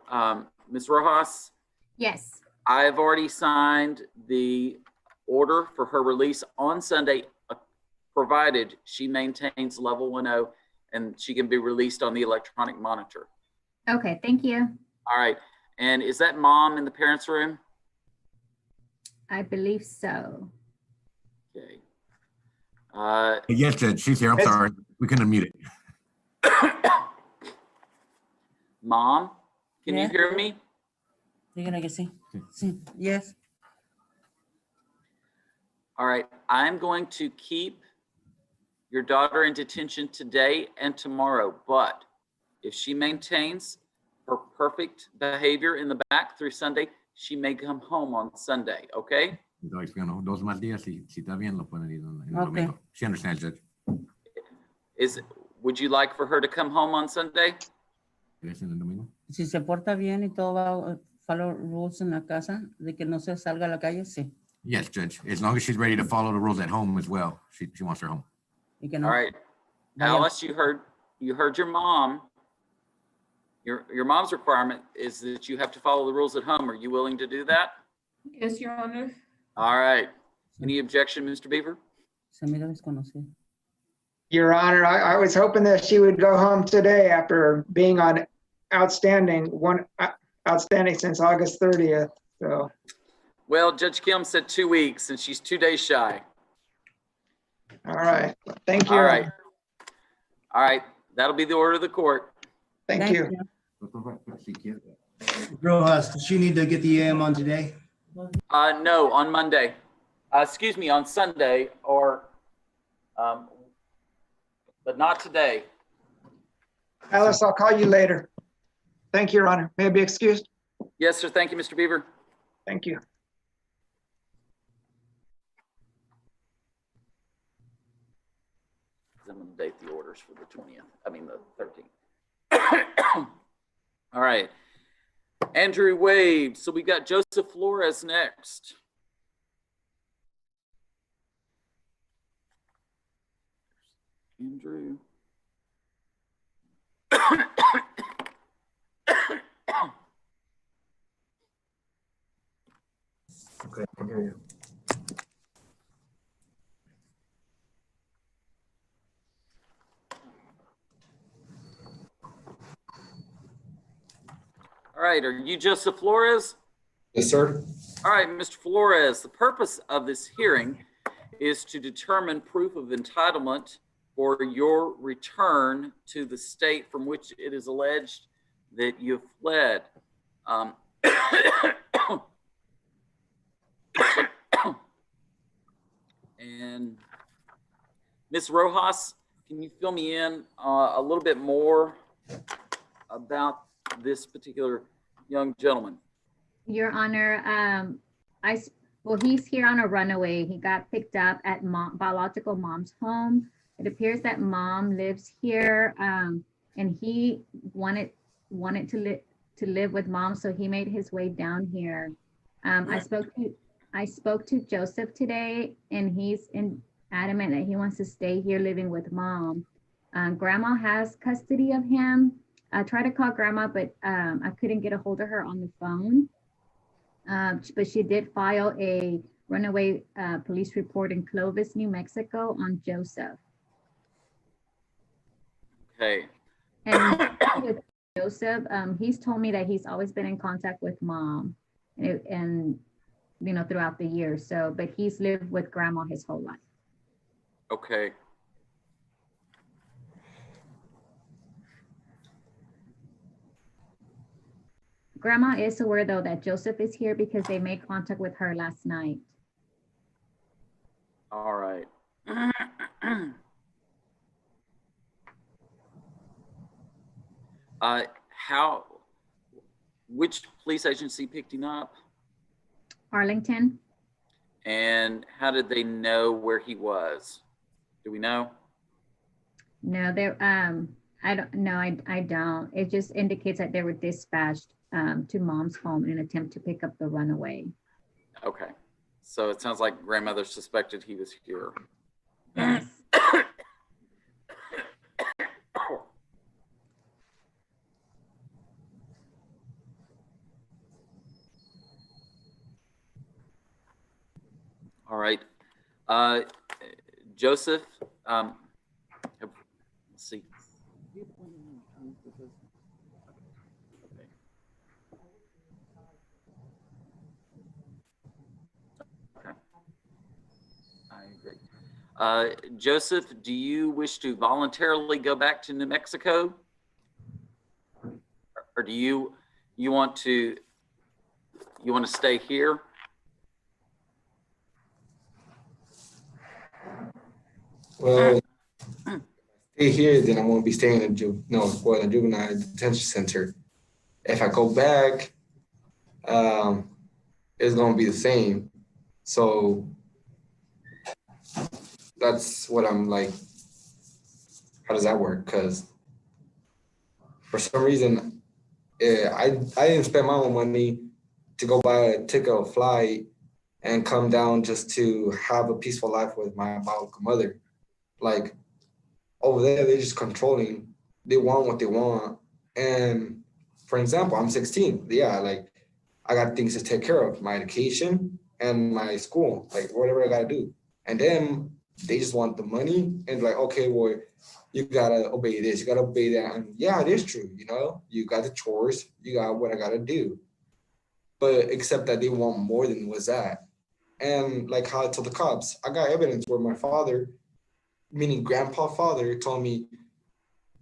Ms. Rojas? Yes. I've already signed the order for her release on Sunday, provided she maintains level 1-0 and she can be released on the electronic monitor. Okay, thank you. All right. And is that mom in the parents' room? I believe so. Okay. Yes, Judge, she's here. I'm sorry. We couldn't unmute it. Mom, can you Yeah. hear me? Dígale que sí. Sí. Yes. All right. I'm going to keep your daughter in detention today and tomorrow, but if she maintains her perfect behavior in the back through Sunday, she may come home on Sunday, okay? Dos más días, si está bien, lo pueden ir en el Okay. domingo. She understands, Judge. Would you like for her to come home on Sunday? ¿Eres en el domingo? Si se porta bien y todo va follow rules en la casa, de que no se salga a la calle, sí. Yes, Judge. As long as she's ready to follow the rules at home as well, she wants her home. Y que no. All right. Vaya. Alice, you heard your mom. Your mom's requirement is that you have to follow the rules at home. Are you willing to do that? Yes, Your Honor. All right. Any objection, Mr. Beaver? Se mira desconocido. Your Honor, I was hoping that she would go home today after being on outstanding since August 30th. So, Well, Judge Kim said 2 weeks, and she's 2 days shy. all right. Thank you. All right. All right. That'll be the order of the court. Thank you. Rojas, does she need to get the AM on today? No, on Monday. Excuse me, on Sunday, or, but not today. Alice, I'll call you later. Thank you, Your Honor. May I be excused? Yes, sir. Thank you, Mr. Beaver. Thank you. I'm going to date the orders for the 20th. I mean, the 13th. All right. Andrew Wade. So we got Joseph Flores next. Andrew. Okay, I can hear you. All right, are you Joseph Flores? Yes, sir. All right, Mr. Flores, the purpose of this hearing is to determine proof of entitlement for your return to the state from which it is alleged that you have fled. And Ms. Rojas, can you fill me in a little bit more about this particular young gentleman? Your Honor, well, he's here on a runaway. He got picked up at biological mom's home. It appears that mom lives here, and he wanted to live with mom, so he made his way down here. I spoke to Joseph today, and he's adamant that he wants to stay here living with mom. Grandma has custody of him. I tried to call grandma, but I couldn't get a hold of her on the phone. But she did file a runaway police report in Clovis, New Mexico on Joseph. Okay. And with Joseph, he's told me that he's always been in contact with mom and you know, throughout the years. So, but he's lived with grandma his whole life. Okay. Grandma is aware though that Joseph is here because they made contact with her last night. All right. Which police agency picked him up? Arlington. And how did they know where he was? Do we know? No, I don't know. I don't. It just indicates that they were dispatched to mom's home in an attempt to pick up the runaway. Okay. So it sounds like grandmother suspected he was here. Yes. All right. Joseph, let's see. Okay. I agree. Joseph, do you wish to voluntarily go back to New Mexico? Or do you want to stay here? Well, if I stay here, then I won't be staying in the juvenile detention center. If I go back, it's gonna be the same. So that's what I'm like. How does that work? Because for some reason, I didn't spend my own money to go buy a ticket or flight and come down just to have a peaceful life with my biological mother. Like over there, they're just controlling. They want what they want. And for example, I'm 16. Yeah, like I got things to take care of, my education and my school, like whatever I gotta do. And then they just want the money and like, okay, well, you gotta obey this, you gotta obey that. And yeah, it is true, you know, you got the chores, you got what I gotta do. But except that they want more than was that. And like how I told the cops, I got evidence where my father, meaning grandpa father, told me,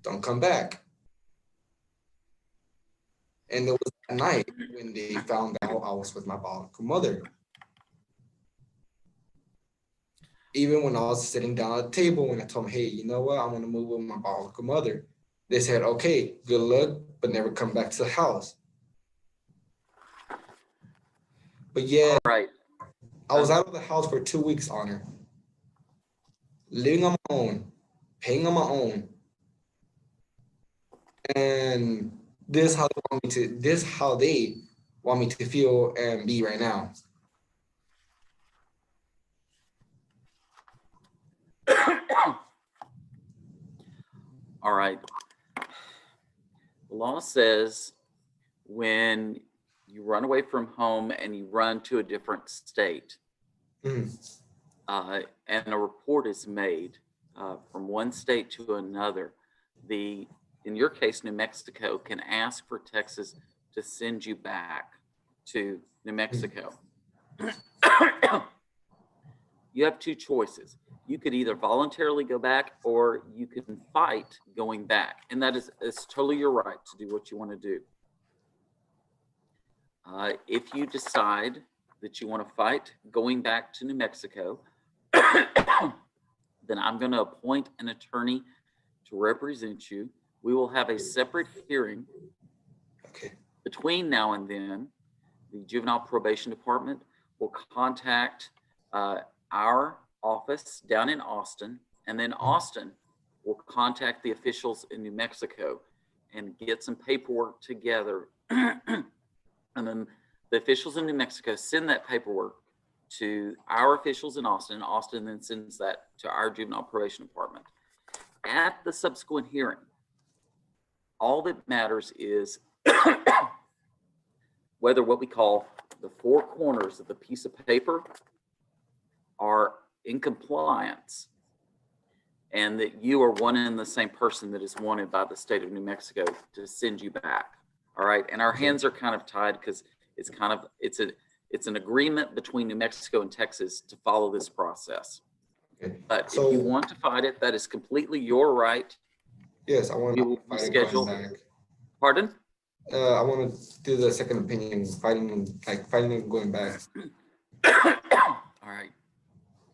don't come back. And it was that night when they found out I was with my biological mother. Even when I was sitting down at the table, when I told them, hey, you know what, I want to move with my biological mother. They said, okay, good luck, but never come back to the house. But yeah, right. I was out of the house for 2 weeks, Honor. Living on my own, paying on my own. And this is how they want me to feel and be right now. All right. The law says when you run away from home and you run to a different state, and a report is made from one state to another, in your case, New Mexico can ask for Texas to send you back to New Mexico. You have two choices. You could either voluntarily go back or you can fight going back. And that is, it's totally your right to do what you want to do. If you decide that you want to fight going back to New Mexico, then I'm going to appoint an attorney to represent you. We will have a separate hearing. Between now and then, the Juvenile Probation Department will contact our office down in Austin, and then Austin will contact the officials in New Mexico and get some paperwork together. And then the officials in New Mexico send that paperwork to our officials in Austin. Austin then sends that to our Juvenile Probation Department. At the subsequent hearing, all that matters is whether what we call the four corners of the piece of paper are in compliance and that you are one and the same person that is wanted by the state of New Mexico to send you back. All right. And our hands are kind of tied because it's an agreement between New Mexico and Texas to follow this process. But if you want to fight it, that is completely your right. Yes, I want to fight it going back. Pardon? I want to do the second opinion, fighting and going back. All right.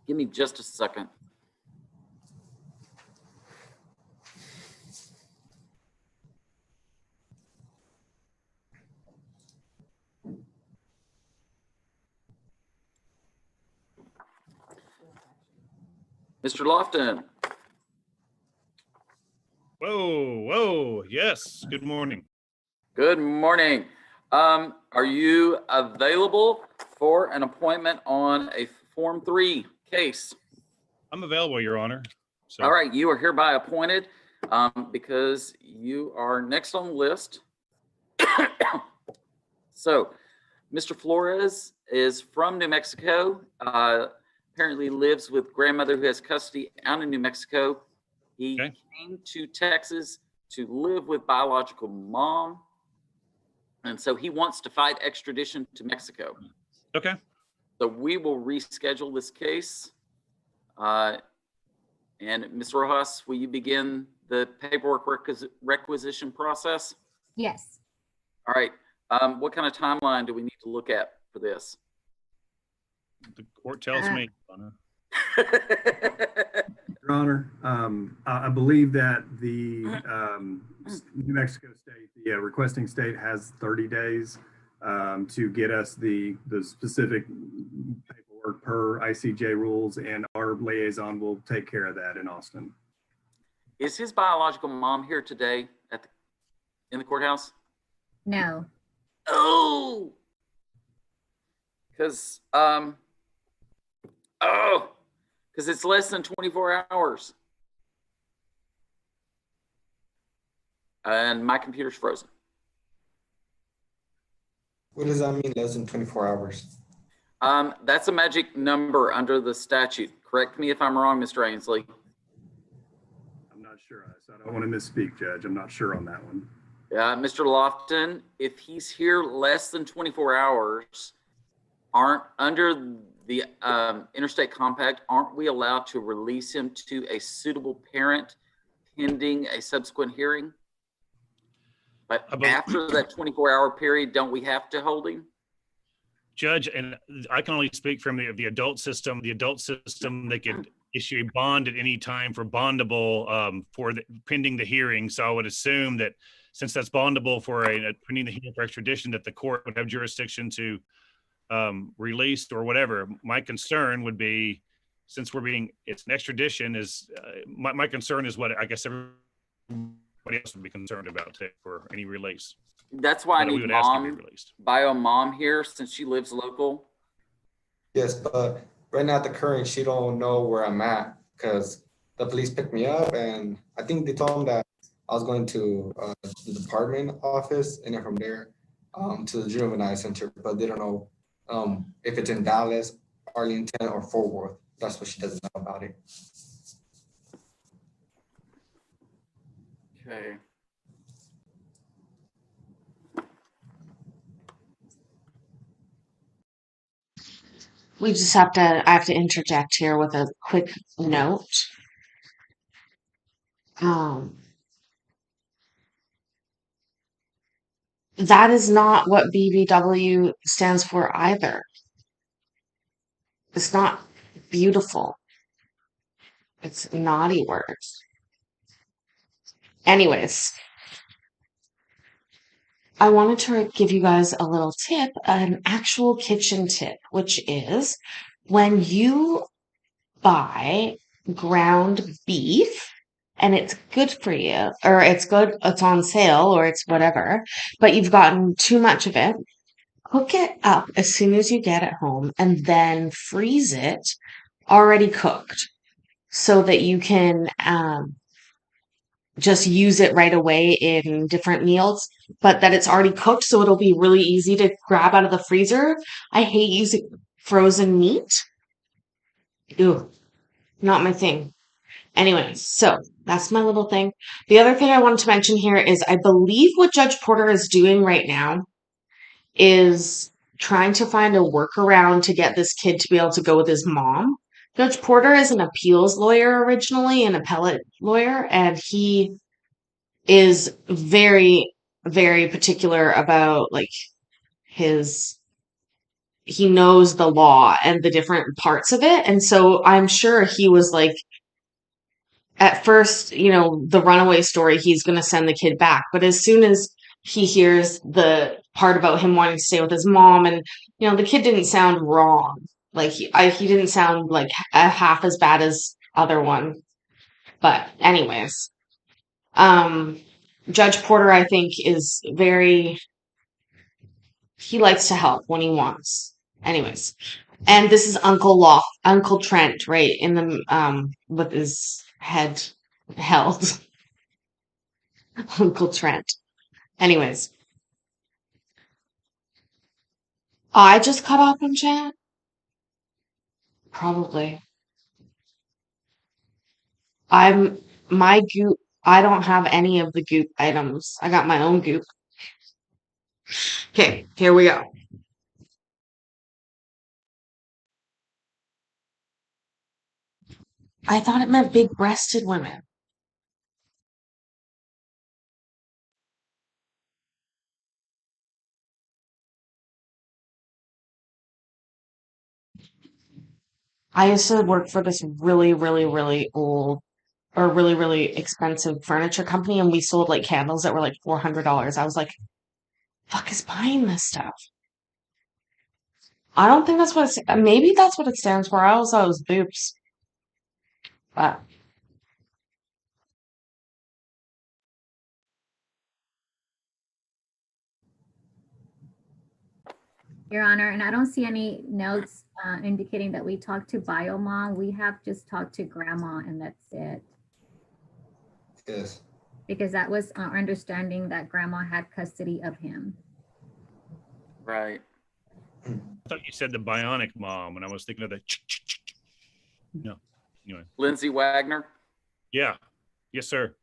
Give me just a second. Mr. Lofton. Whoa, yes, good morning. Good morning. Are you available for an appointment on a Form 3 case? I'm available, Your Honor. So. All right, you are hereby appointed because you are next on the list. So, Mr. Flores is from New Mexico. Apparently lives with grandmother who has custody out in New Mexico. He came to Texas to live with biological mom. And so he wants to fight extradition to Mexico. Okay. So we will reschedule this case. And Ms. Rojas, will you begin the paperwork requisition process? Yes. All right. What kind of timeline do we need to look at for this? The court tells me, Your Honor. Your Honor, I believe that the New Mexico state, the requesting state, has 30 days to get us the specific paperwork per ICJ rules, and our liaison will take care of that in Austin. Is his biological mom here today in the courthouse? No. Oh, because it's less than 24 hours. And my computer's frozen. What does that mean, less than 24 hours? That's a magic number under the statute. Correct me if I'm wrong, Mr. Ainsley. I'm not sure. So I don't want to misspeak, Judge. I'm not sure on that one. Mr. Lofton, if he's here less than 24 hours, aren't under the interstate compact, aren't we allowed to release him to a suitable parent pending a subsequent hearing? But after that 24-hour period, don't we have to hold him? Judge, and I can only speak from the adult system. The adult system, they could issue a bond at any time for bondable pending the hearing. So I would assume that since that's bondable for pending the hearing for extradition, that the court would have jurisdiction to released or whatever. My concern would be, since it's an extradition, is my concern is what I guess everybody else would be concerned about for any release. That's why I need bio mom here, since she lives local. Yes, but right now at the current, she don't know where I'm at because the police picked me up, and I think they told them that I was going to the department office and then from there to the juvenile center, but they don't know if it's in Dallas, Arlington, or Fort Worth. That's what she doesn't know about it. Okay. We just have to, I have to interject here with a quick note. That is not what BBW stands for either. It's not beautiful. It's naughty words. Anyways, I wanted to give you guys a little tip, an actual kitchen tip, which is when you buy ground beef and it's good for you, or it's good, it's on sale, or it's whatever, but you've gotten too much of it, cook it up as soon as you get it home and then freeze it already cooked so that you can just use it right away in different meals, but that it's already cooked so it'll be really easy to grab out of the freezer. I hate using frozen meat. Ew, not my thing. Anyways, so that's my little thing. The other thing I wanted to mention here is I believe what Judge Porter is doing right now is trying to find a workaround to get this kid to be able to go with his mom. Judge Porter is an appeals lawyer originally, an appellate lawyer, and he is very, very particular about like he knows the law and the different parts of it. And so I'm sure he was like, at first, the runaway story, he's going to send the kid back. But as soon as he hears the part about him wanting to stay with his mom, and, the kid didn't sound wrong. Like, he didn't sound like half as bad as other one. But anyways, Judge Porter, I think, is he likes to help when he wants. Anyways. And this is Uncle Trent, right, in the, with his head held. Uncle Trent. Anyways. I just cut off in chat? Probably. My goop, I don't have any of the goop items. I got my own goop. Okay, here we go. I thought it meant big-breasted women. I used to work for this really, really, really old or really, really expensive furniture company, and we sold like candles that were like $400. I was like, fuck is buying this stuff? I don't think that's what maybe that's what it stands for. I always thought it was boobs. But Your Honor, and I don't see any notes indicating that we talked to bio mom. We have just talked to grandma, and that's it. Yes. Because that was our understanding that grandma had custody of him. Right. I thought you said the bionic mom, and I was thinking of the. No. Anyway. Lindsay Wagner. Yeah. Yes, sir.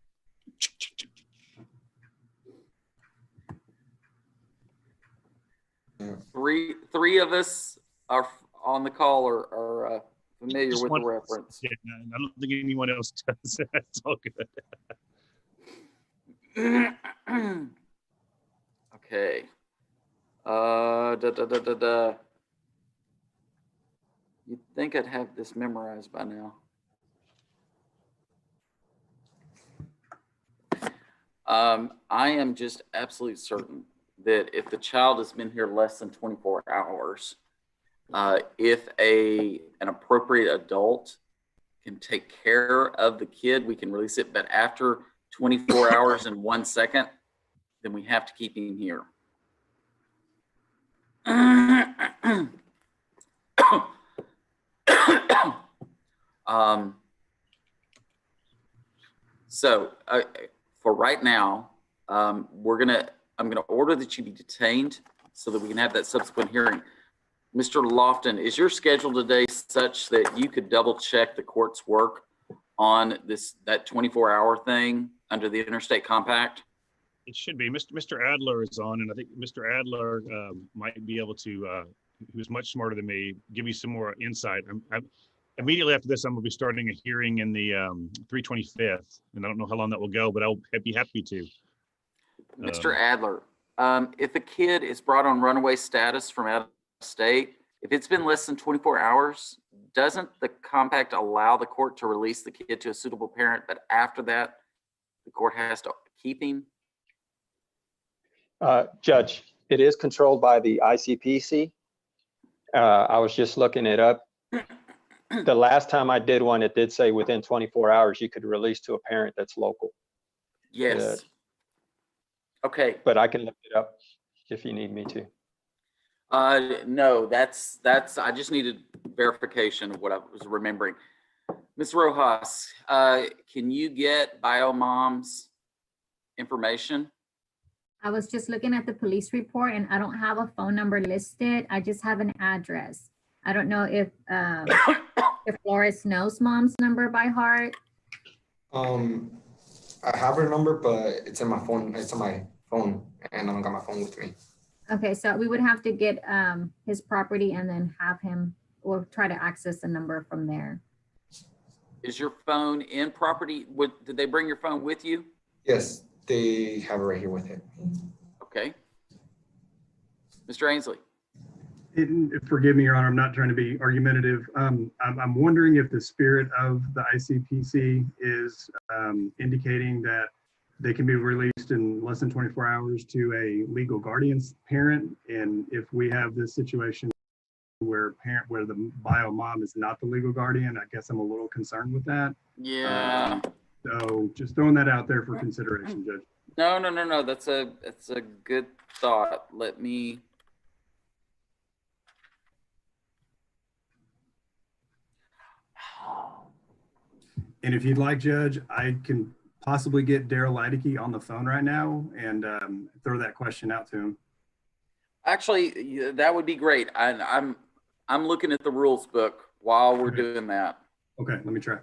Three of us are on the call are familiar with the reference. Yeah, I don't think anyone else does. It's all good. Okay. You'd think I'd have this memorized by now. I am just absolutely certain that if the child has been here less than 24 hours, if an appropriate adult can take care of the kid, we can release it. But after 24 hours and 1 second, then we have to keep him here. So for right now, I'm gonna order that you be detained so that we can have that subsequent hearing. Mr. Lofton, is your schedule today such that you could double check the court's work on that 24-hour thing under the interstate compact? It should be. Mr. Adler is on, and I think Mr. Adler might be able to, who's much smarter than me, give you some more insight. Immediately after this, I'm going to be starting a hearing in the 325th, and I don't know how long that will go, but I'll be happy to. Mr. Adler, if a kid is brought on runaway status from out of state, if it's been less than 24 hours, doesn't the compact allow the court to release the kid to a suitable parent, but after that, the court has to keep him? Judge, it is controlled by the ICPC. I was just looking it up. The last time I did one, it did say within 24 hours you could release to a parent that's local. Yes. Okay. But I can look it up if you need me to. No, that's I just needed verification of what I was remembering. Ms. Rojas, can you get BioMom's information? I was just looking at the police report and I don't have a phone number listed. I just have an address. I don't know if Flores knows mom's number by heart. I have her number, but it's in my phone. It's on my phone, and I don't got my phone with me. Okay, so we would have to get his property and then have him or try to access the number from there. Is your phone in property? Did they bring your phone with you? Yes, they have it right here with it. Okay. Mr. Ainsley. Forgive me, Your Honor, I'm not trying to be argumentative. I'm wondering if the spirit of the ICPC is indicating that they can be released in less than 24 hours to a legal guardian's parent. And if we have this situation where the bio mom is not the legal guardian, I guess I'm a little concerned with that. Yeah. So just throwing that out there for consideration, Judge. No. That's a good thought. Let me. And if you'd like, Judge, I can possibly get Daryl Leideke on the phone right now and throw that question out to him. Actually, that would be great. I'm looking at the rules book while we're doing that. Okay, let me try.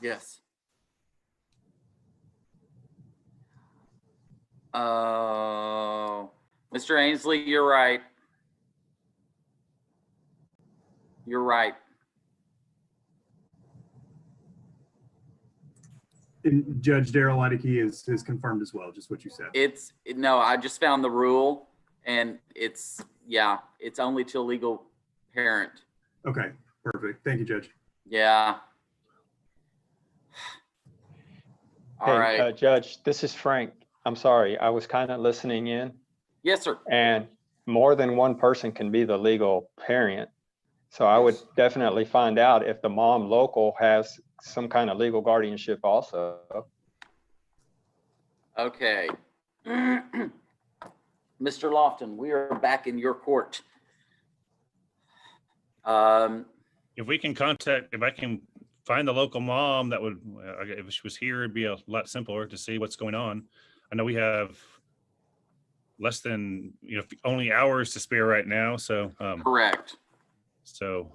Yes. Oh, Mr. Ainsley, you're right. You're right. And Judge Daryl Leideke is confirmed as well, just what you said. No, I just found the rule and it's only till legal parent. Okay, perfect. Thank you, Judge. Yeah. All right. Judge, this is Frank. I'm sorry, I was kind of listening in. Yes, sir. And more than one person can be the legal parent. So I would definitely find out if the mom local has some kind of legal guardianship also. Okay. Mr. Lofton, we are back in your court. If I can find the local mom, that would, if she was here, it'd be a lot simpler to see what's going on. I know we have less than, only hours to spare right now. So, correct. So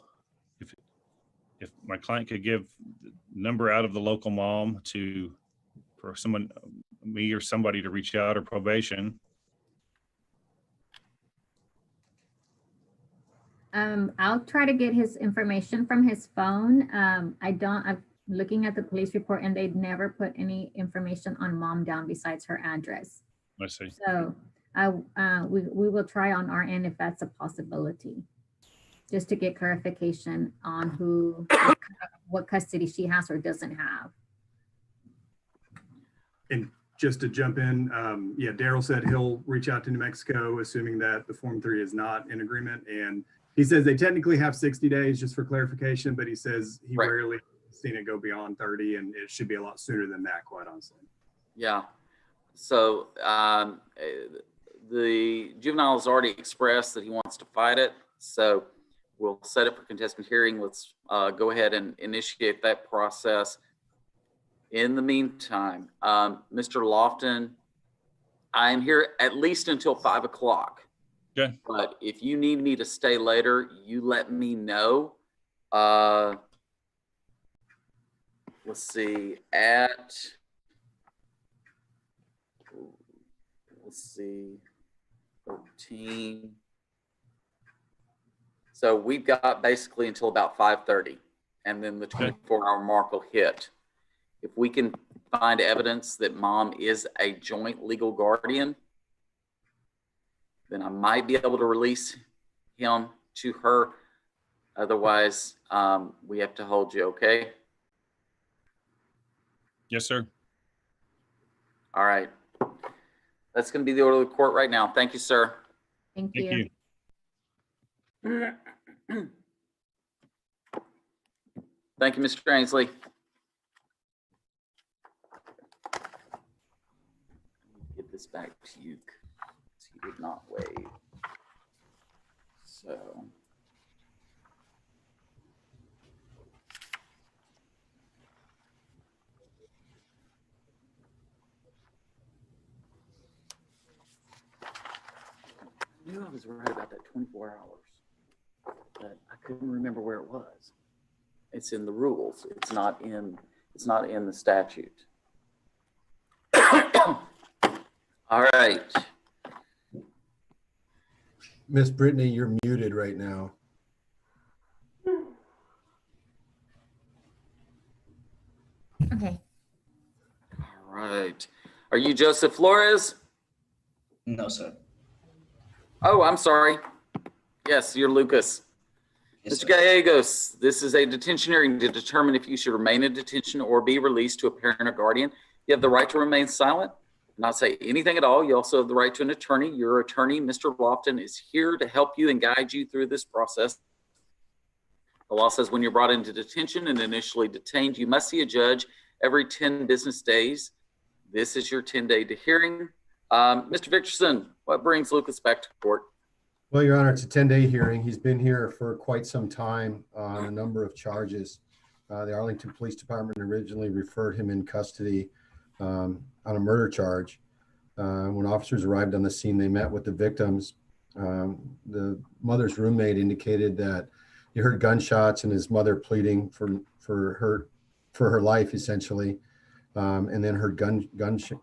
if my client could give the number out of the local mom for someone, me or somebody to reach out, or probation. I'll try to get his information from his phone. I'm looking at the police report and they'd never put any information on mom down besides her address. I see. So we will try on our end if that's a possibility, just to get clarification on what custody she has or doesn't have. And just to jump in, yeah, Daryl said he'll reach out to New Mexico, assuming that the Form 3 is not in agreement. And he says they technically have 60 days just for clarification, but he says he rarely seen it go beyond 30, and it should be a lot sooner than that, quite honestly. Yeah. So the juvenile has already expressed that he wants to fight it. So we'll set it for contested hearing. Let's go ahead and initiate that process. In the meantime, Mr. Lofton, I am here at least until 5 o'clock. Okay. But if you need me to stay later, you let me know. Let's see, let's see, 13. So we've got basically until about 5:30, and then the 24-hour mark will hit. If we can find evidence that mom is a joint legal guardian, then I might be able to release him to her. Otherwise, we have to hold you, okay? Yes, sir. All right. That's going to be the order of the court right now. Thank you, sir. Thank Thank you. Thank you, Mr. Ainsley. Get this back to you. He did not waive. So. I knew I was right about that 24 hours, but I couldn't remember where it was. It's in the rules. It's not in the statute. All right. Miss Brittany, you're muted right now. Okay. All right. Are you Joseph Flores? No, sir. Oh, I'm sorry. Yes, you're Lucas. Yes, Mr. Gallegos, this is a detention hearing to determine if you should remain in detention or be released to a parent or guardian. You have the right to remain silent, not say anything at all. You also have the right to an attorney. Your attorney, Mr. Lofton, is here to help you and guide you through this process. The law says when you're brought into detention and initially detained, you must see a judge every 10 business days. This is your 10-day hearing. Mr. Victorson, what brings Lucas back to court? Well, Your Honor, it's a 10-day hearing. He's been here for quite some time on a number of charges. The Arlington Police Department originally referred him in custody on a murder charge. When officers arrived on the scene, they met with the victims. The mother's roommate indicated that he heard gunshots and his mother pleading for her life, essentially, and then heard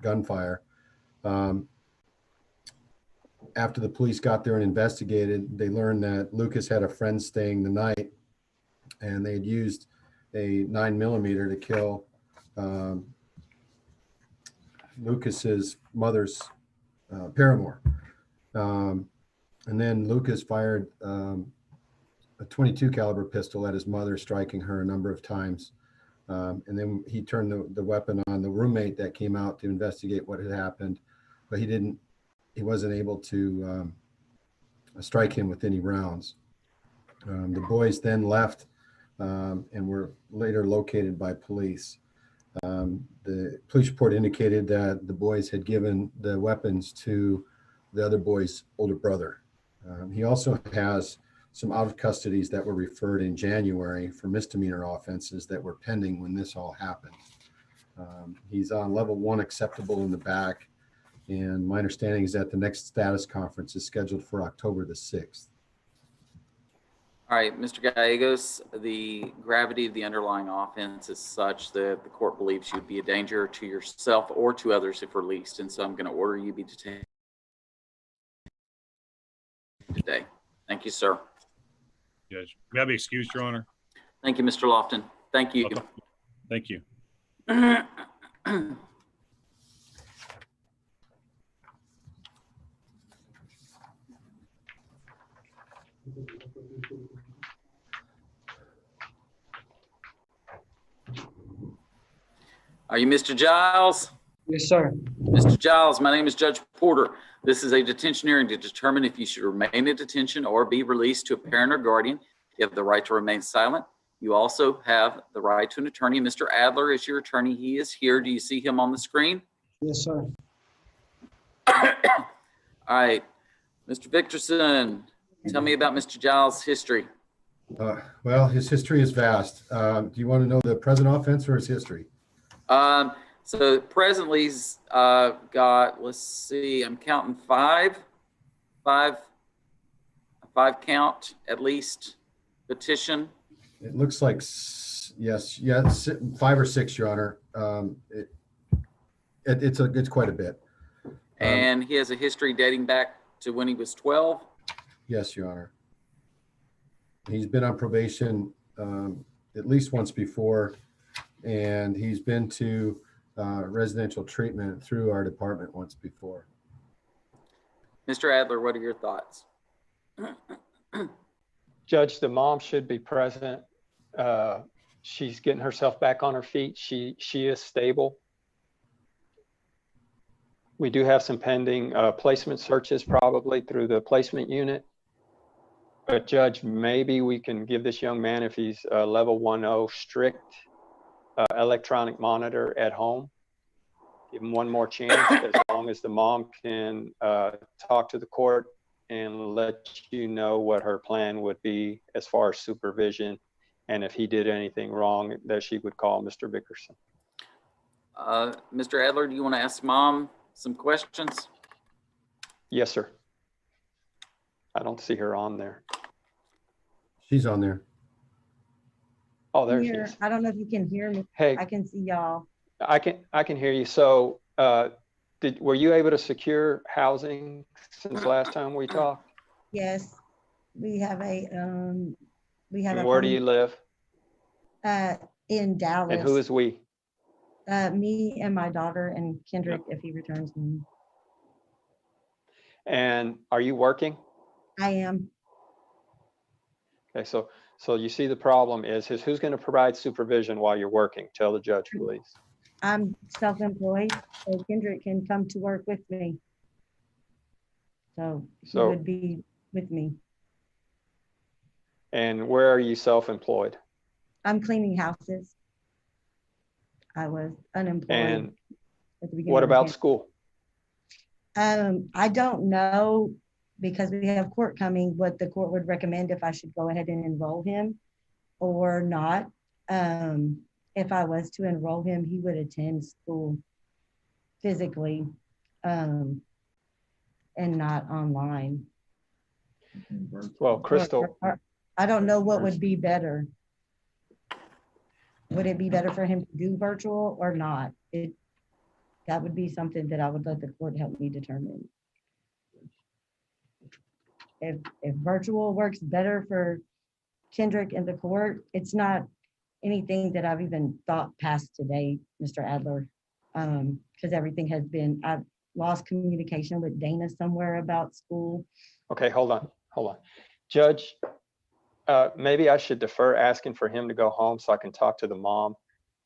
gunfire. After the police got there and investigated, they learned that Lucas had a friend staying the night, and they had used a 9mm to kill Lucas's mother's paramour. And then Lucas fired a .22 caliber pistol at his mother, striking her a number of times. And then he turned the weapon on the roommate that came out to investigate what had happened, but he wasn't able to strike him with any rounds. The boys then left and were later located by police. The police report indicated that the boys had given the weapons to the other boy's older brother. He also has some out of custodies that were referred in January for misdemeanor offenses that were pending when this all happened. He's on level 1 acceptable in the back. And my understanding is that the next status conference is scheduled for October the 6th. All right, Mr. Gallegos, the gravity of the underlying offense is such that the court believes you'd be a danger to yourself or to others if released, and so I'm going to order you be detained today. Thank you, sir. Judge, you gotta be excused, Your Honor. Thank you, Mr. Lofton. Thank you. Thank you. Are you Mr. Giles? Yes, sir. Mr. Giles, my name is Judge Porter. This is a detention hearing to determine if you should remain in detention or be released to a parent or guardian. You have the right to remain silent. You also have the right to an attorney. Mr. Adler is your attorney. He is here. Do you see him on the screen? Yes, sir. All right. Mr. Victorson, tell me about Mr. Giles' history. Well, his history is vast. Do you want to know the present offense or his history? So presently he's got, let's see, I'm counting five count at least petition. It looks like, yes, 5 or 6, Your Honor. It's quite a bit. And he has a history dating back to when he was 12. Yes, Your Honor. He's been on probation at least once before, and he's been to residential treatment through our department once before. Mr. Adler, what are your thoughts? Judge, the mom should be present. She's getting herself back on her feet. She is stable. We do have some pending placement searches probably through the placement unit. But Judge, maybe we can give this young man, if he's level 1.0, strict electronic monitor at home. Give him one more chance, as long as the mom can talk to the court and let you know what her plan would be as far as supervision, and if he did anything wrong, that she would call Mr. Vickerson. Mr. Adler, do you want to ask mom some questions? Yes, sir. I don't see her on there. She's on there. Oh, there she is. I don't know if you can hear me. Hey, I can see y'all. I can hear you. So were you able to secure housing since last time we talked? Yes, we have a And where do you live? In Dallas. And who is we? Me and my daughter and Kendrick, if he returns home. And are you working? I am. Okay, so you see the problem is who's going to provide supervision while you're working? Tell the judge, please. I'm self-employed, so Kendrick can come to work with me. So he would be with me. And where are you self-employed? I'm cleaning houses. I was unemployed. And at the beginning what of the about pandemic. school? I don't know, because we have court coming, what the court would recommend if I should go ahead and enroll him or not. If I was to enroll him, he would attend school physically and not online. Well, Crystal. I don't know what would be better. Would it be better for him to do virtual or not? That would be something that I would let the court help me determine. If virtual works better for Kendrick and the court, it's not anything that I've even thought past today, Mr. Adler, because everything has been, I've lost communication with Dana somewhere about school. Okay, hold on. Judge, maybe I should defer asking for him to go home so I can talk to the mom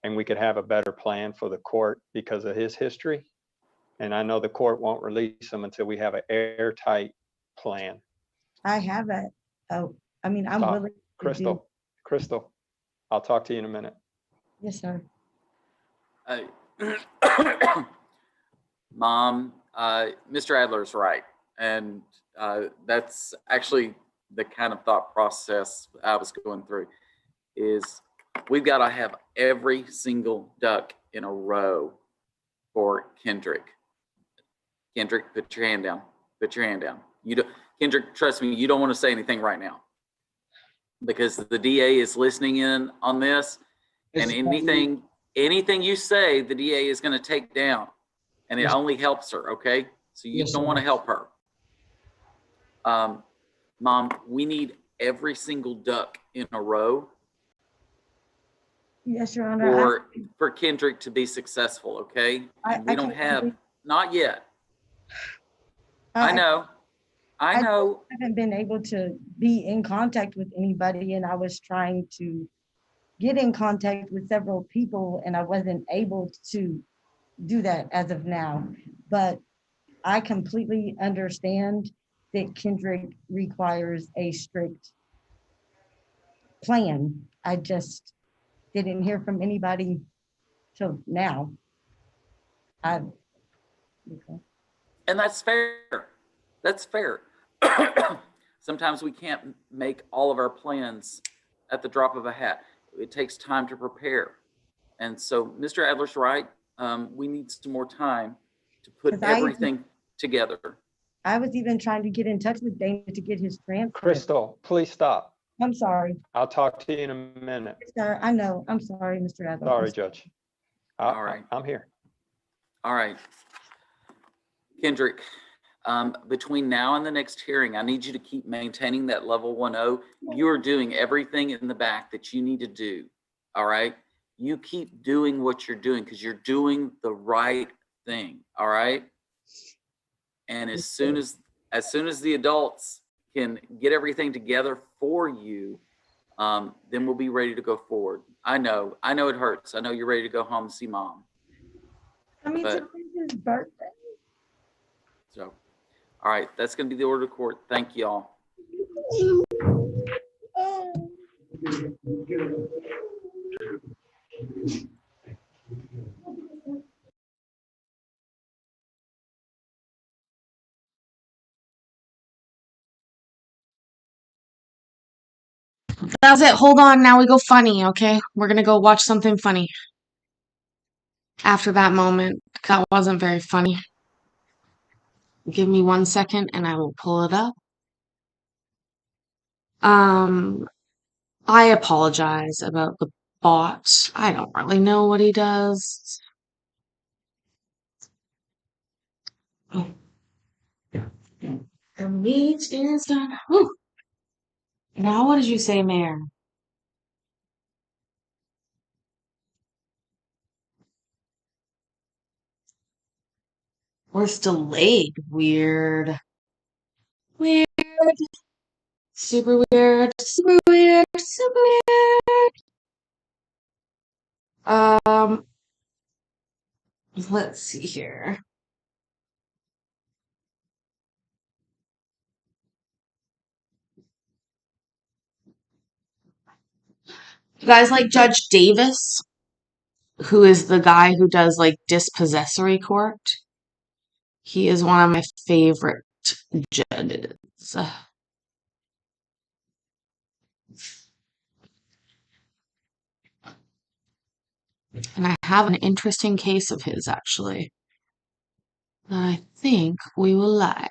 and we could have a better plan for the court because of his history. And I know the court won't release him until we have an airtight plan. I have it. Oh, I mean, I'm willing. Crystal, I'll talk to you in a minute. Yes, sir. Mom, Mr. Adler is right. And that's actually the kind of thought process I was going through is we've got to have every single duck in a row for Kendrick. Kendrick, put your hand down. Put your hand down. You don't, Kendrick, trust me, you don't want to say anything right now. because the DA is listening in on this, and anything you say, the DA is going to take down, and it only helps her. Okay, so you don't want to help her. Mom, we need every single duck in a row. Yes, Your Honor. For Kendrick to be successful. Okay, we don't have not yet. I know. I haven't been able to be in contact with anybody, and I was trying to get in contact with several people, and I wasn't able to do that as of now. But I completely understand that Kendrick requires a strict plan. I just didn't hear from anybody till now. And that's fair. That's fair. Sometimes we can't make all of our plans at the drop of a hat. It takes time to prepare. And so Mr. Adler's right. We need some more time to put everything together. I was even trying to get in touch with Dana to get his transcript. Crystal, please stop. I'm sorry. I'll talk to you in a minute. Sir, I know. I'm sorry, Mr. Adler. Sorry, Judge. All right. I'm here. All right. Kendrick, between now and the next hearing, I need you to keep maintaining that level 1-0. You are doing everything in the back that you need to do. All right. You keep doing what you're doing because you're doing the right thing. All right. And as soon as the adults can get everything together for you, then we'll be ready to go forward. I know it hurts. I know you're ready to go home and see Mom. Today's his birthday. So, all right, that's going to be the order of court. Thank you all. That's it. Hold on. Now we go funny, okay? We're gonna go watch something funny. After that moment, that wasn't very funny. Give me 1 second and I will pull it up. I apologize about the bot. I don't really know what he does. Oh. The meat is done. Whew. Now, what did you say, Mayor? We're delayed. Weird. Weird. Super weird. Super weird. Super weird. Let's see here. You guys like Judge Davis, who is the guy who does like dispossessory court? He is one of my favorite judges. And I have an interesting case of his, actually, that I think we will like.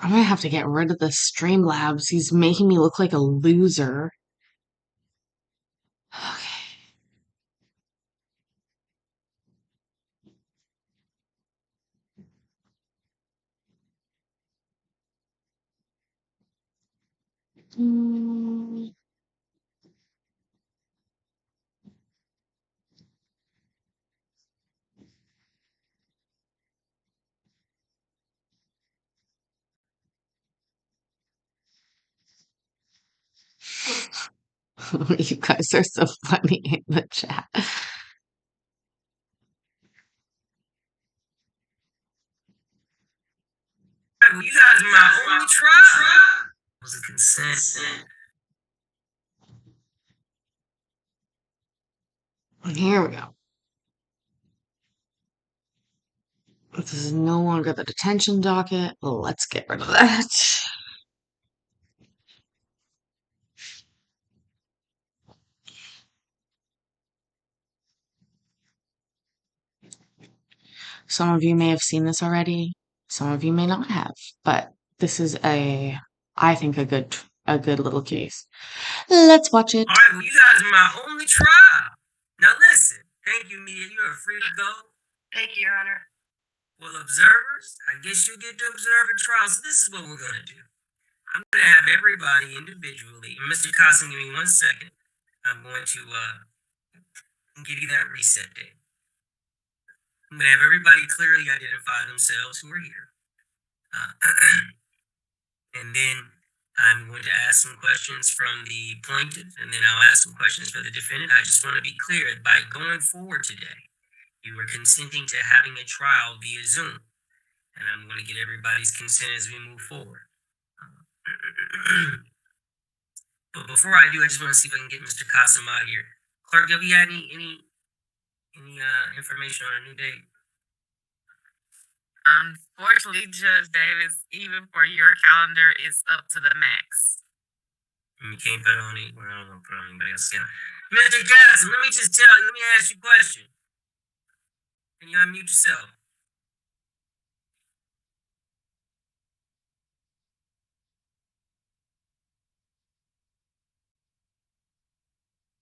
I'm gonna have to get rid of the Streamlabs. He's making me look like a loser. Okay. Mm. You guys are so funny in the chat. You guys are my only trial. Was a consent. Here we go. This is no longer the detention docket. Let's get rid of that. Some of you may have seen this already. Some of you may not have, but this is I think a good little case. Let's watch it. All right, well, you guys are my only trial. Now listen, thank you, Mia. You are free to go. Thank you, Your Honor. Well, observers, I guess you'll get to observe a trial. So this is what we're going to do. I'm going to have everybody individually. And Mr. Costin, give me 1 second. I'm going to give you that reset date. I'm going to have everybody clearly identify themselves who are here. And then I'm going to ask some questions from the plaintiff, and then I'll ask some questions for the defendant. I just want to be clear that by going forward today, you are consenting to having a trial via Zoom. And I'm going to get everybody's consent as we move forward. But before I do, I just want to see if I can get Mr. Cossum out of here. Clerk, have you had any information on a new date? Unfortunately, Judge Davis, even for your calendar, it's up to the max. You can't put on it. Well, I don't know, put on anybody else. Mr. Cossum, let me ask you a question. Can you unmute yourself?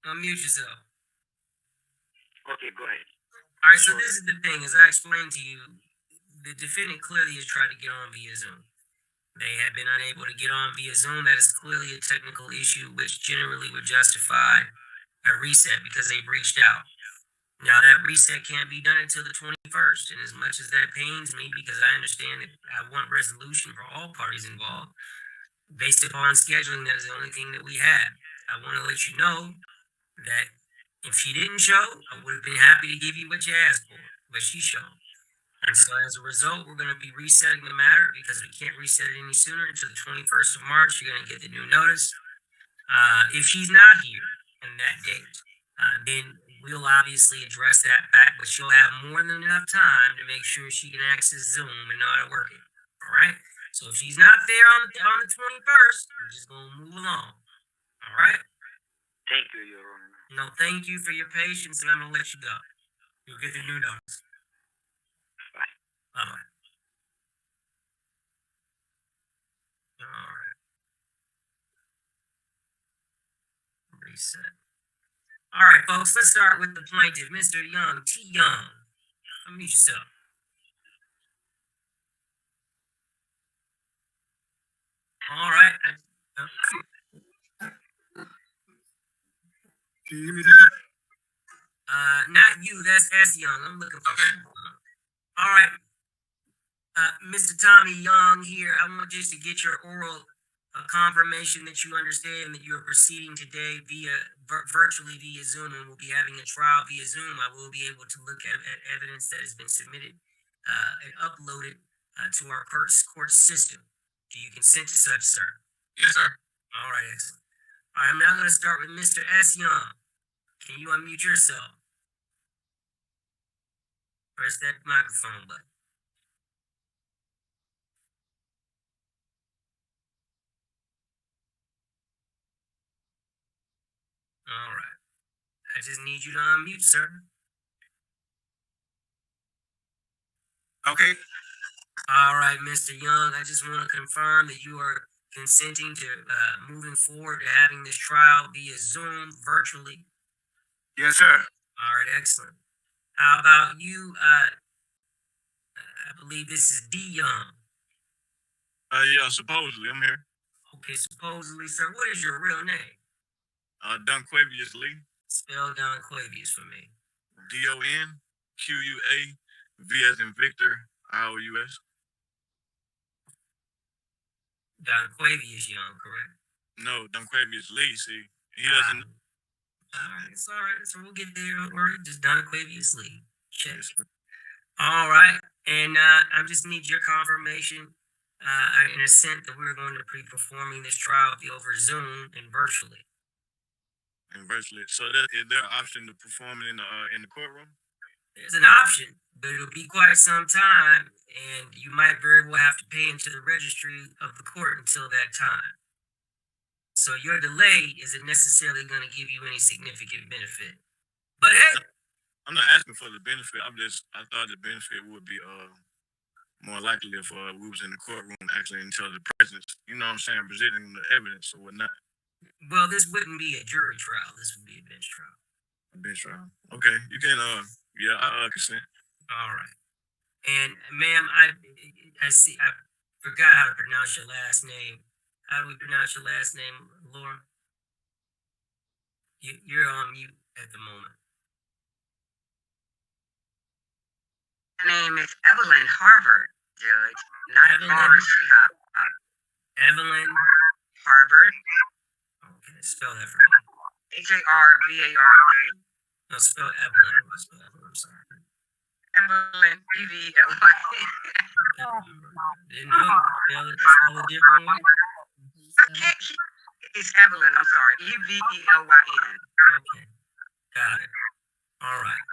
Unmute yourself. Okay, go ahead. All right, so this is the thing. As I explained to you, the defendant clearly has tried to get on via Zoom. They have been unable to get on via Zoom. That is clearly a technical issue, which generally would justify a reset because they've reached out. Now, that reset can't be done until the 21st. And as much as that pains me, because I understand that I want resolution for all parties involved, based upon scheduling, that is the only thing that we have. I want to let you know that if she didn't show, I would have been happy to give you what you asked for, but she showed. And so as a result, we're going to be resetting the matter because we can't reset it any sooner until the 21st of March. You're going to get the new notice. If she's not here on that date, then we'll obviously address that back, but she'll have more than enough time to make sure she can access Zoom and know how to work it. All right? So if she's not there on the 21st, we're just going to move along. All right? Thank you, Your Honor. No, thank you for your patience, and I'm going to let you go. You'll get the new notice. Bye. Bye-bye. All right. Reset. All right, folks, let's start with the plaintiff, Mr. Young, T. Young. Unmute yourself. All right. Can you hear me there? Not you, that's S. Young. I'm looking for All right. Mr. Tommy Young here. I want just to get your oral confirmation that you understand that you're proceeding today virtually via Zoom, and we'll be having a trial via Zoom. I will be able to look at evidence that has been submitted and uploaded to our court system. Do you consent to such, sir? Yes, sir. All right, excellent. All right, I'm now going to start with Mr. S. Young. Can you unmute yourself? Press that microphone button. All right. I just need you to unmute, sir. Okay. All right, Mr. Young, I just want to confirm that you are consenting to moving forward to having this trial via Zoom virtually. Yes, sir. All right, excellent. How about you? I believe this is D. Young. Yeah, supposedly. I'm here. Okay, supposedly, sir. What is your real name? Donquavius Lee. Spell Donquavius for me. Donquavius, V as in Victor, IOUS. Donquavius Young, correct? No, Donquavius Lee. See, he doesn't. All right, it's all right. So we'll get there. Don't worry. Just Donquavius Lee. Check. All right, and I just need your confirmation in assent that we're going to be performing this trial over Zoom and virtually. And virtually. So is there an option to perform it in the courtroom? There's an option, but it'll be quite some time, and you might very well have to pay into the registry of the court until that time. So your delay isn't necessarily going to give you any significant benefit. But hey, I'm not asking for the benefit. I thought the benefit would be more likely if we was in the courtroom actually until the presence, you know what I'm saying, presenting the evidence or whatnot. Well, this wouldn't be a jury trial. This would be a bench trial. A bench trial. Okay, you can yeah, I consent. All right. And ma'am, I see. I forgot how to pronounce your last name. How do we pronounce your last name, Laura? You're on mute at the moment. My name is Evelyn Harvard, Judge, not Laura Shihab. Evelyn Harvard. Okay, spell that for me. Harvard. No, spell Evelyn. Spell Evelyn. I'm sorry. Evelyn, EVLY. Didn't know you spell it a different way. I can't. It's Evelyn. I'm sorry. EVELYN. Okay, got it. All right.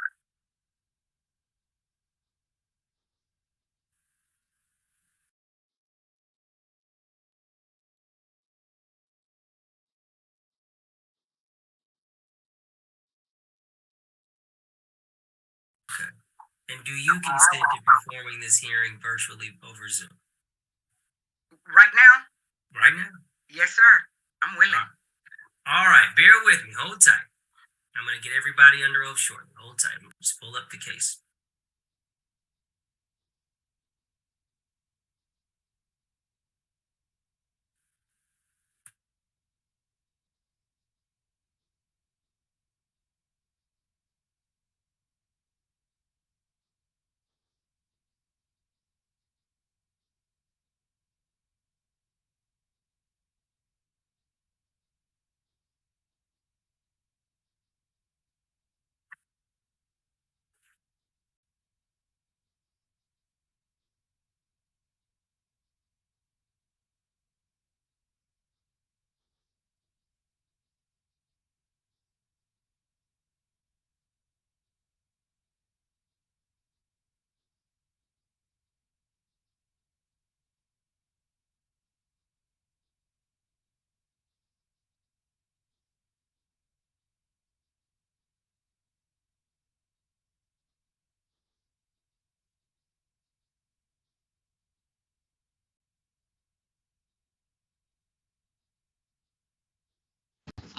Okay. And do you consent to performing this hearing virtually over Zoom? Right now? Right now? Yes, sir. I'm willing. All right, bear with me. Hold tight. I'm going to get everybody under oath shortly. Hold tight. Just pull up the case.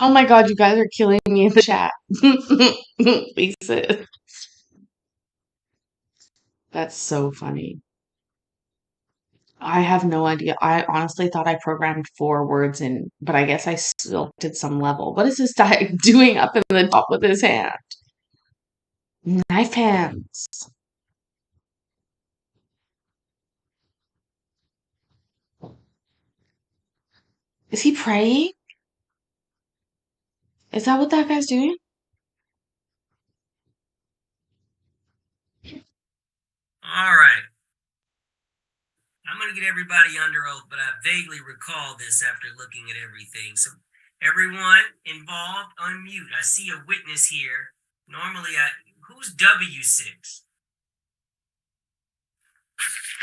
Oh my God, you guys are killing me in the chat. Lisa. That's so funny. I have no idea. I honestly thought I programmed 4 words in, but I guess I still did some level. What is this guy doing up in the top with his hand? Knife hands. Is he praying? Is that what that guy's doing? All right. I'm going to get everybody under oath, but I vaguely recall this after looking at everything. So everyone involved, unmute. I see a witness here. Normally, who's W6?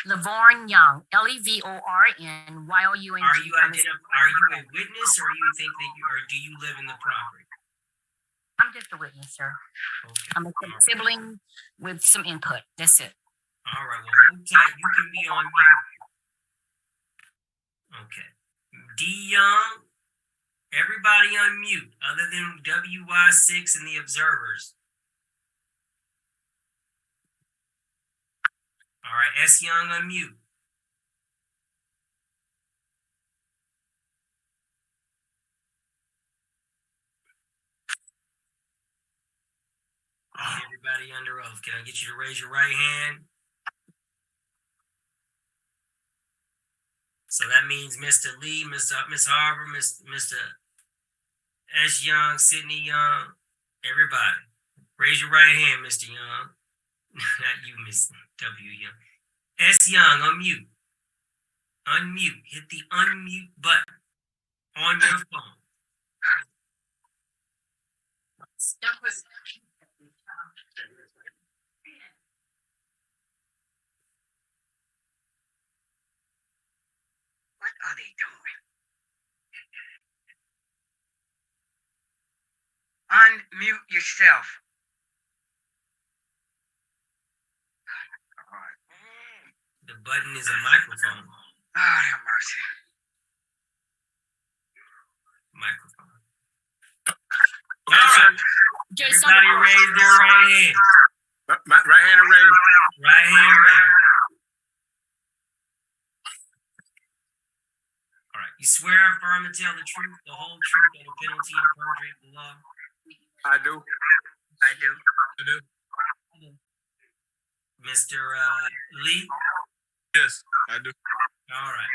Lavorn Young, Levorn, Y-O-U-N-G. Are you a witness, or you think that or do you live in the property? I'm just a witness, sir. Okay. I'm a sibling with some input. That's it. All right. Well, hold tight. You can be on mute. Okay. D Young, everybody unmute, other than WY6 and the observers. All right. S Young, unmute. Everybody under oath. Can I get you to raise your right hand? So that means Mr. Lee, Miss Harper, Mr. S. Young, Sidney Young, everybody. Raise your right hand, Mr. Young. Not you, Miss W. Young. S. Young, unmute. Unmute. Hit the unmute button on your phone. What are they doing? Unmute yourself. The button is a microphone. God have mercy. Microphone. Okay, sir. Everybody raise their right hand. My right hand raised. Right hand raised. All right. You swear or affirm to tell the truth, the whole truth, and the penalty of perjury of the law? I do. I do. I do. Mr. Lee? Yes, I do. All right.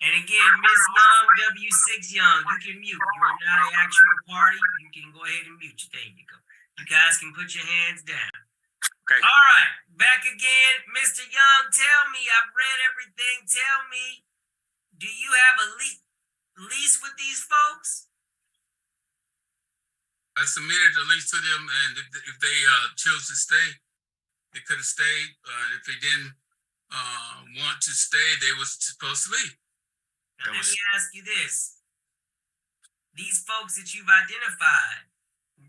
And again, Miss Young, W6 Young, you can mute. You are not an actual party. You can go ahead and mute. There you go. You guys can put your hands down. Okay. All right. Back again. Mr. Young, tell me, I've read everything. Tell me, do you have a lease with these folks? I submitted the lease to them, and if they chose to stay, they could have stayed. If they didn't want to stay, they were supposed to leave. Now, let me ask you this. These folks that you've identified,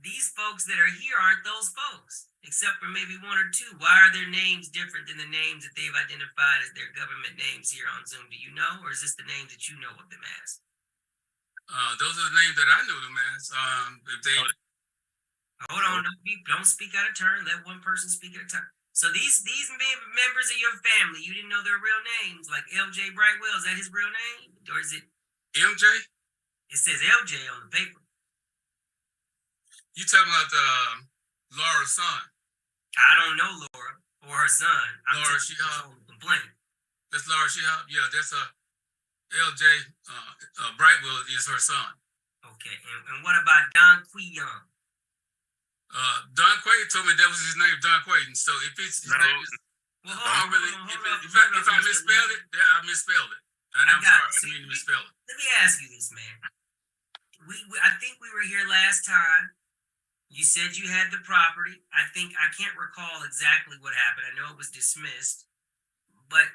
these folks that are here aren't those folks, except for maybe one or two. Why are their names different than the names that they've identified as their government names here on Zoom? Do you know, or is this the names that you know of them as? Those are the names that I know them as. If they Hold on, don't speak out of turn. Let one person speak at a time. So these members of your family, you didn't know their real names, like LJ Brightwell. Is that his real name, or is it MJ? It says LJ on the paper. You talking about Laura's son? I don't know Laura or her son. I'm Laura just Shihab. complaint. That's Laura Shihab. Yeah, that's LJ Brightwell is her son. Okay, and what about Don Quee Young? Don Quaid told me that was his name, Don Quaid. So if it's his name is, well, if I misspelled it, yeah, I misspelled it. And I'm sorry, I didn't mean to misspell it. Let me ask you this, man. I think we were here last time. You said you had the property. I can't recall exactly what happened. I know it was dismissed, but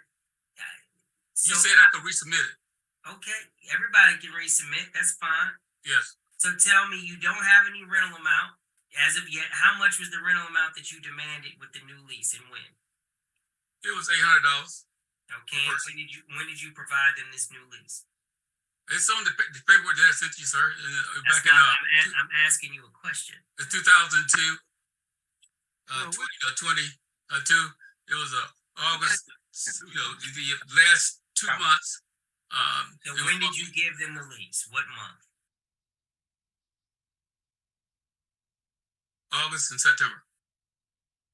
you said I could resubmit it. Okay, everybody can resubmit. That's fine. Yes. So tell me, you don't have any rental amount as of yet. How much was the rental amount that you demanded with the new lease, and when? It was $800. Okay. When did you provide them this new lease? It's on the paperwork that I sent you, sir. I'm asking you a question. It's 2002, 2022. It was August. The last 2 months. So when did you give them the lease? What month? August and September.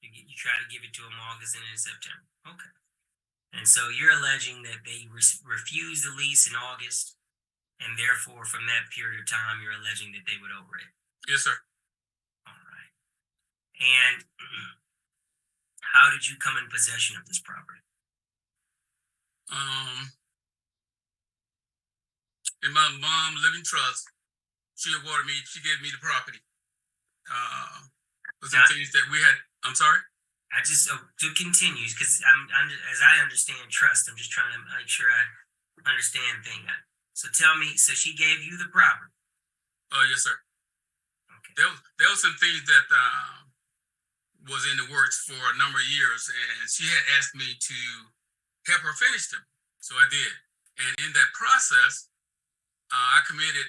You try to give it to them August and in September. Okay. And so you're alleging that they refused the lease in August, and therefore from that period of time, you're alleging that they would over it. Yes, sir. All right. And how did you come in possession of this property? In my mom living trust, she awarded me, she gave me the property. Was some things that we had. I'm sorry. I just to continue because I'm as I understand trust. I'm just trying to make sure I understand things. So tell me. So she gave you the property. Oh yes, sir. Okay. There was some things that was in the works for a number of years, and she had asked me to help her finish them. So I did, and in that process, I committed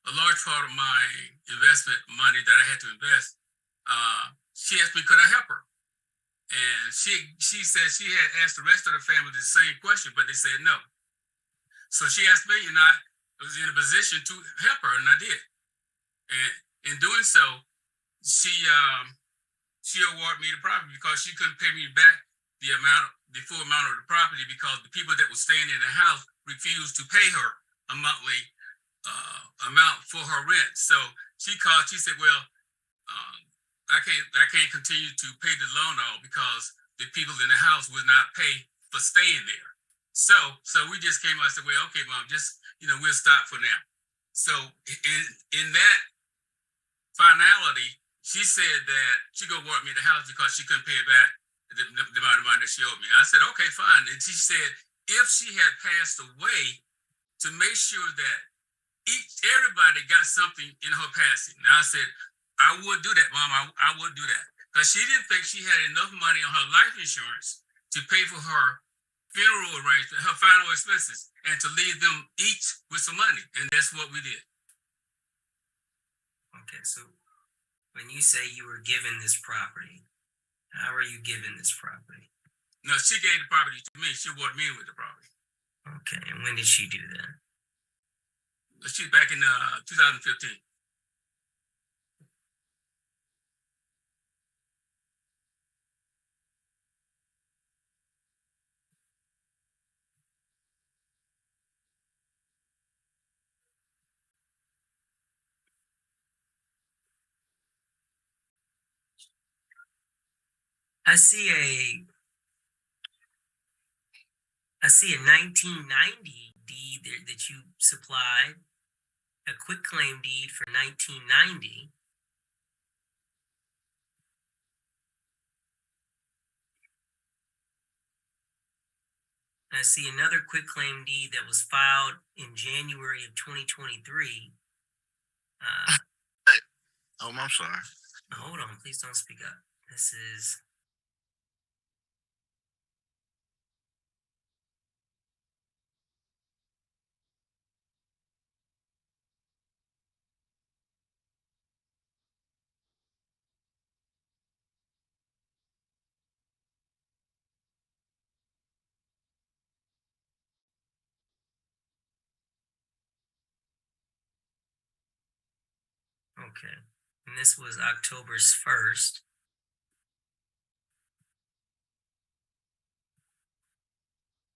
a large part of my investment money that I had to invest. She asked me, could I help her? And she said she had asked the rest of the family the same question, but they said no. So she asked me, and I was in a position to help her, and I did. And in doing so, she awarded me the property because she couldn't pay me back the full amount of the property because the people that were staying in the house refused to pay her a monthly amount for her rent. So she called. She said, "Well, I can't continue to pay the loan off because the people in the house would not pay for staying there." So we just came out and said, "Well, okay, Mom, just we'll stop for now." So in that finality, she said that she gonna award me the house because she couldn't pay it back the amount of money that she owed me. I said, "Okay, fine." And she said if she had passed away, to make sure that everybody got something in her passing. Now I said, I would do that, Mom. I would do that. Because she didn't think she had enough money on her life insurance to pay for her funeral arrangement, her final expenses, and to leave them each with some money. And that's what we did. Okay, so when you say you were given this property, how are you given this property? No, she gave the property to me. She awarded me with the property. Okay, and when did she do that? She's back in 2015. I see a 1990 deed there that you supplied, a quitclaim deed for 1990. I see another quitclaim deed that was filed in January of 2023. Oh, I'm sorry. Hold on, please don't speak up. This is. Okay, and this was October 1st.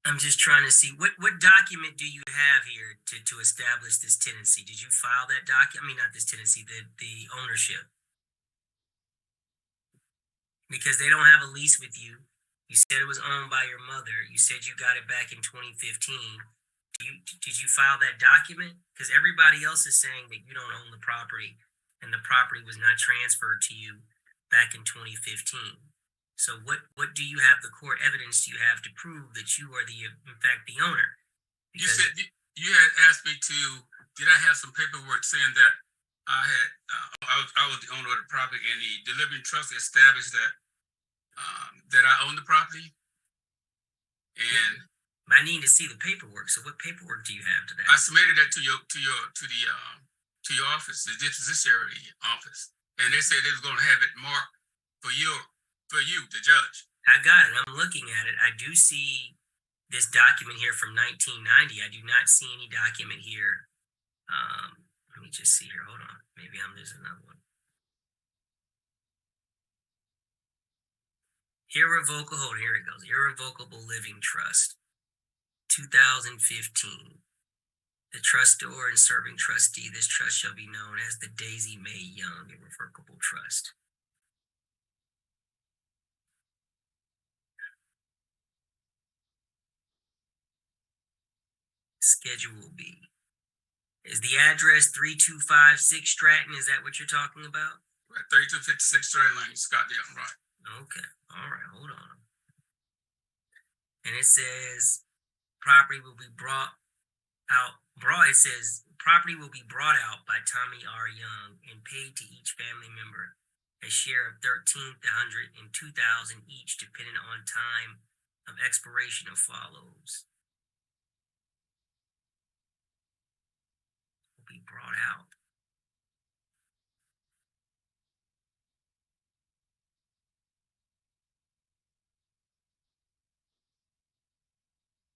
I'm just trying to see what document do you have here to establish this tenancy? Did you file that document? I mean, not this tenancy, the ownership. Because they don't have a lease with you. You said it was owned by your mother. You said you got it back in 2015. Did you file that document? Because everybody else is saying that you don't own the property and the property was not transferred to you back in 2015. So what do you have, the court evidence do you have to prove that you are in fact the owner? You said you had asked me did I have some paperwork saying that I was the owner of the property and the delivering trust established that I own the property? And I need to see the paperwork. So what paperwork do you have to that? I submitted that to your office, the dispositionary office, and they said they was going to have it marked for you, the judge. I got it. I'm looking at it. I do see this document here from 1990. I do not see any document here. Let me just see here. Hold on. Maybe there's another one. Hold on, here it goes. Irrevocable Living Trust, 2015. The trustor and serving trustee, this trust shall be known as the Daisy Mae Young Irrevocable Trust. Schedule B. Is the address 3256 Stratton? Is that what you're talking about? Right, 3256 Stratton Lane, Scottsdale, right. Okay, all right, hold on. And it says property will be brought out. It says property will be brought out by Tommy R. Young and paid to each family member a share of $1,300 and $2,000 each, depending on time of expiration of follows. Will be brought out.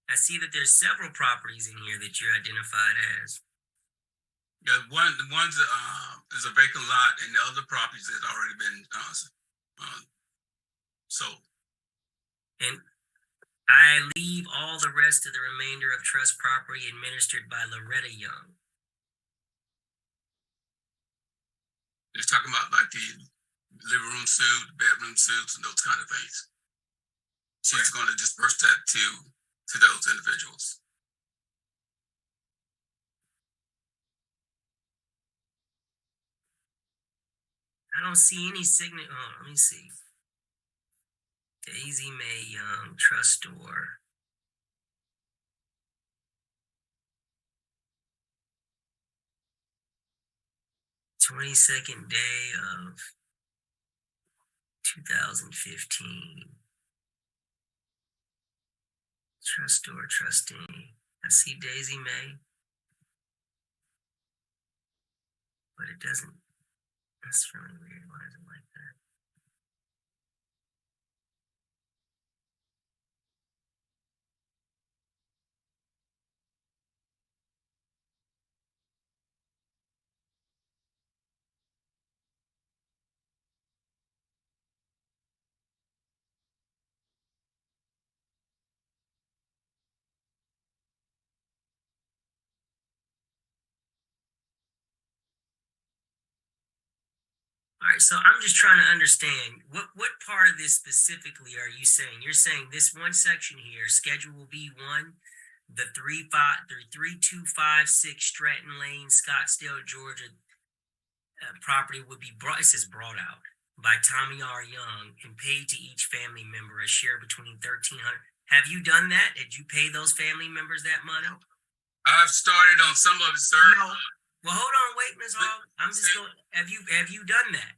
I see that there's several properties in here that you're identified as. Yeah, the one's is a vacant lot, and the other properties has already been sold. And I leave all the rest of the remainder of trust property administered by Loretta Young. It's talking about like the living room suite, bedroom suites, and those kind of things. She's going to disperse that to those individuals. I don't see any signature. Oh, let me see. Daisy Mae Young, trustor. "22nd day of 2015. Trustor, trustee. I see Daisy May, but it doesn't. That's really weird. Why is it like that? All right, so I'm just trying to understand what part of this specifically are you saying? You're saying this one section here, Schedule B1, the 3256 Stratton Lane, Scottsdale, Georgia property would be brought. It says brought out by Tommy R. Young and paid to each family member a share between 1,300. Have you done that? Did you pay those family members that money? I've started on some of it, sir. No. Well, hold on, wait, Ms. Hall. I'm just going. Have you done that?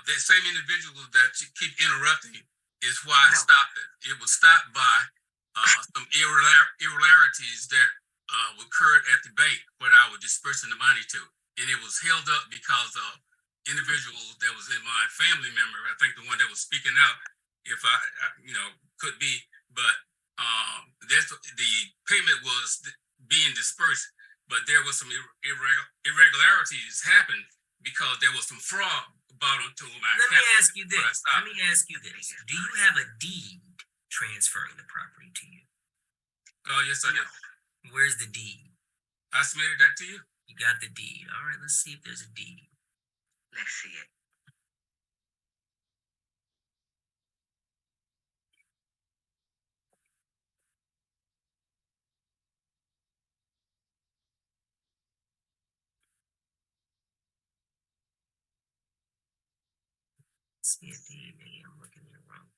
The same individual that you keep interrupting is why I stopped it. It was stopped by some irregularities that occurred at the bank where I was dispersing the money to, and it was held up because of individuals that was in my family member. I think the one that was speaking out, if I could be, but that's the payment was being dispersed. But there was some irregularities happened because there was some fraud brought onto my account. Let me ask you this. Do you have a deed transferring the property to you? Oh, yes, I do. Where's the deed? I submitted that to you. You got the deed. All right, let's see if there's a deed. Let's see it. See a deed. Maybe I'm looking at it wrong.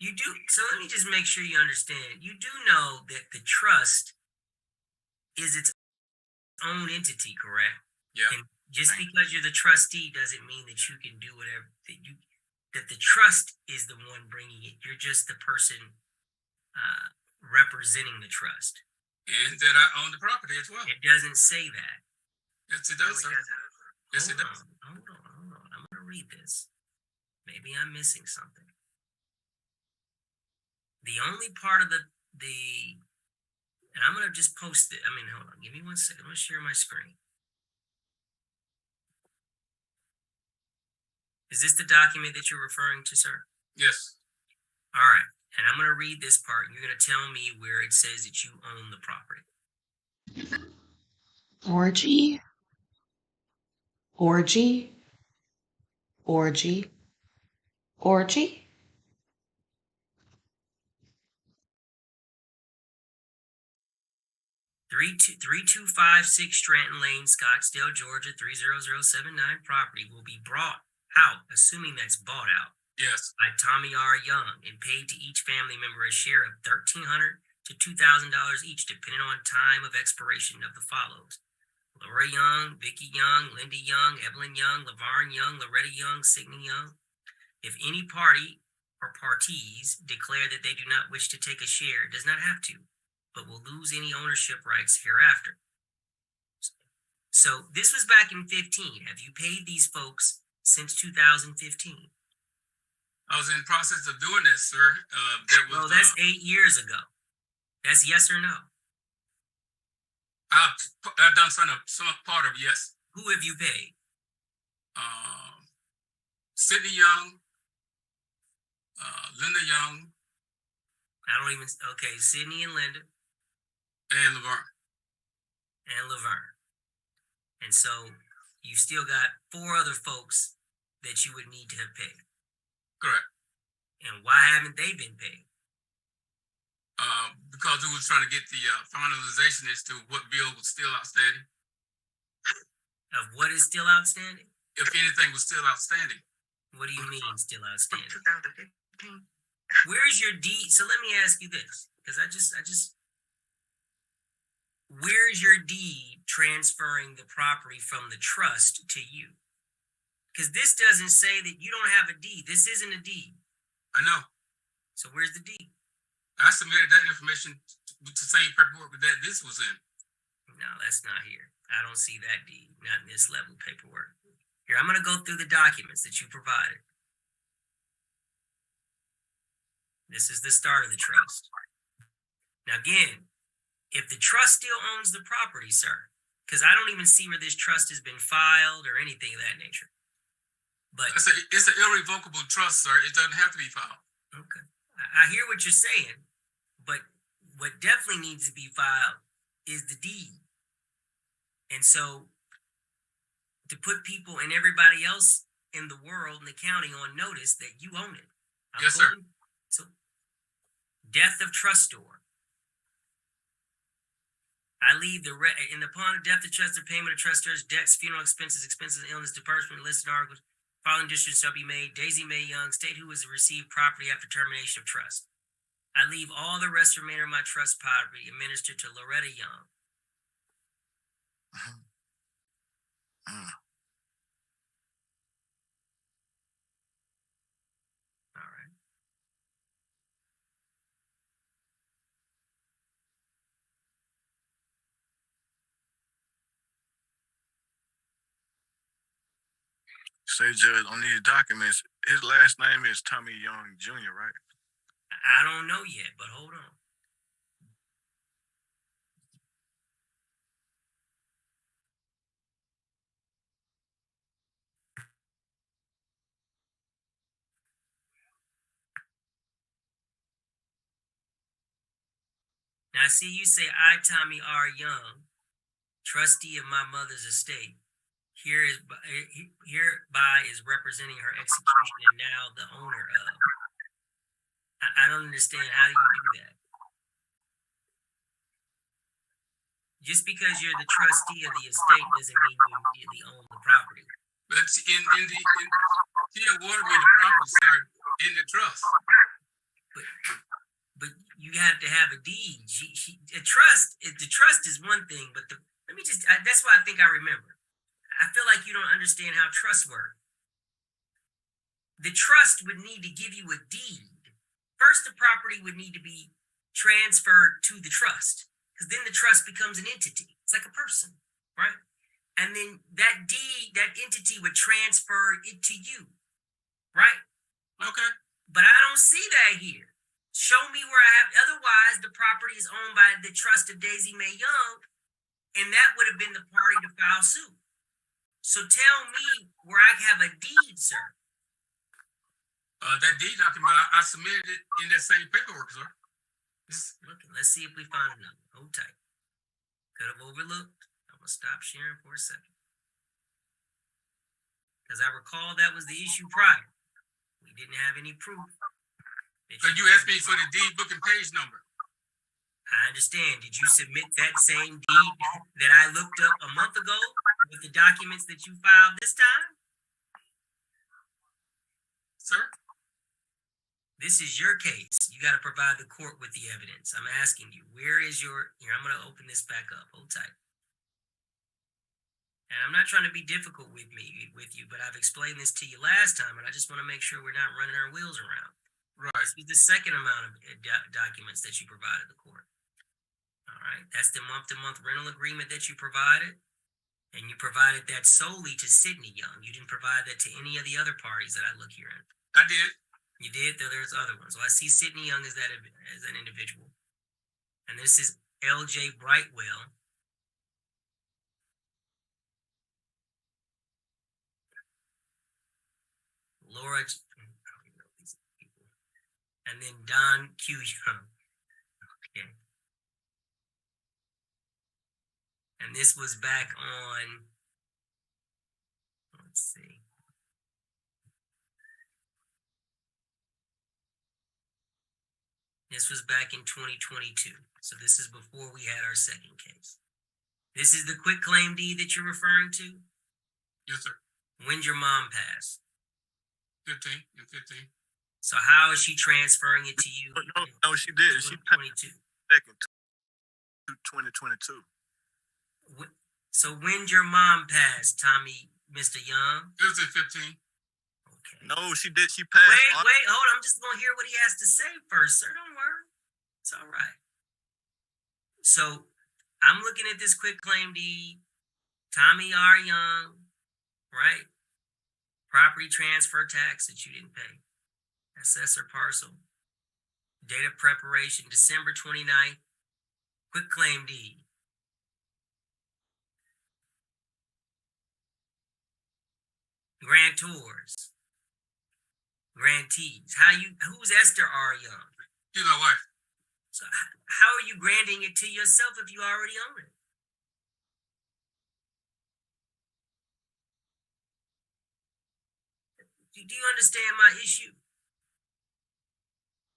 You do. So let me just make sure you understand. You do know that the trust is its own entity, correct? Yeah. And just because you're the trustee doesn't mean that you can do whatever that the trust is the one bringing it. You're just the person representing the trust. And that I own the property as well. It doesn't say that. Yes, it does, sir. Yes, it does. Hold on. I'm going to read this. Maybe I'm missing something. The only part of and I'm going to just post it. Hold on. Give me 1 second. I'm going to share my screen. Is this the document that you're referring to, sir? Yes. All right. And I'm going to read this part. And you're going to tell me where it says that you own the property. Orgy. 3256 Stratton Lane, Scottsdale, Georgia, 30079 property will be brought out, assuming that's bought out. Yes. By Tommy R. Young and paid to each family member a share of $1,300 to $2,000 each, depending on time of expiration of the follows: Laura Young, Vicky Young, Linda Young, Evelyn Young, LaVarn Young, Loretta Young, Signe Young. If any party or parties declare that they do not wish to take a share, it does not have to, but will lose any ownership rights hereafter. So this was back in 2015. Have you paid these folks since 2015? I was in the process of doing this, sir. Well, that's 8 years ago. That's yes or no? I've done some part of yes. Who have you paid? Sydney Young, Linda Young. Okay, Sydney and Linda. And LaVarn. And so you still got 4 other folks that you would need to have paid. Correct. And why haven't they been paid? Because we was trying to get the finalization as to what bill was still outstanding. Of what is still outstanding? If anything was still outstanding. What do you mean still outstanding? 2015. Where's your deed? So let me ask you this, because where's your deed transferring the property from the trust to you? Because this doesn't say that you don't have a deed. This isn't a deed. I know. So where's the deed? I submitted that information with the same paperwork that this was in. No, that's not here. I don't see that deed, not in this level of paperwork. Here, I'm going to go through the documents that you provided. This is the start of the trust. Now, again, if the trust still owns the property, sir, because I don't even see where this trust has been filed or anything of that nature. But it's an irrevocable trust, sir. It doesn't have to be filed. Okay. I hear what you're saying, but what definitely needs to be filed is the deed. And so to put people and everybody else in the world and the county on notice that you own it. Yes, sir. So death of trustor. I leave in the upon of death of trustor, payment of trustors, debts, funeral expenses, illness, disbursement, listed articles, following distribution shall be made. Daisy Mae Young, state who is to receive property after termination of trust. I leave all the rest remainder of my trust property administered to Loretta Young. All right. Say, Judge, on these documents, his last name is Tommy Young Jr., right? I don't know yet, but hold on. Now, I see you say, I, Tommy R. Young, trustee of my mother's estate, hereby is representing her execution and now the owner of. I don't understand. How do you do that? Just because you're the trustee of the estate doesn't mean you immediately own the property. But she awarded me the property, sir, in the trust. But you have to have a deed. The trust is one thing, but that's why I think I remember. I feel like you don't understand how trusts work. The trust would need to give you a deed. First, the property would need to be transferred to the trust, because then the trust becomes an entity. It's like a person, right? And then that deed, that entity would transfer it to you, right? Okay. But I don't see that here. Show me where I have, otherwise the property is owned by the trust of Daisy Mae Young, and that would have been the party to file suit. So tell me where I have a deed, sir. That deed document, I submitted it in that same paperwork, sir. Okay, let's see if we find another. Hold tight. Could have overlooked. I'm going to stop sharing for a second. Because I recall that was the issue prior. We didn't have any proof. Because you asked me for the deed book and page number. I understand. Did you submit that same deed that I looked up a month ago with the documents that you filed this time? Sir? This is your case. You got to provide the court with the evidence. I'm asking you, where is your, here, I'm going to open this back up. Hold tight. And I'm not trying to be difficult with you, but I've explained this to you last time, and I just want to make sure we're not running our wheels around. Right. This is the second amount of documents that you provided the court. All right. That's the month-to-month rental agreement that you provided. And you provided that solely to Sydney Young. You didn't provide that to any of the other parties that I look here at. I did. You did? There's other ones. Well, I see Sydney Young as an individual. And this is L.J. Brightwell. Laura, and then Don Q. Young. Okay. And this was back on, let's see. This was back in 2022. So this is before we had our second case. This is the quick claim deed that you're referring to? Yes, sir. When'd your mom pass? 15. So how is she transferring it to you? No, she did. She passed back in 2022. So when your mom passed, Tommy Mr. Young? It was at 15. No, she did. She passed. Wait, hold on. I'm just gonna hear what he has to say first, sir. Don't worry. It's all right. So I'm looking at this quick claim deed. Tommy R. Young, right? Property transfer tax that you didn't pay. Assessor parcel. Date of preparation, December 29th. Quick claim deed. Grantors. Grantees. Who's Esther R. Young? She's my wife. So how are you granting it to yourself if you already own it? Do you understand my issue?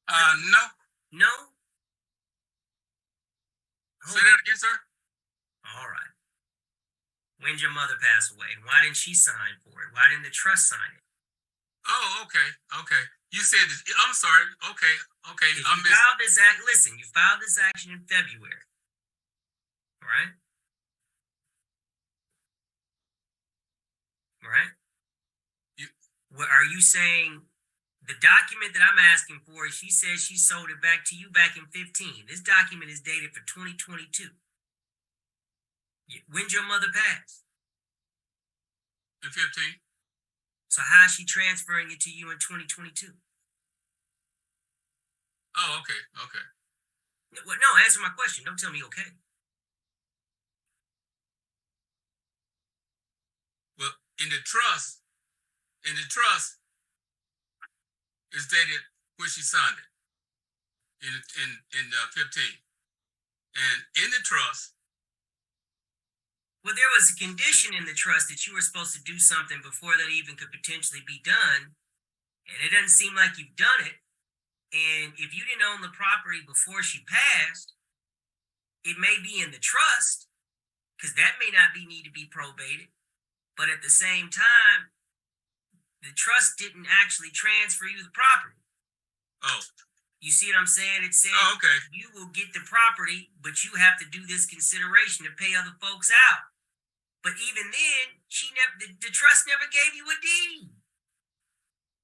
No. No? Say that again, sir. All right. When'd your mother pass away? Why didn't she sign for it? Why didn't the trust sign it? Oh, okay. You said this. I'm sorry. Okay. Listen, you filed this action in February. Right? Right? Are you saying the document that I'm asking for, she says she sold it back to you back in 15. This document is dated for 2022. When'd your mother pass? In 15. So how is she transferring it to you in 2022? Oh, okay. Well, no, answer my question. Don't tell me okay. Well, in the trust, it's dated when she signed it in 15, and in the trust. Well, there was a condition in the trust that you were supposed to do something before that even could potentially be done, and it doesn't seem like you've done it. And if you didn't own the property before she passed, it may be in the trust, because that may not need to be probated. But at the same time, the trust didn't actually transfer you the property. Oh. You see what I'm saying? It said okay. You will get the property, but you have to do this consideration to pay other folks out. But even then, the trust never gave you a deed.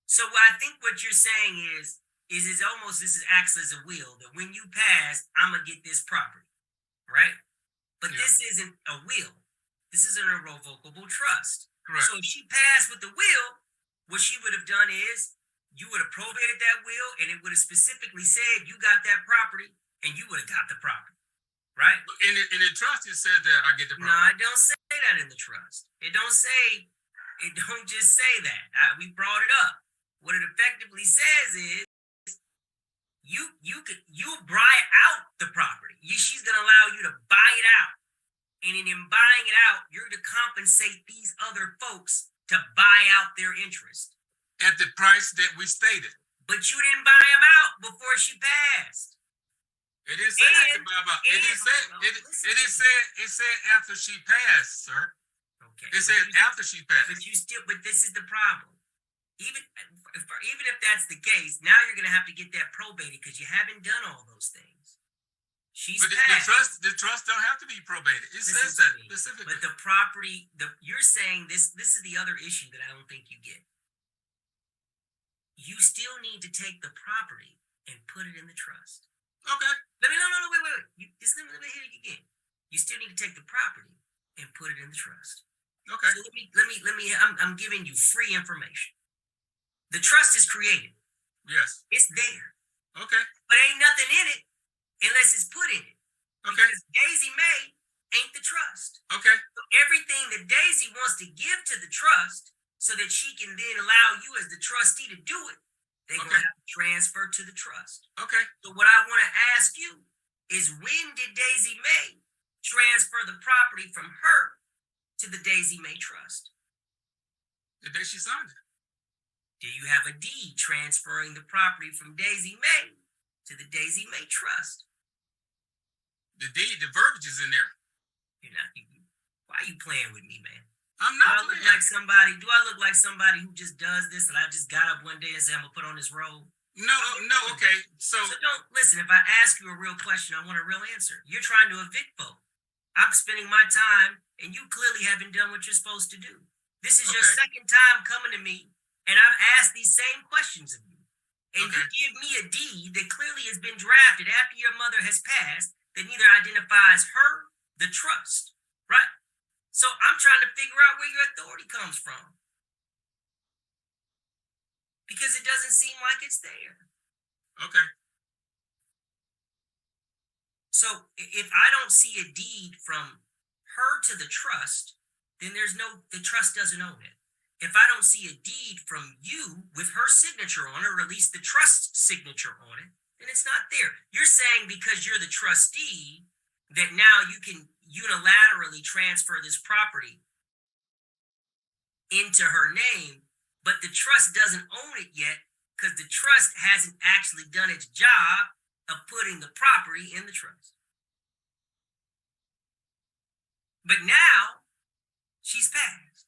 So I think what you're saying is this acts as a will, that when you pass, I'm going to get this property, right? But this isn't a will. This is an irrevocable trust. Correct. So if she passed with the will, what she would have done is you would have probated that will, and it would have specifically said you got that property, and you would have got the property, right? In the trust, it said that I get the property. No, it don't say that in the trust. It don't just say that. We brought it up. What it effectively says is you buy out the property. She's gonna allow you to buy it out. And in buying it out, you're to compensate these other folks to buy out their interest. At the price that we stated. But you didn't buy them out before she passed. It didn't say that to buy them out. It said after she passed, sir. Okay. It said after she passed. But this is the problem. Even if that's the case, now you're gonna have to get that probated because you haven't done all those things. The trust don't have to be probated. It says that specifically. But the property, you're saying this is the other issue that I don't think you get. You still need to take the property and put it in the trust. Okay. Wait. Let me hit it again. You still need to take the property and put it in the trust. Okay. So I'm giving you free information. The trust is created. Yes. It's there. Okay. But ain't nothing in it unless it's put in it. Okay. Because Daisy May ain't the trust. Okay. So everything that Daisy wants to give to the trust so that she can then allow you as the trustee to do it, they're going to have to transfer to the trust. Okay. So what I want to ask you is, when did Daisy May transfer the property from her to the Daisy May Trust? The day she signed it. Do you have a deed transferring the property from Daisy May to the Daisy May Trust? The deed, the verbiage is in there. Why are you playing with me, man? I'm not playing. Do I look like somebody who just does this and I just got up one day and said I'm gonna put on this robe? No, okay. So don't listen. If I ask you a real question, I want a real answer. You're trying to evict folk. I'm spending my time, and you clearly haven't done what you're supposed to do. This is your second time coming to me, and I've asked these same questions of you. And you give me a deed that clearly has been drafted after your mother has passed that neither identifies her, the trust, right? So I'm trying to figure out where your authority comes from. Because it doesn't seem like it's there. Okay. So if I don't see a deed from her to the trust, then the trust doesn't own it. If I don't see a deed from you with her signature on it, or at least the trust signature on it, then it's not there. You're saying because you're the trustee that now you can unilaterally transfer this property into her name, but the trust doesn't own it yet because the trust hasn't actually done its job of putting the property in the trust. But now she's passed.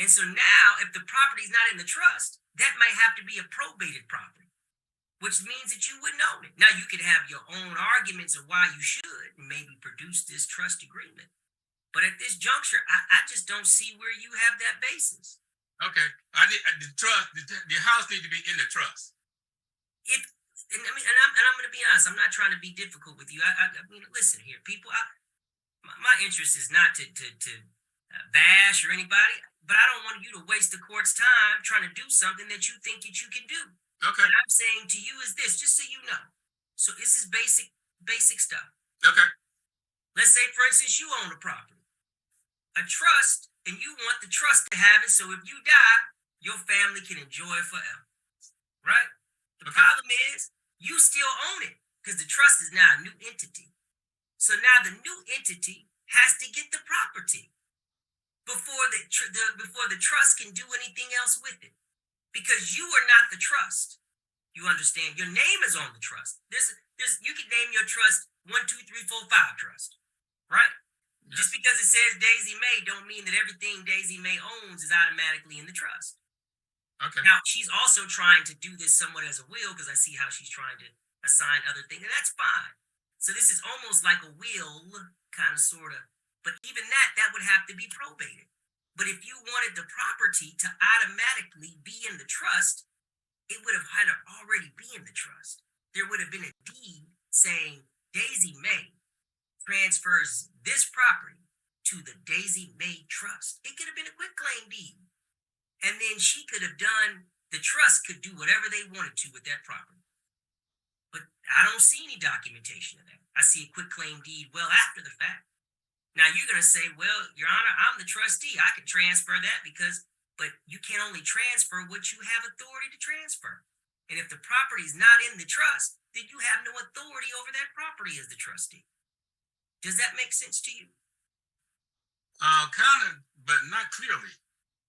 And so now if the property is not in the trust, that might have to be a probated property, which means that you wouldn't own it. Now you could have your own arguments of why you should and maybe produce this trust agreement. But at this juncture, I just don't see where you have that basis. Okay. The house need to be in the trust. And I'm going to be honest. I'm not trying to be difficult with you. I mean, listen here, people. My interest is not to bash or anybody, but I don't want you to waste the court's time trying to do something that you think that you can do. Okay. What I'm saying to you is this, just so you know. So this is basic stuff. Okay. Let's say, for instance, you own a property, a trust, and you want the trust to have it. So if you die, your family can enjoy it forever. Right? The problem is you still own it because the trust is now a new entity. So now the new entity has to get the property before the trust can do anything else with it, because you are not the trust. You understand? Your name is on the trust. You can name your trust 1, 2, 3, 4, 5 trust, right? Yes. Just because it says Daisy May don't mean that everything Daisy May owns is automatically in the trust. Okay. Now she's also trying to do this somewhat as a will, because I see how she's trying to assign other things, and that's fine. So this is almost like a will, kind of, sort of. But even that would have to be probated. But if you wanted the property to automatically be in the trust, it would have had to already be in the trust. There would have been a deed saying Daisy May transfers this property to the Daisy May Trust. It could have been a quitclaim deed. And then she could have the trust could do whatever they wanted to with that property. But I don't see any documentation of that. I see a quitclaim deed well after the fact. Now you're going to say, well, Your Honor, I'm the trustee. I can transfer that but you can only transfer what you have authority to transfer. And if the property is not in the trust, then you have no authority over that property as the trustee. Does that make sense to you? Kind of, but not clearly.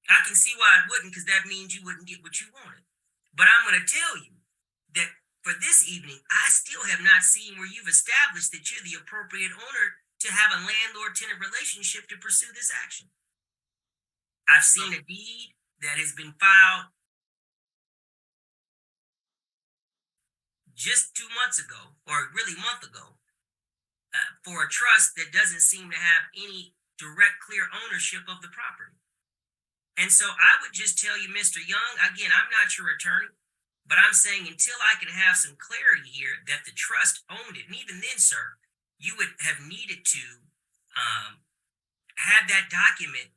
I can see why it wouldn't, because that means you wouldn't get what you wanted. But I'm going to tell you that for this evening, I still have not seen where you've established that you're the appropriate owner to have a landlord-tenant relationship to pursue this action. I've seen a deed that has been filed just 2 months ago, or really a month ago, for a trust that doesn't seem to have any direct, clear ownership of the property. And so I would just tell you, Mr. Young, again, I'm not your attorney, but I'm saying until I can have some clarity here that the trust owned it, and even then, sir, you would have needed to have that document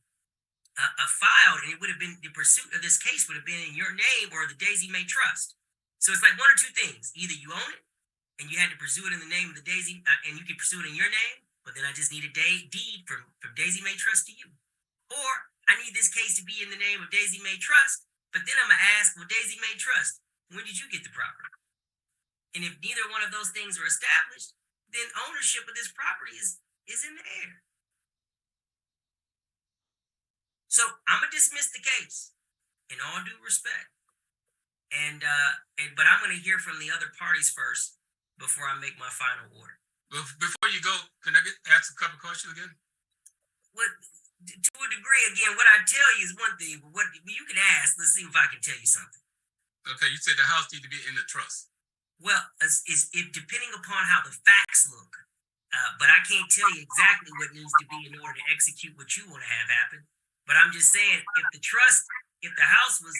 filed, and it would have been, the pursuit of this case would have been in your name or the Daisy May Trust. So it's like one or two things. Either you own it, and you had to pursue it in the name of the Daisy, and you could pursue it in your name, but then I just need a deed from Daisy May Trust to you. Or I need this case to be in the name of Daisy May Trust, but then I'm going to ask, well, Daisy May Trust, when did you get the property? And if neither one of those things are established, then ownership of this property is in the air. So I'm going to dismiss the case in all due respect. But I'm going to hear from the other parties first before I make my final order. Before you go, can I ask a couple questions again? Well, to a degree, again, what I tell you is one thing, but what you can ask, let's see if I can tell you something. Okay, you said the house needs to be in the trust. Well, it's depending upon how the facts look. But I can't tell you exactly what needs to be in order to execute what you want to have happen. But I'm just saying, if the house was,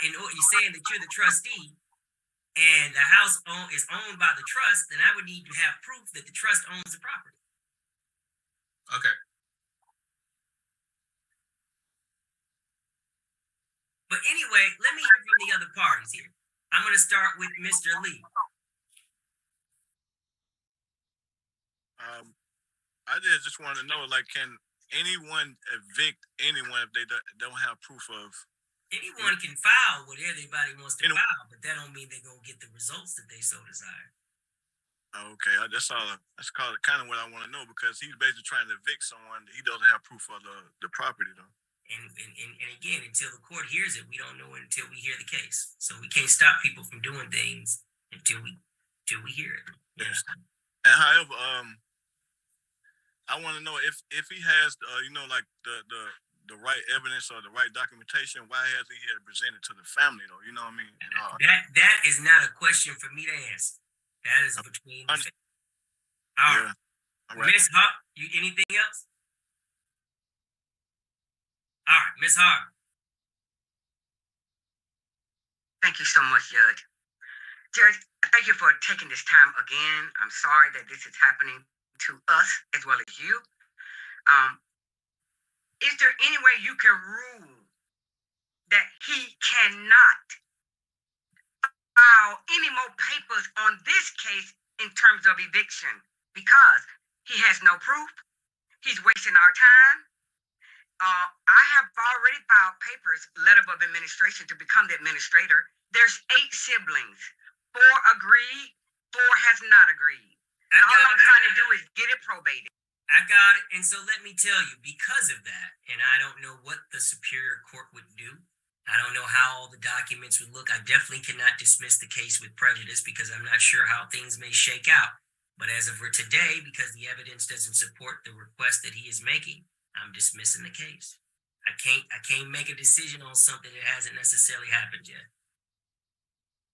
you're saying that you're the trustee and the house is owned by the trust, then I would need to have proof that the trust owns the property. Okay. But anyway, let me hear from the other parties here. I'm going to start with Mr. Lee. I just want to know, like, can anyone evict anyone if they don't have proof of? Anyone can file what everybody wants to file, but that don't mean they're going to get the results that they so desire. Okay, that's all. That's kind of what I want to know, because he's basically trying to evict someone that he doesn't have proof of the property, though. And again, until the court hears it, we don't know it until we hear the case. So we can't stop people from doing things until we hear it. Yes. And however, I want to know if he has, like the right evidence or the right documentation. Why hasn't he presented to the family, though? You know what I mean? That is not a question for me to answer. That is between the family. All right. All right. Miss Hart, anything else? All right, Miss Hart. Thank you so much, Judge. Judge, thank you for taking this time again. I'm sorry that this is happening to us as well as you. Is there any way you can rule that he cannot file any more papers on this case in terms of eviction? Because he has no proof. He's wasting our time. I have already filed papers, letter of administration, to become the administrator. There's 8 siblings. 4 agreed, 4 has not agreed. And all I'm trying to do is get it probated. I got it. And so let me tell you, because of that, and I don't know what the Superior Court would do. I don't know how all the documents would look. I definitely cannot dismiss the case with prejudice because I'm not sure how things may shake out. But as of for today, because the evidence doesn't support the request that he is making, I'm dismissing the case. I can't make a decision on something that hasn't necessarily happened yet.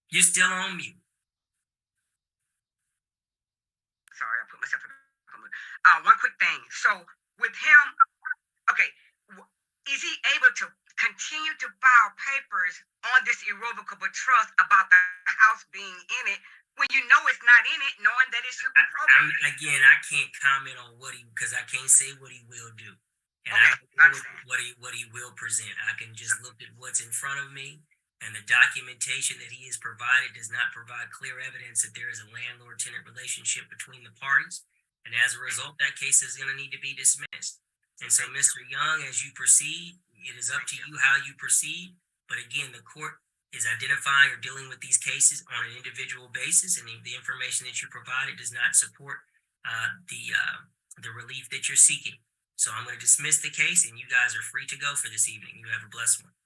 You're still on mute. Sorry, I put myself in. One quick thing. So with him, okay, is he able to continue to file papers on this irrevocable trust about the house being in it when you know it's not in it, knowing that it should be probated? Again, I can't comment on because I can't say what he will do. And okay, I don't know what he will present. I can just look at what's in front of me, and the documentation that he has provided does not provide clear evidence that there is a landlord-tenant relationship between the parties. And as a result, that case is going to need to be dismissed. And so, Mr. Young, as you proceed, it is up to you how you proceed. But again, the court is identifying or dealing with these cases on an individual basis, and the information that you provided does not support the relief that you're seeking. So I'm going to dismiss the case, and you guys are free to go for this evening. You have a blessed one.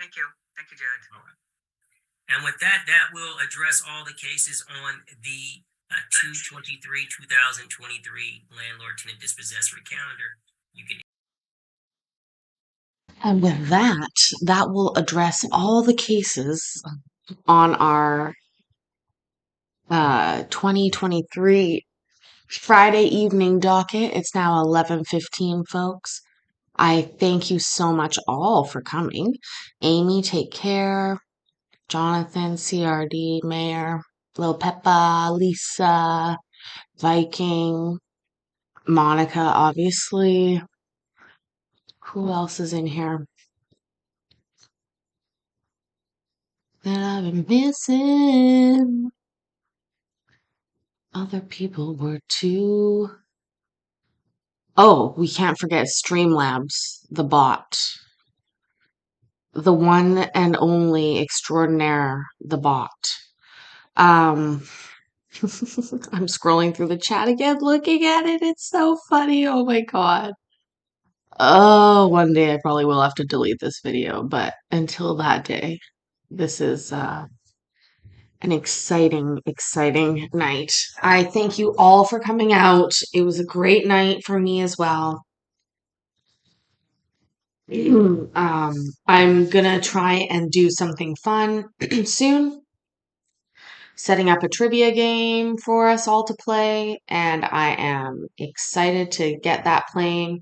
Thank you. Thank you, Judge. All right. And with that, that will address all the cases on the 2/23/2023 landlord-tenant dispossessory calendar. You can. And with that, that will address all the cases on our 2023 Friday evening docket. It's now 11:15, folks. I thank you so much all for coming. Amy, take care. Jonathan, CRD, Mayor, Lil Peppa, Lisa, Viking, Monica, obviously. Who else is in here that I've been missing? Other people were too. Oh, we can't forget Streamlabs, the bot. The one and only extraordinaire, the bot. I'm scrolling through the chat again, looking at it. It's so funny. Oh my God. Oh, one day I probably will have to delete this video, but until that day, this is an exciting, exciting night. I thank you all for coming out. It was a great night for me as well. I'm gonna try and do something fun soon. setting up a trivia game for us all to play, and I am excited to get that playing.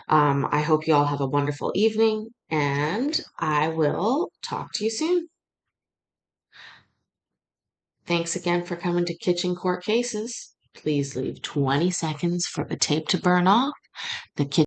I hope you all have a wonderful evening, and I will talk to you soon. Thanks again for coming to Kitchen Court Cases. Please leave 20 seconds for the tape to burn off. The kitchen